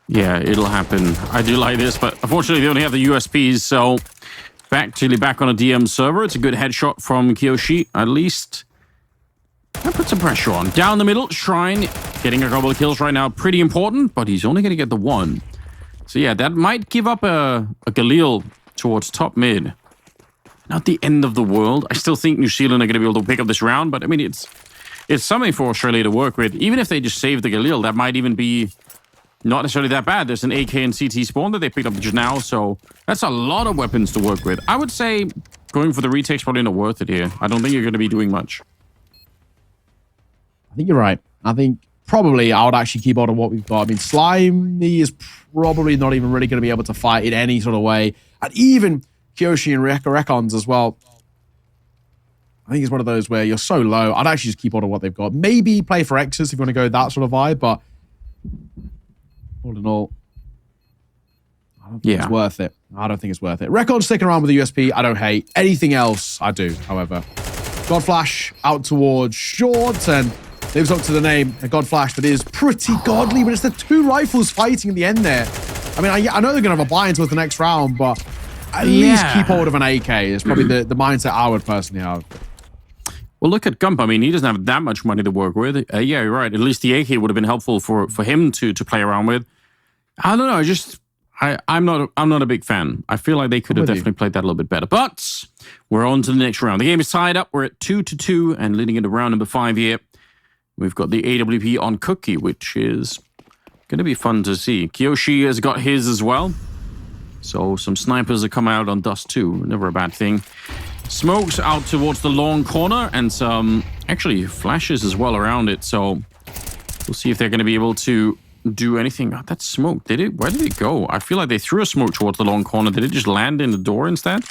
Yeah, it'll happen. I do like this, but unfortunately they only have the USPs, so back on a DM server. It's a good headshot from Kyoshi, at least. That puts some pressure on. Down the middle, Shrine getting a couple of kills right now. Pretty important, but he's only going to get the one. So yeah, that might give up a Galil towards top mid. Not the end of the world. I still think New Zealand are going to be able to pick up this round, but I mean, it's it's something for Australia to work with. Even if they just save the Galil, that might even be not necessarily that bad. There's an AK and CT spawn that they picked up just now, so that's a lot of weapons to work with. I would say going for the retake's probably not worth it here. I don't think you're going to be doing much. I think you're right. I think probably I would actually keep on what we've got. I mean, Slimy is probably not even really going to be able to fight in any sort of way. And even Kyoshi and Rekons as well. I think it's one of those where you're so low. I'd actually just keep on what they've got. Maybe play for X's if you want to go that sort of vibe, but all in all, I don't think it's worth it. I don't think it's worth it. Rekon sticking around with the USP, I don't hate. Anything else, I do, however. Godflash out towards short and lives up to the name. A Godflash that is pretty godly, but it's the two rifles fighting in the end there. I mean, I know they're going to have a buy into the next round, but at least keep hold of an AK is probably the mindset I would personally have. Well, look at Gump. I mean, he doesn't have that much money to work with. Yeah, you're right. At least the AK would have been helpful for him to play around with. I don't know. I'm not a big fan. I feel like they could have definitely played that a little bit better. But we're on to the next round. The game is tied up. We're at 2-2 and leading into round number 5 here. We've got the AWP on Cookie, which is going to be fun to see. Kyoshi has got his as well. So some snipers have come out on Dust too. Never a bad thing. Smokes out towards the long corner and some actually flashes as well around it. So we'll see if they're going to be able to do anything. Oh, that smoke, did it? Where did it go? I feel like they threw a smoke towards the long corner. Did it just land in the door instead?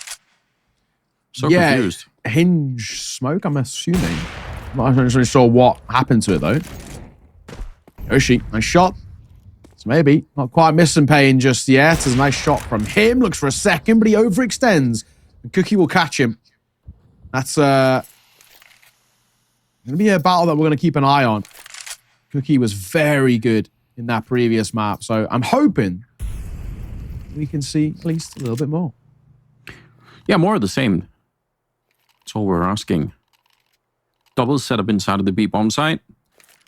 So confused. Hinge smoke, I'm assuming. I'm not really sure what happened to it though. Yoshi, nice shot. So maybe not quite missing pain just yet. It's a nice shot from him. Looks for a second, but he overextends. And Cookie will catch him. That's going to be a battle that we're going to keep an eye on. Cookie was very good in that previous map, so I'm hoping we can see at least a little bit more. Yeah, more of the same. That's all we're asking. Double setup inside of the B bomb site.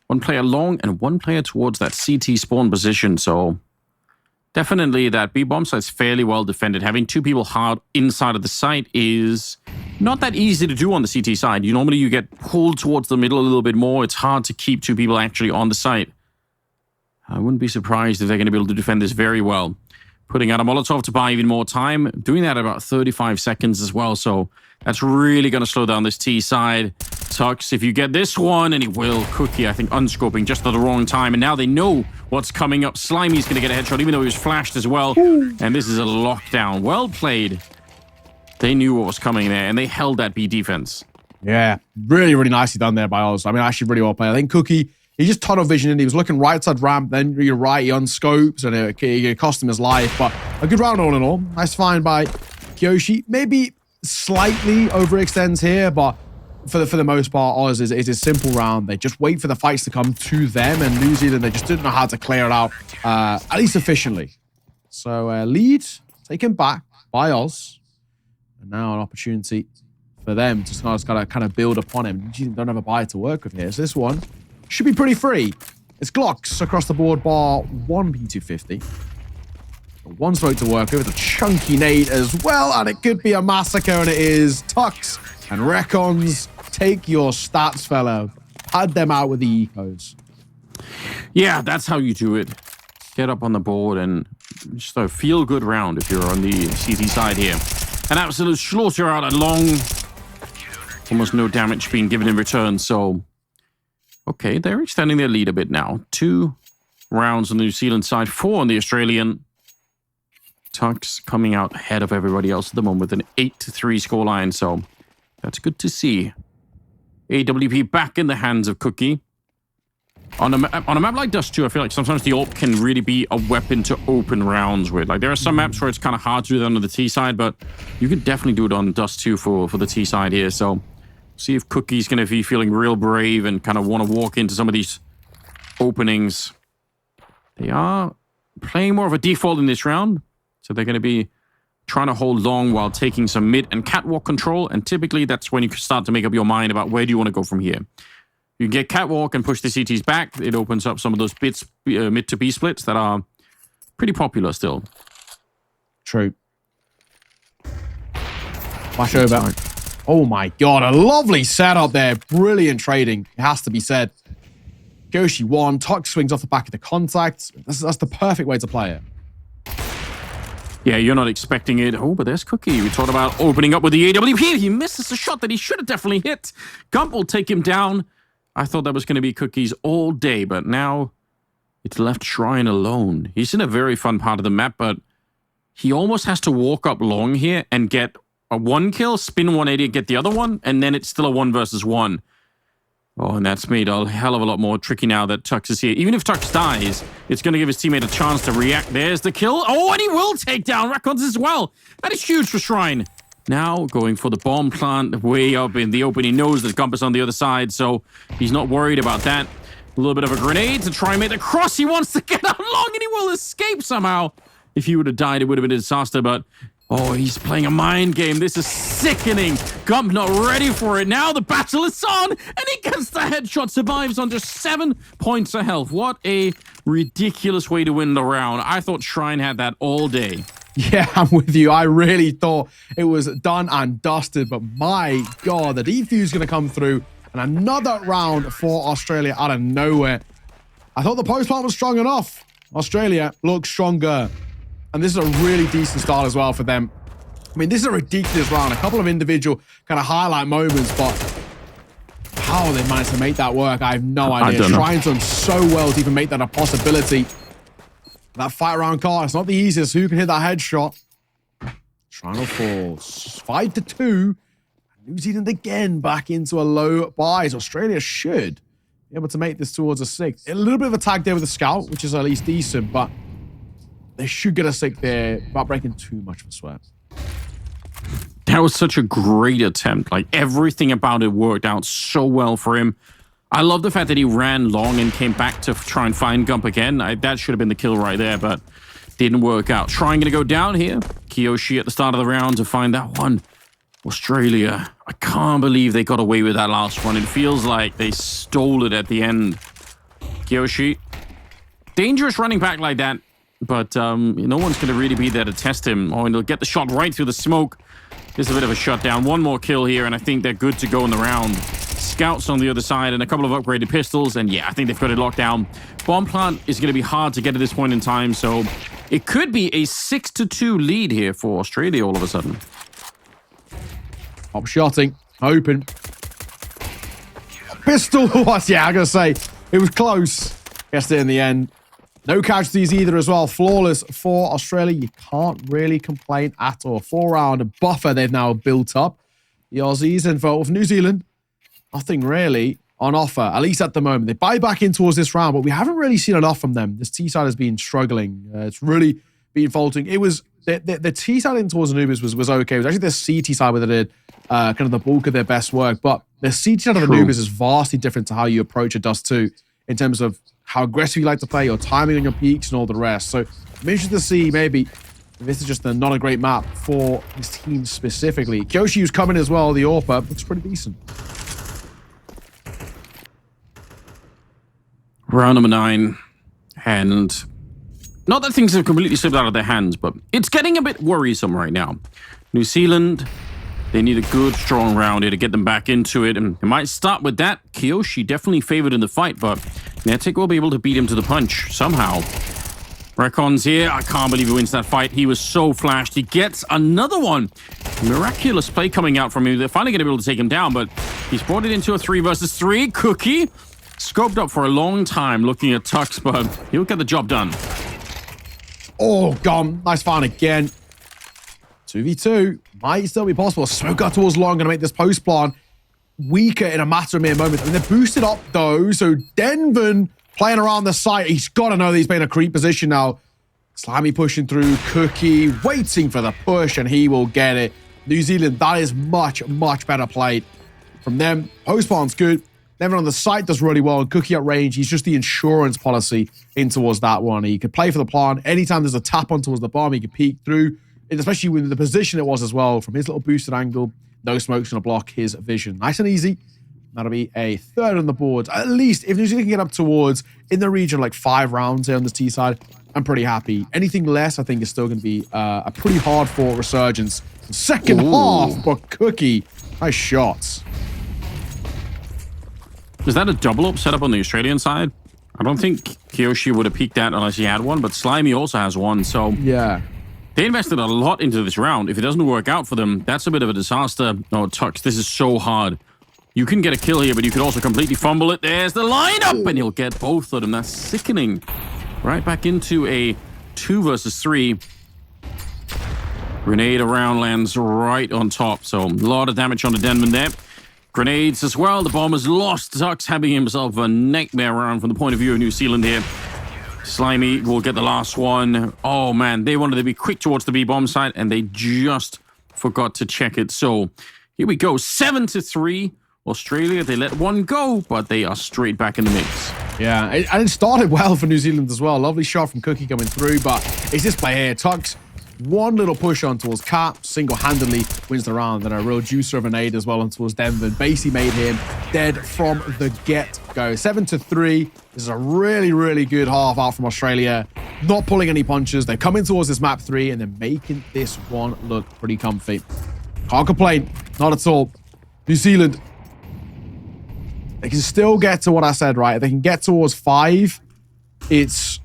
One player long and one player towards that CT spawn position, so definitely that B bomb site's fairly well defended. Having two people hard inside of the site is not that easy to do on the CT side. Normally you get pulled towards the middle a little bit more. It's hard to keep two people actually on the site. I wouldn't be surprised if they're going to be able to defend this very well. Putting out a Molotov to buy even more time. Doing that at about 35 seconds as well. So that's really going to slow down this T side. Tux, if you get this one, and he will. Cookie, I think, unscoping just at the wrong time. And now they know what's coming up. Slimy's going to get a headshot, even though he was flashed as well. And this is a lockdown. Well played. They knew what was coming there, and they held that B defense. Yeah, really, really nicely done there by Oz. I mean, actually really well played. I think Cookie, he just tunnel visioned. He was looking right side ramp, then you're right, he unscopes, and it cost him his life. But a good round all in all. Nice find by Kyoshi. Maybe slightly overextends here, but for the most part, Oz is a simple round. They just wait for the fights to come to them, and New Zealand, they just didn't know how to clear it out, at least efficiently. So lead taken back by Oz. And now an opportunity for them to start to kind of build upon him. You don't have a buy to work with here. So this one should be pretty free. It's Glocks across the board, bar one P250. One smoke to work with, a chunky nade as well, and it could be a massacre, and it is. Tux and Rekons, take your stats, fellow. Pad them out with the ecos. Yeah, that's how you do it. Get up on the board and just a feel-good round if you're on the CT side here. An absolute slaughter out at long. Almost no damage being given in return, so... Okay, they're extending their lead a bit now. 2 rounds on the New Zealand side, 4 on the Australian. Tux coming out ahead of everybody else at the moment with an 8-3 scoreline, so that's good to see. AWP back in the hands of Cookie. On a map like Dust 2, I feel like sometimes the AWP can really be a weapon to open rounds with. Like, there are some maps where it's kind of hard to do that on the T side, but you can definitely do it on Dust 2 for the T side here. So, see if Cookie's going to be feeling real brave and kind of want to walk into some of these openings. They are playing more of a default in this round, so they're going to be trying to hold long while taking some mid and catwalk control, and typically that's when you start to make up your mind about where do you want to go from here. You can get catwalk and push the CTs back. It opens up some of those bits, mid to B splits that are pretty popular still. True. Flash over. Oh my God, a lovely setup there. Brilliant trading, it has to be said. Goshi won, Tux swings off the back of the contact. That's the perfect way to play it. Yeah, you're not expecting it. Oh, but there's Cookie. We talked about opening up with the AWP. He misses a shot that he should have definitely hit. Gump will take him down. I thought that was going to be Cookie's all day, but now it's left Shrine alone. He's in a very fun part of the map, but he almost has to walk up long here and get a 1 kill, spin 180, get the other one, and then it's still a 1 versus 1. Oh, and that's made a hell of a lot more tricky now that Tux is here. Even if Tux dies, it's going to give his teammate a chance to react. There's the kill. Oh, and he will take down Records as well. That is huge for Shrine. Now going for the bomb plant way up in the open. He knows that Gump is on the other side, so he's not worried about that. A little bit of a grenade to try and make the cross. He wants to get out long, and he will escape somehow. If he would have died, it would have been a disaster, but oh, he's playing a mind game. This is sickening. Gump not ready for it. Now the battle is on, and he gets the headshot, survives on just 7 points of health. What a ridiculous way to win the round. I thought Shrine had that all day. Yeah, I'm with you. I really thought it was done and dusted, but my God, the defuse is going to come through, and another round for Australia out of nowhere. I thought the post plant was strong enough. Australia looks stronger. And this is a really decent start as well for them. I mean, this is a ridiculous round. A couple of individual kind of highlight moments, but how they managed to make that work, I have no idea. Shrine's done so well to even make that a possibility. That fight around car, it's not the easiest. Who can hit that headshot? Shrine will fall 5-2. New Zealand again back into a low buys. Australia should be able to make this towards a 6. A little bit of a tag there with the scout, which is at least decent, but they should get a 6 there without breaking too much of a sweat. That was such a great attempt. Like, everything about it worked out so well for him. I love the fact that he ran long and came back to try and find Gump again. That should have been the kill right there, but didn't work out. Shrine going to go down here. Kiyoshi at the start of the round to find that one. Australia, I can't believe they got away with that last one. It feels like they stole it at the end. Kiyoshi, dangerous running back like that. But no one's going to really be there to test him. Oh, and he'll get the shot right through the smoke. There's a bit of a shutdown. One more kill here, and I think they're good to go in the round. Scouts on the other side and a couple of upgraded pistols. And yeah, I think they've got it locked down. Bomb plant is going to be hard to get at this point in time. So it could be a 6-2 lead here for Australia all of a sudden. Top shotting. Open. Pistol. Yeah, I'm going to say it was close. Guessed it in the end. No casualties either as well. Flawless for Australia. You can't really complain at all. 4-round buffer they've now built up. The Aussies and for New Zealand, nothing really on offer, at least at the moment. They buy back in towards this round, but we haven't really seen enough from them. This T-side has been struggling. It's really been faltering. It was the T-side in towards Anubis was okay. It was actually the CT side where they did kind of the bulk of their best work, but the CT side of Anubis is vastly different to how you approach a Dust 2 in terms of how aggressive you like to play, your timing on your peaks, and all the rest. So I'm interested to see maybe if this is just not a great map for his team specifically. Kyoshi was coming as well. The AWP looks pretty decent. Round number 9. And not that things have completely slipped out of their hands, but it's getting a bit worrisome right now. New Zealand, they need a good, strong round here to get them back into it. And it might start with that. Kiyoshi definitely favored in the fight, but Netic will be able to beat him to the punch somehow. Recon's here. I can't believe he wins that fight. He was so flashed. He gets another one. Miraculous play coming out from him. They're finally going to be able to take him down, but he's brought it into a 3 versus 3. Cookie scoped up for a long time looking at Tux, but he'll get the job done. Oh, gone. Nice find again. 2v2 might still be possible. Smoke out towards long, going to make this post plan weaker in a matter of mere moments. I mean, they're boosted up though, so Denvin playing around the site. He's got to know that he's been in a creep position now. Slimy pushing through. Cookie waiting for the push, and he will get it. New Zealand, that is much, much better played from them. Post plan's good. Denvin on the site does really well. Cookie at range, he's just the insurance policy in towards that one. He could play for the plan. Anytime there's a tap on towards the bomb, he could peek through. And especially with the position it was as well, from his little boosted angle, no smoke's going to block his vision. Nice and easy. That'll be a 3rd on the board. At least, if New Zealand can get up towards, in the region, like 5 rounds here on this T side, I'm pretty happy. Anything less, I think, is still going to be a pretty hard-fought resurgence. Second half for Cookie. Nice shots. Is that a double up setup on the Australian side? I don't think Kiyoshi would have peeked that unless he had one, but Slimy also has one, so... Yeah. They invested a lot into this round. If it doesn't work out for them, that's a bit of a disaster. Oh, Tux, this is so hard. You can get a kill here, but you could also completely fumble it. There's the lineup, and you'll get both of them. That's sickening. Right back into a 2 versus 3. Grenade around lands right on top, so a lot of damage on the Denman there. Grenades as well. The bomb is lost. Tux having himself a nightmare round from the point of view of New Zealand here. Slimy will get the last one. Oh, man. They wanted to be quick towards the B-bomb side, and they just forgot to check it. So here we go. 7-3. Australia, they let one go, but they are straight back in the mix. Yeah, and it started well for New Zealand as well. Lovely shot from Cookie coming through, but it's this play here. Tux, one little push on towards Cap, single-handedly wins the round, and a real juicer of an aid as well on towards Denver. Basically made him dead from the get-go. 7-3. This is a really, really good half out from Australia. Not pulling any punches. They're coming towards this map 3, and they're making this one look pretty comfy. Can't complain. Not at all. New Zealand, they can still get to what I said, right? If they can get towards 5, it's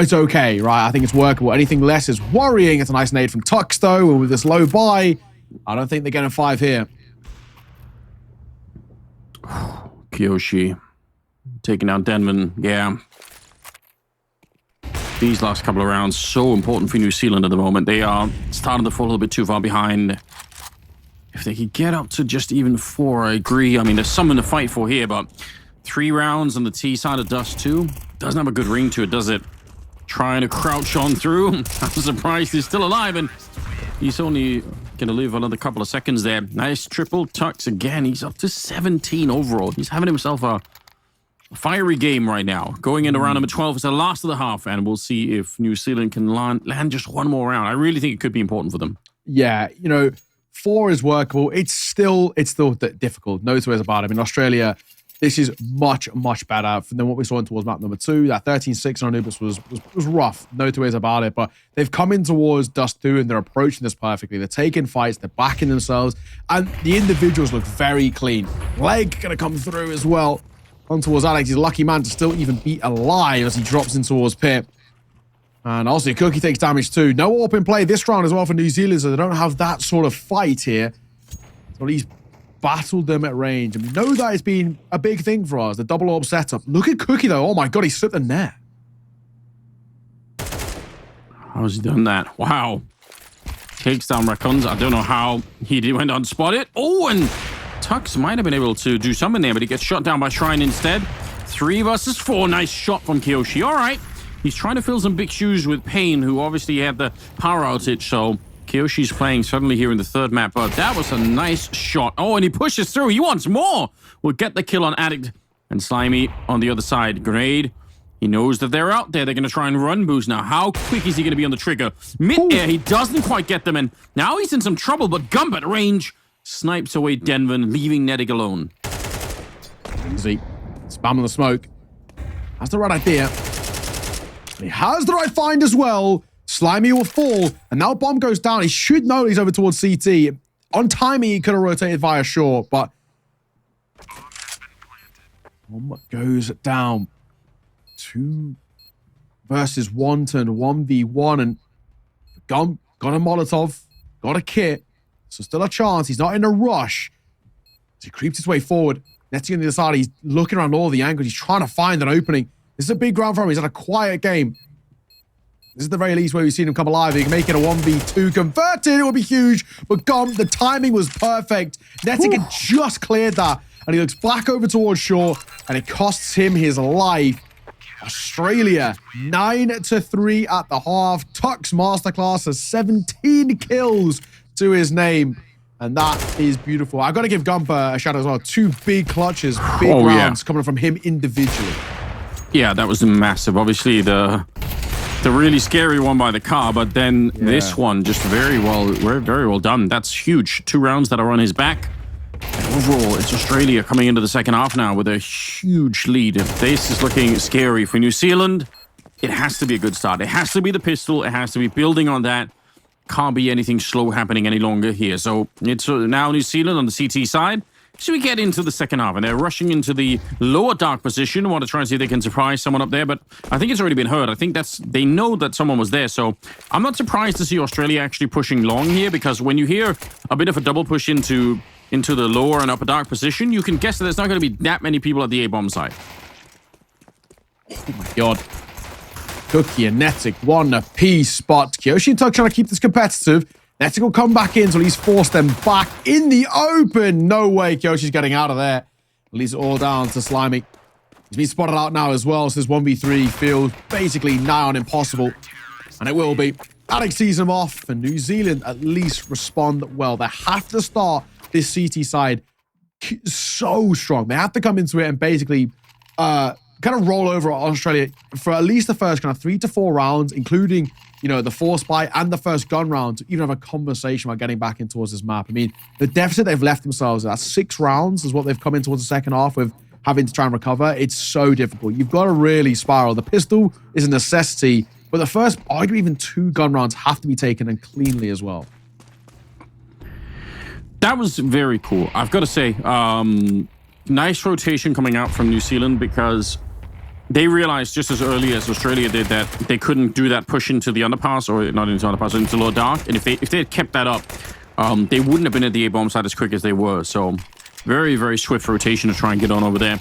okay, right? I think it's workable. Anything less is worrying. It's a nice nade from Tux, though, and with this low buy, I don't think they're getting 5 here. Kiyoshi taking out Denman. Yeah. These last couple of rounds, so important for New Zealand at the moment. They are starting to fall a little bit too far behind. If they could get up to just even 4, I agree. I mean, there's something to fight for here, but 3 rounds on the T side of Dust 2 doesn't have a good ring to it, does it? Trying to crouch on through. I'm surprised he's still alive, and he's only going to live another couple of seconds there. Nice triple Tux again. He's up to 17 overall. He's having himself a fiery game right now. Going into round number 12 is the last of the half, and we'll see if New Zealand can land just one more round. I really think it could be important for them. Yeah, you know, 4 is workable. It's still difficult. No two ways about it. I mean, Australia, this is much, much better than what we saw in towards map number 2. That 13-6 on Anubis was rough. No two ways about it. But they've come in towards Dust 2 and they're approaching this perfectly. They're taking fights. They're backing themselves. And the individuals look very clean. Leg going to come through as well. On towards Alex. He's a lucky man to still even be alive as he drops in towards Pip. And also, Cookie takes damage too. No AWP in play this round as well for New Zealand, so they don't have that sort of fight here. So he's battled them at range. And we know that it's been a big thing for us, the double AWP setup. Look at Cookie though. Oh my god, he slipped the net. How's he done that? Wow. Takes down Raccoons. I don't know how he went unspotted. Oh, and Tux might have been able to do something there, but he gets shot down by Shrine instead. 3 versus 4. Nice shot from Kiyoshi. All right. He's trying to fill some big shoes with Payne, who obviously had the power outage, so Kiyoshi's playing suddenly here in the 3rd map, but that was a nice shot. Oh, and he pushes through. He wants more. We'll get the kill on Addict and Slimy on the other side. Grenade. He knows that they're out there. They're going to try and run boost now. How quick is he going to be on the trigger? Mid-air, he doesn't quite get them, and now he's in some trouble, but Gump at range snipes away Denvan, leaving Nedig alone. Easy. Spamming the smoke. That's the right idea. He has the right find as well. Slimy will fall, and now bomb goes down. He should know he's over towards CT. On timing, he could have rotated via short, but bomb goes down. 2 versus 1 turned 1v1, and Gump got a Molotov, got a kit, so still a chance. He's not in a rush. As he creeps his way forward, netting on the other side, he's looking around all the angles. He's trying to find an opening. This is a big round for him. He's had a quiet game. This is the very least where we've seen him come alive. He can make it a 1v2 converted. It would be huge. But Gump, the timing was perfect. Netting had just cleared that. And he looks back over towards shore. And it costs him his life. Australia, 9-3 at the half. Tux Masterclass has 17 kills to his name. And that is beautiful. I've got to give Gump a shout out as well. 2 big clutches, big rounds coming from him individually. Yeah, that was massive. Obviously, the really scary one by the car, but then this one just very well done. That's huge. 2 rounds that are on his back. And overall, it's Australia coming into the second half now with a huge lead. This is looking scary for New Zealand. It has to be a good start. It has to be the pistol. It has to be building on that. can't be anything slow happening any longer here. So it's now New Zealand on the CT side. So we get into the second half, and they're rushing into the lower dark position. Want to try and see if they can surprise someone up there, but I think it's already been heard. I think they know that someone was there, so I'm not surprised to see Australia actually pushing long here, because when you hear a bit of a double push into the lower and upper dark position, you can guess that there's not going to be that many people at the A-bomb side. Oh my god. Cookie and Netic, one apiece, but Kyoshi and Tug trying to keep this competitive. Netic will come back in, so he's forced them back in the open. No way Kyoshi's getting out of there. Leaves it all down to Slimy. He's been spotted out now as well, so this 1v3 feels basically nigh on impossible. And it will be. Alex sees him off, and New Zealand at least respond well. They have to start this CT side so strong. They have to come into it and basically kind of roll over Australia for at least the first kind of 3 to 4 rounds, including, you know, the force buy and the first gun round, to even have a conversation about getting back in towards this map. I mean, the deficit they've left themselves at 6 rounds is what they've come in towards the second half with, having to try and recover. It's so difficult. You've got to really spiral. The pistol is a necessity, but the first, arguably even 2 gun rounds have to be taken, and cleanly as well. That was very cool. I've got to say, nice rotation coming out from New Zealand, because they realized just as early as Australia did that they couldn't do that push into the underpass, or not into the underpass, into lower dark. And if they had kept that up, they wouldn't have been at the A-bomb side as quick as they were. So very, very swift rotation to try and get on over there.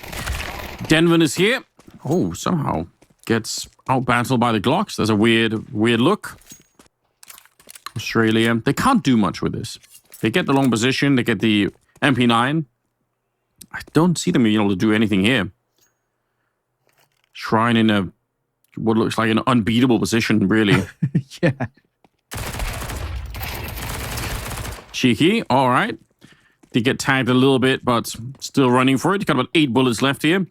Denvin is here. Oh, somehow gets out-battled by the Glocks. There's a weird look. Australia, they can't do much with this. They get the long position. They get the MP9. I don't see them being able to do anything here. Shrine in a what looks like an unbeatable position, really. Yeah. Cheeky, all right. They get tagged a little bit, but still running for it. Got about 8 bullets left here.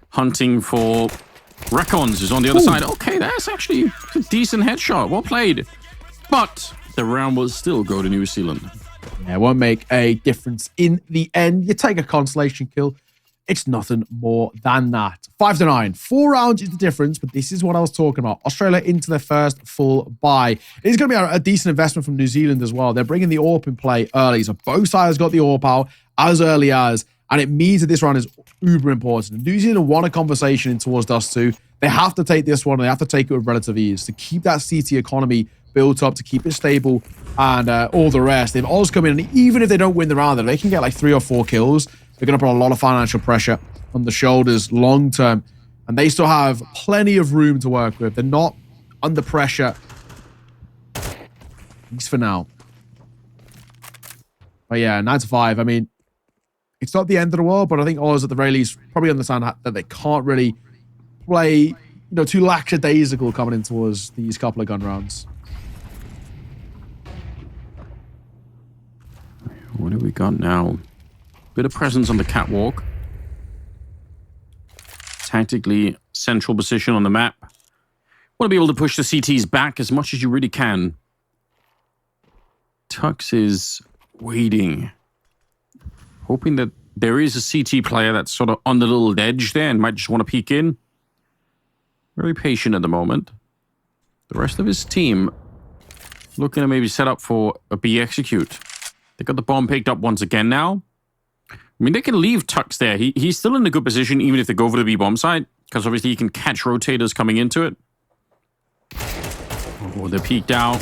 Hunting for Recons is on the other side. Okay, that's actually a decent headshot. Well played. But the round will still go to New Zealand. Yeah, it won't make a difference in the end. You take a consolation kill. It's nothing more than that. 5-9. 4 rounds is the difference, but this is what I was talking about. Australia into their first full buy. It's going to be a decent investment from New Zealand as well. They're bringing the AWP in play early, so both sides got the AWP out as early as, and it means that this round is uber important. New Zealand want a conversation in towards Dust 2. They have to take this one, and they have to take it with relative ease to keep that CT economy built up, to keep it stable, and all the rest. They've always come in, and even if they don't win the round, they can get like 3 or 4 kills. They're going to put a lot of financial pressure on the shoulders long term, and they still have plenty of room to work with. They're not under pressure, at least for now. But yeah, 9-5. I mean, it's not the end of the world, but I think Oz at the very least probably understand that they can't really play, you know, too lackadaisical coming in towards these couple of gun rounds. What have we got now? Bit of presence on the catwalk. Tactically central position on the map. Want to be able to push the CTs back as much as you really can. Tux is waiting. Hoping that there is a CT player that's sort of on the little edge there and might just want to peek in. Very patient at the moment. The rest of his team looking to maybe set up for a B execute. They got the bomb picked up once again now. I mean, they can leave Tux there. He's still in a good position, even if they go for the B-bomb side, because obviously he can catch rotators coming into it. Oh, they're peeked out.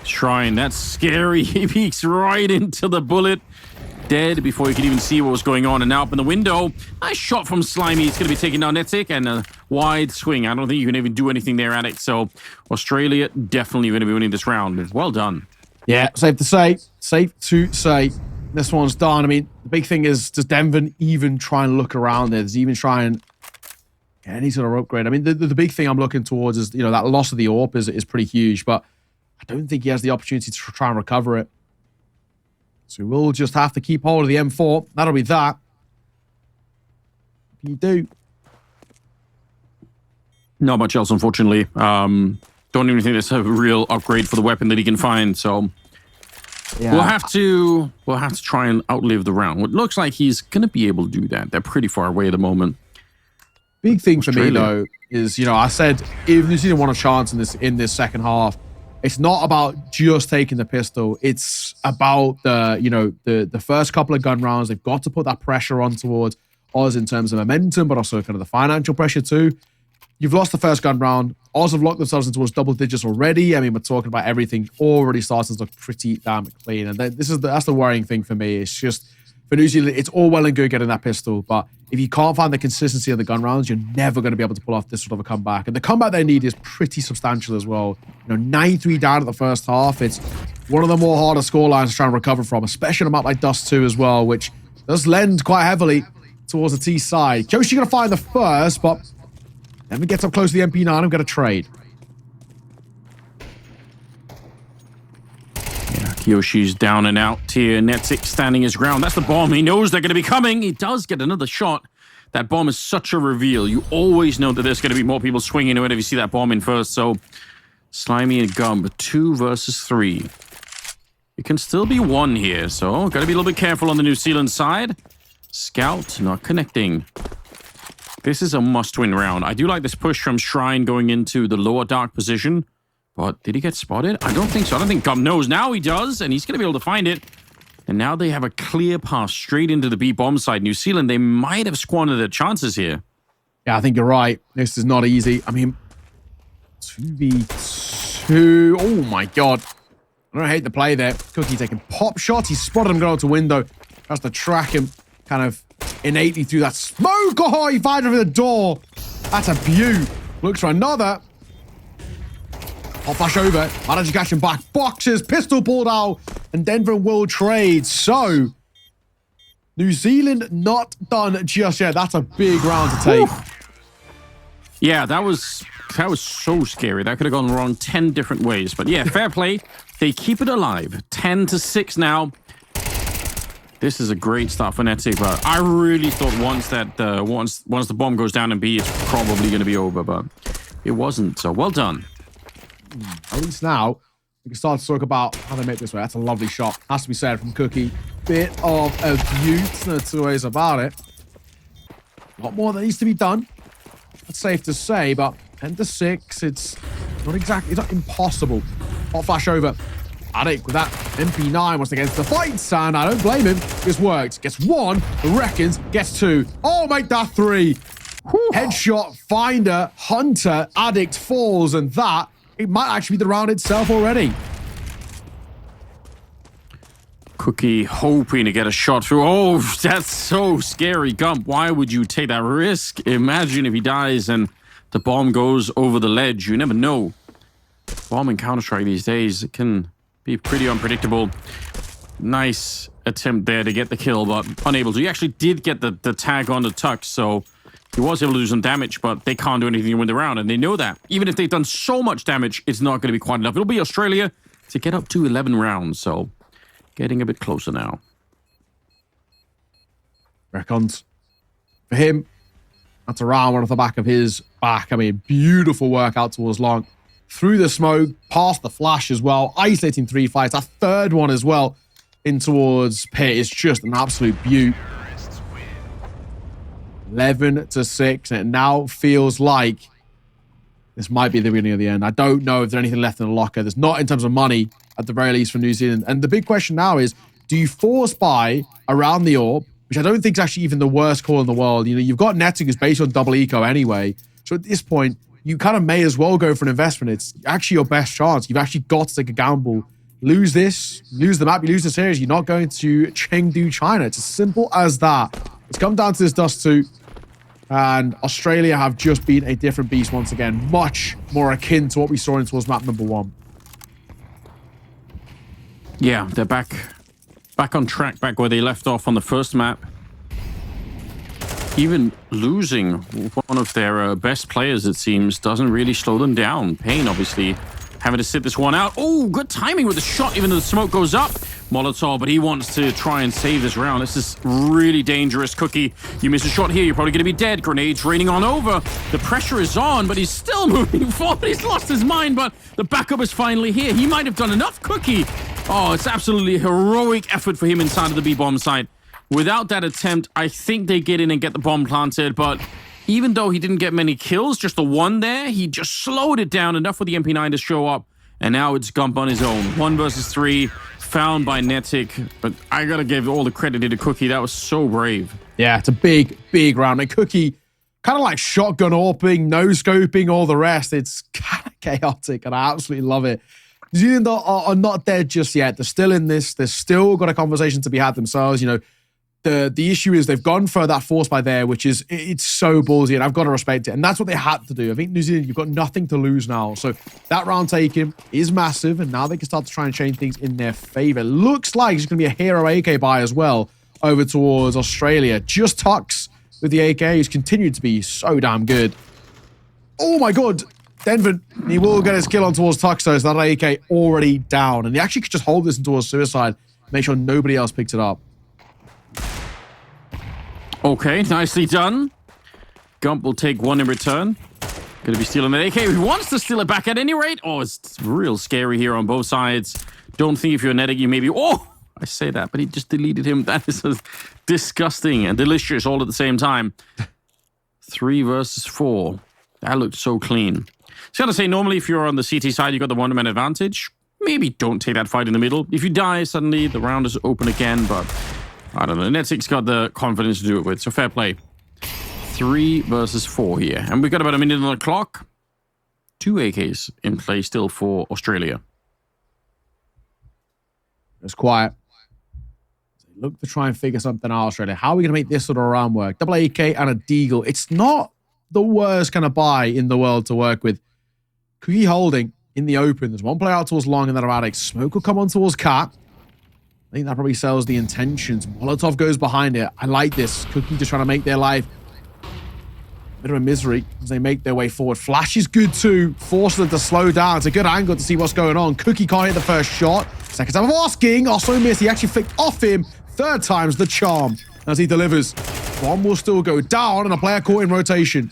Shrine, that's scary. He peeks right into the bullet. Dead before he could even see what was going on. And now up in the window, nice shot from Slimy. He's going to be taking down Netic, and a wide swing. I don't think you can even do anything there, Addict. So Australia definitely going to be winning this round. Well done. Yeah, safe to say. This one's done. I mean, the big thing is, does Denvin even try and look around there? Does he even try and get any sort of upgrade? I mean, the big thing I'm looking towards is, you know, that loss of the AWP is pretty huge, but I don't think he has the opportunity to try and recover it. So we'll just have to keep hold of the M4. That'll be that. What can you do? Not much else, unfortunately. Don't even think there's a real upgrade for the weapon that he can find, so... Yeah. We'll have to try and outlive the round. It looks like he's going to be able to do that. They're pretty far away at the moment. Big thing for me, though, is, you know, I said if New Zealand want a chance in this second half, it's not about just taking the pistol. It's about the first couple of gun rounds. They've got to put that pressure on towards Oz in terms of momentum, but also kind of the financial pressure too. You've lost the first gun round. Oz have locked themselves into towards double digits already. I mean, we're talking about everything already starting to look pretty damn clean. And that's the worrying thing for me. It's just, for New Zealand, it's all well and good getting that pistol, but if you can't find the consistency of the gun rounds, you're never going to be able to pull off this sort of a comeback. And the comeback they need is pretty substantial as well. 9-3 down at the first half. It's one of the more harder scorelines to try and recover from, especially on a map like Dust 2 as well, which does lend quite heavily towards the T side. Kyoshi going to find the first, but then we get up close to the MP9. I'm going to trade. Yoshi's down and out here. Netzik standing his ground. That's the bomb. He knows they're going to be coming. He does get another shot. That bomb is such a reveal. You always know that there's going to be more people swinging whenever you see that bomb in first. So, Slimy and Gum, but 2 versus 3. It can still be 1 here. So, got to be a little bit careful on the New Zealand side. Scout not connecting. This is a must-win round. I do like this push from Shrine going into the lower dark position. But did he get spotted? I don't think so. I don't think Gum knows. Now he does, and he's going to be able to find it. And now they have a clear path straight into the B-bomb side. New Zealand, they might have squandered their chances here. Yeah, I think you're right. This is not easy. I mean, 2v2. Oh, my God. I don't hate the play there. Cookie taking pop shots. He spotted him going out to window. Tries to track him kind of innately through that smoke. Oh, he fired over the door. That's a beaut. Looks for another. I'll flash over. Managed to catch him back. Boxes, pistol pulled out, and Denver will trade. So, New Zealand not done just yet. That's a big round to take. Yeah, that was so scary. That could have gone wrong 10 different ways. But yeah, fair play. They keep it alive. 10-6 now. This is a great start for Netzik, but I really thought once the bomb goes down in B, it's probably going to be over, but it wasn't. So well done. At least now, we can start to talk about how they make this way. That's a lovely shot. Has to be said from Cookie. Bit of a beaut, no two ways about it. A lot more that needs to be done. That's safe to say, but 10-6, it's not impossible. Hot flash over. Addict with that MP9 once against the fight, and I don't blame him. This works. Gets 1, reckons, gets 2. Oh, make that 3. Whew. Headshot, finder, hunter, addict falls, and that, it might actually be the round itself already. Cookie hoping to get a shot through. Oh, that's so scary. Gump, why would you take that risk? Imagine if he dies and the bomb goes over the ledge. You never know. Bomb in Counter-Strike these days, it can be pretty unpredictable. Nice attempt there to get the kill, but unable to. He actually did get the tag on the Tux, so he was able to do some damage, but they can't do anything to win the round, and they know that. Even if they've done so much damage, it's not going to be quite enough. It'll be Australia to get up to 11 rounds, so getting a bit closer now. Reckons. For him, that's a round one off the back of his back. I mean, beautiful work out towards long. Through the smoke, past the flash as well. Isolating 3 fights. That third one as well in towards Pit is just an absolute beaut. 11-6, and it now feels like this might be the beginning of the end. I don't know if there's anything left in the locker. There's not in terms of money, at the very least, for New Zealand. And the big question now is, do you force buy around the orb, which I don't think is actually even the worst call in the world. You know, you've got Netzik who's based on double eco anyway. So at this point, you kind of may as well go for an investment. It's actually your best chance. You've actually got to take a gamble. Lose this, lose the map, you lose the series. You're not going to Chengdu, China. It's as simple as that. It's come down to this Dust 2. And Australia have just been a different beast once again. Much more akin to what we saw in towards map number 1. Yeah, they're back on track, back where they left off on the first map. Even losing one of their best players, it seems, doesn't really slow them down. Payne, obviously, having to sit this one out. Oh, good timing with the shot, even though the smoke goes up. Molotov, but he wants to try and save this round. This is really dangerous. Cookie, you miss a shot here, you're probably going to be dead. Grenades raining on over. The pressure is on, but he's still moving forward. He's lost his mind, but the backup is finally here. He might have done enough, Cookie. Oh, it's absolutely a heroic effort for him inside of the B-bomb site. Without that attempt, I think they get in and get the bomb planted, but even though he didn't get many kills, just the one there, he just slowed it down enough for the MP9 to show up And now it's Gump on his own. 1 versus 3, found by Netic. But I gotta give all the credit to Cookie. That was so brave. Yeah, it's a big, big round. And Cookie, kind of like shotgun AWPing, no-scoping, all the rest. It's kind of chaotic, and I absolutely love it. New Zealand are not dead just yet. They're still in this. They've still got a conversation to be had themselves. You know, the issue is they've gone for that force by there, which is, it's so ballsy, and I've got to respect it. And that's what they had to do. I think New Zealand, you've got nothing to lose now. So that round taken is massive, and now they can start to try and change things in their favor. Looks like it's going to be a hero AK buy as well over towards Australia. Just Tux with the AK, who's continued to be so damn good. Oh my god, Denver, he will get his kill on towards Tux though, so that AK already down. And he actually could just hold this towards suicide, make sure nobody else picks it up. Okay, nicely done. Gump will take 1 in return. Gonna be stealing that AK. He wants to steal it back at any rate. Oh, it's real scary here on both sides. Don't think if you're Netic, you maybe... Oh! I say that, but he just deleted him. That is disgusting and delicious all at the same time. 3 versus 4. That looked so clean. So I gotta say, normally if you're on the CT side, you got the one-man advantage. Maybe don't take that fight in the middle. If you die, suddenly the round is open again, but I don't know. Netic's got the confidence to do it with, so fair play. 3 versus 4 here. And we've got about a minute on the clock. 2 AKs in play still for Australia. It's quiet. Look to try and figure something out, Australia. How are we going to make this sort of round work? Double AK and a Deagle. It's not the worst kind of buy in the world to work with. Cookie holding in the open. There's one player out towards Long and then erratic. Smoke will come on towards Cat. I think that probably sells the intentions. Molotov goes behind it. I like this. Cookie just trying to make their life a bit of a misery as they make their way forward. Flash is good too. Force them to slow down. It's a good angle to see what's going on. Cookie can't hit the first shot. Second time of asking. Also missed. He actually flicked off him. Third time's the charm as he delivers. Bomb will still go down and a player caught in rotation.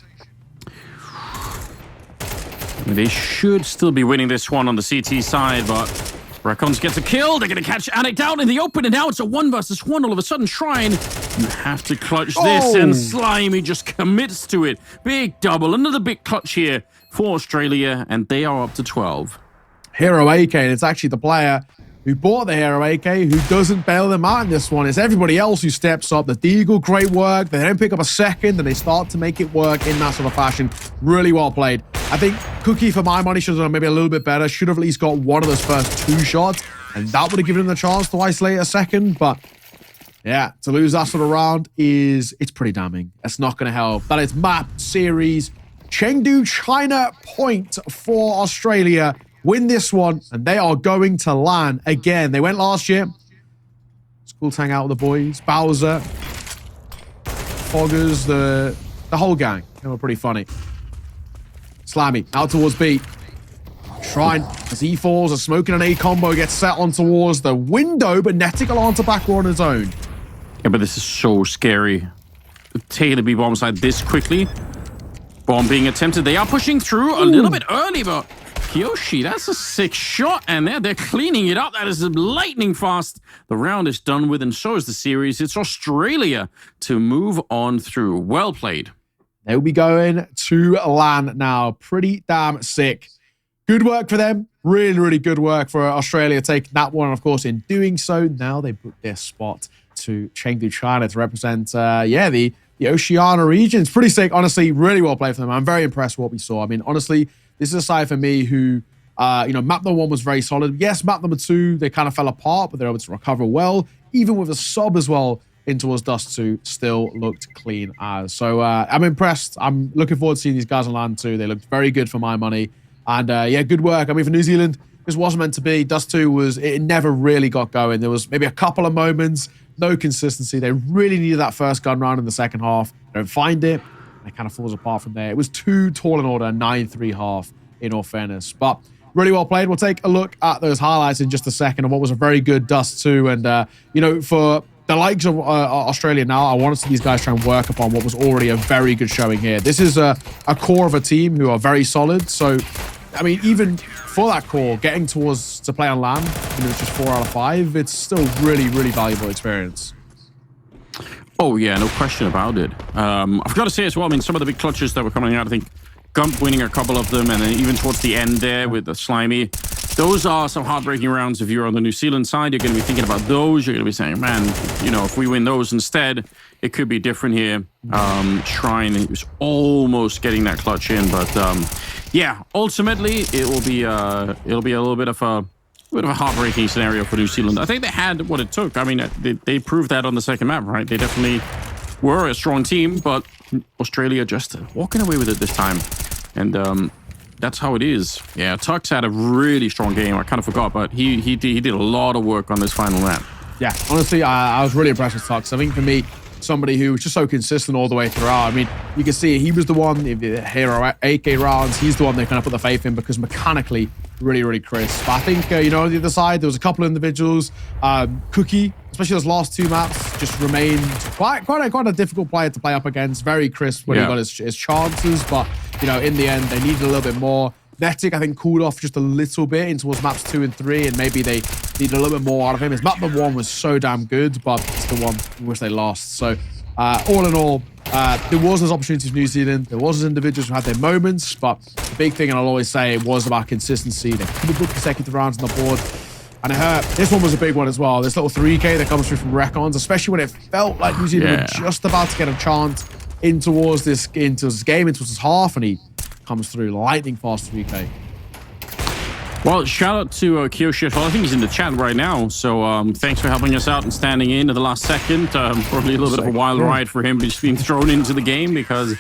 They should still be winning this one on the CT side, but Raccoons gets a kill. They're going to catch Anik down in the open, and now it's a 1 versus 1. All of a sudden, Shrine, you have to clutch this, and Slimy just commits to it. Big double, another big clutch here for Australia, and they are up to 12. Hero AK, and it's actually the player who bought the Hero AK who doesn't bail them out in this one. It's everybody else who steps up. The Deagle, great work. They then pick up a second, and they start to make it work in that sort of fashion. Really well played. I think Cookie, for my money, should have done maybe a little bit better. Should have at least got one of those first 2 shots, and that would have given him the chance to isolate a second. But yeah, to lose that sort of round it's pretty damning. That's not going to help. That is map series Chengdu China point for Australia. Win this one, and they are going to LAN again. They went last year. It's cool to hang out with the boys. Bowser, Foggers, the whole gang. They were pretty funny. Slammy out towards B. Shrine, as he falls, a smoke and an A combo gets set on towards the window, but Netic will onto back row on his own. Yeah, but this is so scary. Taking the B bomb side this quickly. Bomb being attempted. They are pushing through a little bit early, but Kyoshi, that's a 6 shot, and they're cleaning it up. That is lightning fast. The round is done with, and so is the series. It's Australia to move on through. Well played. They'll be going to LAN now. Pretty damn sick. Good work for them. Really, really good work for Australia taking that one. And of course, in doing so, now they book their spot to Chengdu, China to represent, the Oceania region. It's pretty sick. Honestly, really well played for them. I'm very impressed with what we saw. I mean, honestly, this is a side for me who, map number 1 was very solid. Yes, map number 2, they kind of fell apart, but they're able to recover well. Even with a sub as well in towards Dust 2, still looked clean as. So I'm impressed. I'm looking forward to seeing these guys on LAN 2. They looked very good for my money. And good work. I mean, for New Zealand, this wasn't meant to be. Dust 2 it never really got going. There was maybe a couple of moments, no consistency. They really needed that first gun round in the second half. They don't find it. It kind of falls apart from there. It was 2 tall in order, 9-3 half, in all fairness. But really well played. We'll take a look at those highlights in just a second of what was a very good Dust 2. And, for the likes of Australia now, I want to see these guys try and work upon what was already a very good showing here. This is a core of a team who are very solid. So, I mean, even for that core, getting to play on LAN, it's just 4 out of 5, it's still really, really valuable experience. Oh, yeah, no question about it. I've got to say as well, I mean, some of the big clutches that were coming out, I think Gump winning a couple of them, and then even towards the end there with the Slimy, those are some heartbreaking rounds. If you're on the New Zealand side, you're going to be thinking about those. You're going to be saying, man, if we win those instead, it could be different here. Shrine was almost getting that clutch in, but yeah, ultimately it'll be a little bit of a heartbreaking scenario for New Zealand. I think they had what it took. I mean, they proved that on the second map, right? They definitely were a strong team, but Australia just walking away with it this time. And that's how it is. Yeah, Tux had a really strong game. I kind of forgot, but he did a lot of work on this final map. Yeah, honestly, I was really impressed with Tux. I think for me, somebody who was just so consistent all the way throughout. I mean, you can see he was the one, the hero 8K rounds, he's the one they kind of put the faith in because mechanically, really, really crisp. But I think, on the other side, there was a couple of individuals. Cookie, especially those last two maps, just remained quite a difficult player to play up against. Very crisp when he got his chances, but, in the end, they needed a little bit more. Netic, I think, cooled off just a little bit in towards maps 2 and 3, and maybe they needed a little bit more out of him. His map 1 was so damn good, but it's the one in which they lost. So, all in all, there was those opportunities for New Zealand. There was those individuals who had their moments, but the big thing, and I'll always say, it was about consistency. They could have put consecutive rounds on the board, and it hurt. This one was a big one as well. This little 3K that comes through from Recons, especially when it felt like New Zealand were just about to get a chance in towards this game, into this half, and he comes through lightning fast 3K. Well, shout out to Kyoshi. Well, I think he's in the chat right now. So thanks for helping us out and standing in at the last second. Probably a little bit of a wild ride for him just being thrown into the game because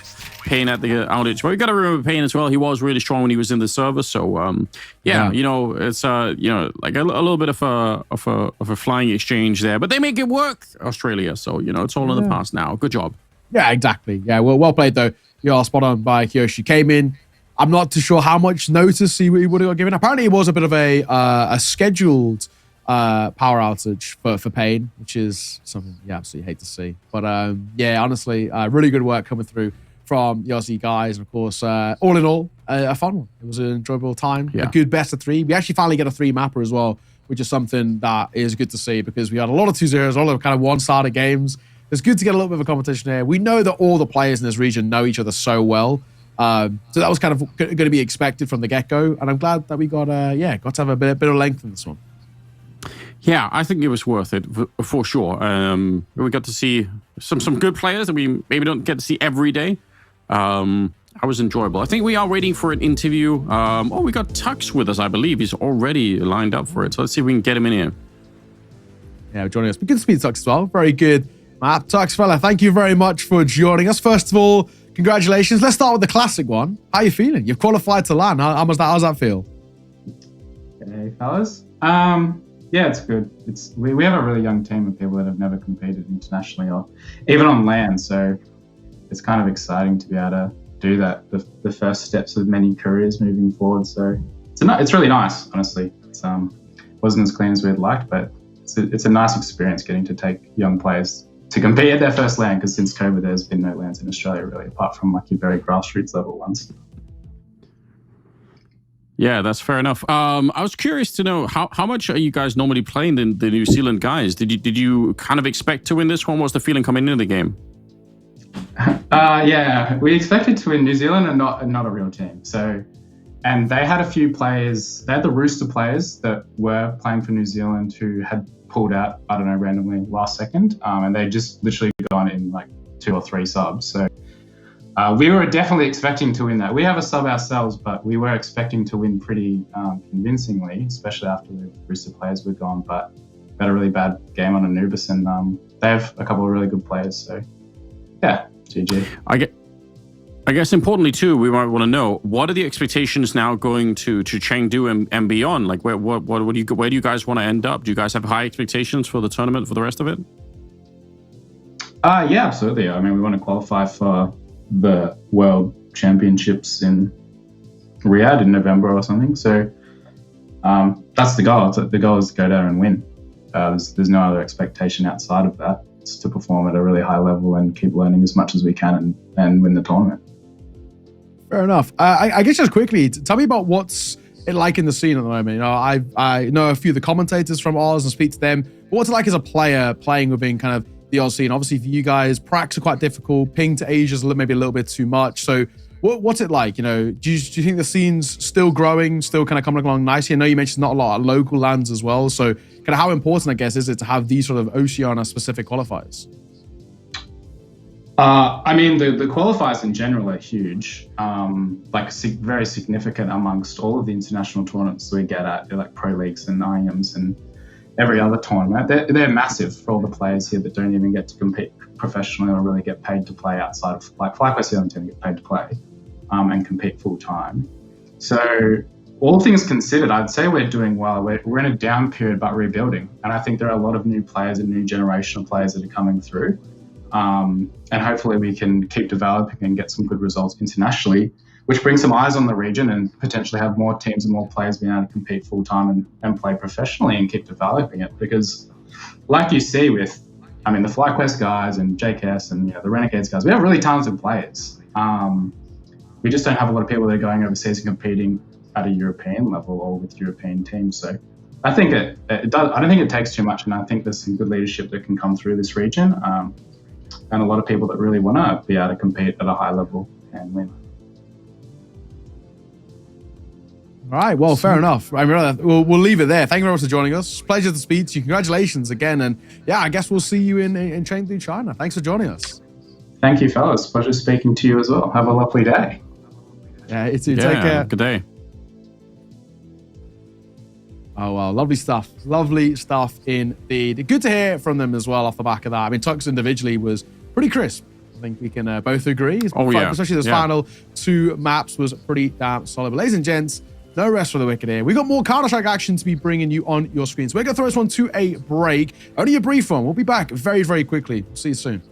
Payne at the outage. But you got to remember Payne as well. He was really strong when he was in the server. So it's like a little bit of a flying exchange there. But they make it work, Australia. So it's all in the past now. Good job. Yeah, exactly. Yeah, well played though. You are spot on by Kyoshi. Came in. I'm not too sure how much notice he would have given. Apparently, it was a bit of a scheduled power outage for Payne, which is something you absolutely hate to see. But honestly, really good work coming through from the Aussie guys. And of course, all in all, a fun one. It was an enjoyable time. Yeah. A good best of 3. We actually finally get a 3-mapper as well, which is something that is good to see because we had a lot of 2-0s, a lot of kind of one-sided games. It's good to get a little bit of a competition here. We know that all the players in this region know each other so well. So that was kind of going to be expected from the get-go. And I'm glad that we got to have a bit of length in this one. Yeah, I think it was worth it for sure. We got to see some good players that we maybe don't get to see every day. It was enjoyable. I think we are waiting for an interview. We got Tux with us, I believe. He's already lined up for it. So let's see if we can get him in here. Yeah, joining us. But good to speak to Tux as well. Very good. Matt, Tux fella, thank you very much for joining us. First of all, congratulations. Let's start with the classic one. How are you feeling? You've qualified to LAN. How's that feel? Hey, fellas. Yeah, it's good. We have a really young team of people that have never competed internationally or even on LAN, so it's kind of exciting to be able to do that, the first steps of many careers moving forward. So it's really nice, honestly. It wasn't as clean as we'd liked, but it's a nice experience getting to take young players to compete at their first LAN, because since COVID, there's been no LANs in Australia, really, apart from like your very grassroots level ones. Yeah, that's fair enough. I was curious to know how much are you guys normally playing the New Zealand guys? Did you kind of expect to win this one? What's the feeling coming into the game? Yeah, we expected to win New Zealand and not a real team. So, and they had a few players. They had the Rooster players that were playing for New Zealand who had pulled out, I don't know, randomly last second, and they just literally gone in like 2 or 3 subs. So we were definitely expecting to win that. We have a sub ourselves, but we were expecting to win pretty convincingly, especially after the Rooster players were gone. But we had a really bad game on Anubis, and they have a couple of really good players. So yeah, GG. I guess importantly too, we might want to know, what are the expectations now going to Chengdu and beyond? Like where do you guys want to end up? Do you guys have high expectations for the tournament for the rest of it? Yeah, absolutely. I mean, we want to qualify for the World Championships in Riyadh in November or something. So that's the goal. The goal is to go there and win. There's no other expectation outside of that. It's to perform at a really high level and keep learning as much as we can and win the tournament. Fair enough. I guess just quickly, tell me about what's it like in the scene at the moment. I know a few of the commentators from Oz and speak to them. But what's it like as a player playing within kind of the Oz scene? Obviously, for you guys, pracs are quite difficult. Ping to Asia is maybe a little bit too much. So What's it like? Do you think the scene's still growing, still kind of coming along nicely? I know you mentioned not a lot of local lands as well. So kind of how important, I guess, is it to have these sort of Oceania-specific qualifiers? I mean, the qualifiers in general are huge, very significant amongst all of the international tournaments we get at, like Pro Leagues and IEMs and every other tournament. They're massive for all the players here that don't even get to compete professionally or really get paid to play outside of, like FlyQuest here don't get paid to play and compete full time. So all things considered, I'd say we're doing well. We're in a down period but rebuilding. And I think there are a lot of new players and new generation of players that are coming through. And hopefully we can keep developing and get some good results internationally, which brings some eyes on the region and potentially have more teams and more players being able to compete full time and play professionally and keep developing it. Because like you see with, the FlyQuest guys and JKS and the Renegades guys, we have really talented players. We just don't have a lot of people that are going overseas and competing at a European level or with European teams. So I think it does. I don't think it takes too much, and I think there's some good leadership that can come through this region. And a lot of people that really want to be able to compete at a high level and win. All right, well, fair enough. We'll leave it there. Thank you very much for joining us. Pleasure to speak to you. Congratulations again. And yeah, I guess we'll see you in Chengdu, China. Thanks for joining us. Thank you, fellas. Pleasure speaking to you as well. Have a lovely day. Yeah, it's take care. Good day. Oh, well, lovely stuff. Lovely stuff indeed. Good to hear from them as well off the back of that. Tux individually was pretty crisp. I think we can both agree. Especially those final 2 maps was pretty damn solid. But ladies and gents, no rest for the wicked here. We got more Counter-Strike action to be bringing you on your screens. So we're going to throw this one to a break. Only a brief one. We'll be back very, very quickly. See you soon.